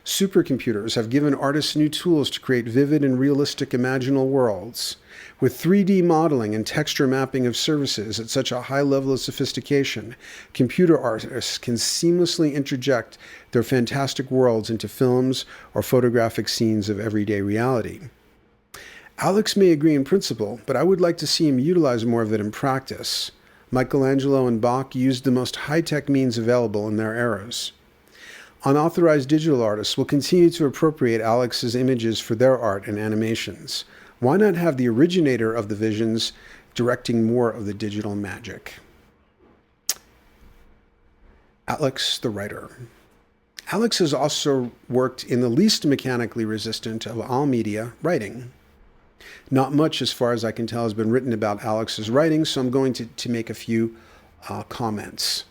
Supercomputers have given artists new tools to create vivid and realistic imaginal worlds. With 3D modeling and texture mapping of surfaces at such a high level of sophistication, computer artists can seamlessly interject their fantastic worlds into films or photographic scenes of everyday reality. Alex may agree in principle, but I would like to see him utilize more of it in practice. Michelangelo and Bach used the most high-tech means available in their eras. Unauthorized digital artists will continue to appropriate Alex's images for their art and animations. Why not have the originator of the visions directing more of the digital magic? Alex the writer. Alex has also worked in the least mechanically resistant of all media, writing. Not much, as far as I can tell, has been written about Alex's writing, so I'm going to make a few comments.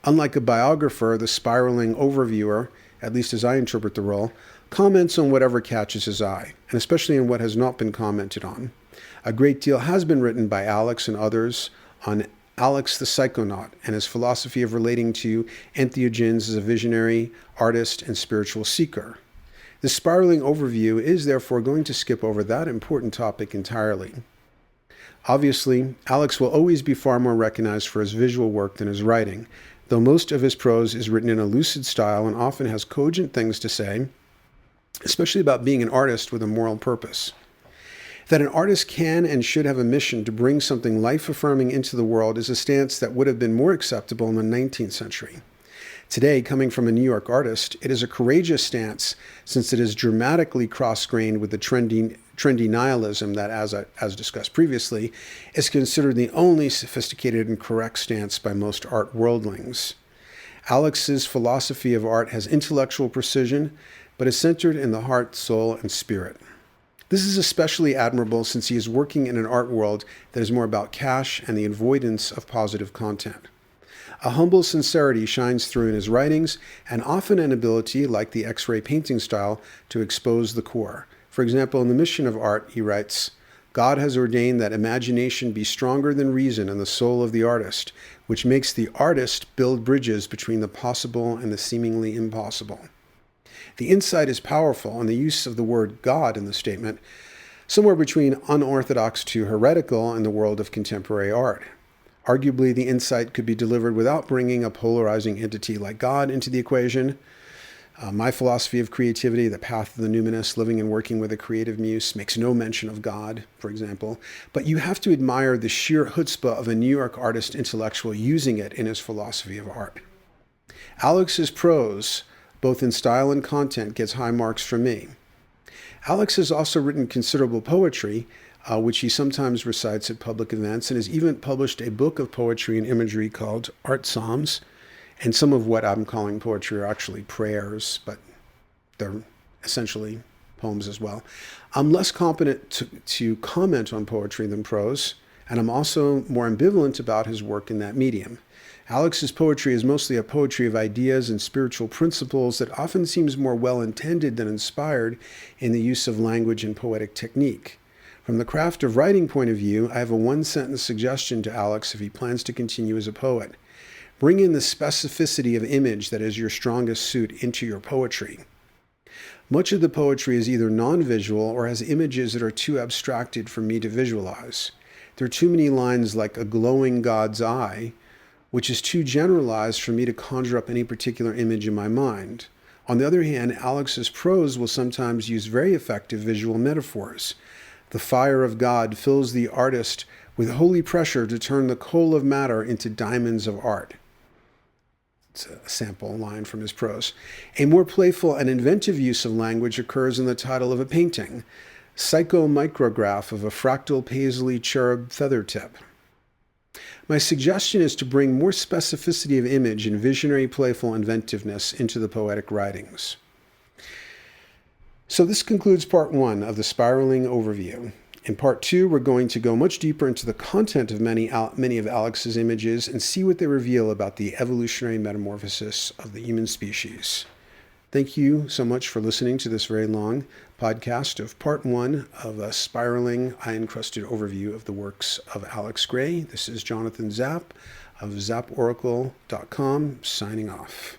Unlike a biographer, the spiraling overviewer, at least as I interpret the role, comments on whatever catches his eye, and especially on what has not been commented on. A great deal has been written by Alex and others on Alex the psychonaut and his philosophy of relating to Entheogens as a visionary, artist, and spiritual seeker. The spiraling overview is therefore going to skip over that important topic entirely. Obviously, Alex will always be far more recognized for his visual work than his writing, though most of his prose is written in a lucid style and often has cogent things to say, especially about being an artist with a moral purpose. That an artist can and should have a mission to bring something life-affirming into the world is a stance that would have been more acceptable in the 19th century. Today, coming from a New York artist, it is a courageous stance since it is dramatically cross-grained with the trendy nihilism that, as discussed previously, is considered the only sophisticated and correct stance by most art worldlings. Alex's philosophy of art has intellectual precision, but is centered in the heart, soul, and spirit. This is especially admirable since he is working in an art world that is more about cash and the avoidance of positive content. A humble sincerity shines through in his writings, and often an ability, like the X-ray painting style, to expose the core. For example, in The Mission of Art, he writes, "God has ordained that imagination be stronger than reason in the soul of the artist, which makes the artist build bridges between the possible and the seemingly impossible." The insight is powerful, and the use of the word God in the statement, somewhere between unorthodox to heretical in the world of contemporary art. Arguably, the insight could be delivered without bringing a polarizing entity like God into the equation. My philosophy of creativity, the path of the numinous, living and working with a creative muse, makes no mention of God, for example. But you have to admire the sheer chutzpah of a New York artist intellectual using it in his philosophy of art. Alex's prose, both in style and content, gets high marks from me. Alex has also written considerable poetry, which he sometimes recites at public events, and has even published a book of poetry and imagery called Art Psalms. And some of what I'm calling poetry are actually prayers, but they're essentially poems as well. I'm less competent to comment on poetry than prose, and I'm also more ambivalent about his work in that medium. Alex's poetry is mostly a poetry of ideas and spiritual principles that often seems more well-intended than inspired in the use of language and poetic technique. From the craft of writing point of view, I have a one-sentence suggestion to Alex if he plans to continue as a poet. Bring in the specificity of image that is your strongest suit into your poetry. Much of the poetry is either non-visual or has images that are too abstracted for me to visualize. There are too many lines like a glowing God's eye, which is too generalized for me to conjure up any particular image in my mind. On the other hand, Alex's prose will sometimes use very effective visual metaphors. The fire of God fills the artist with holy pressure to turn the coal of matter into diamonds of art. It's a sample line from his prose. A more playful and inventive use of language occurs in the title of a painting, Psychomicrograph of a Fractal Paisley Cherub Feather Tip. My suggestion is to bring more specificity of image and visionary playful inventiveness into the poetic writings. So this concludes part one of the spiraling overview. In part 2, we're going to go much deeper into the content of many of Alex's images and see what they reveal about the evolutionary metamorphosis of the human species. Thank you so much for listening to this very long podcast of part 1 of a spiraling, eye-encrusted overview of the works of Alex Grey. This is Jonathan Zapp of zapporacle.com, signing off.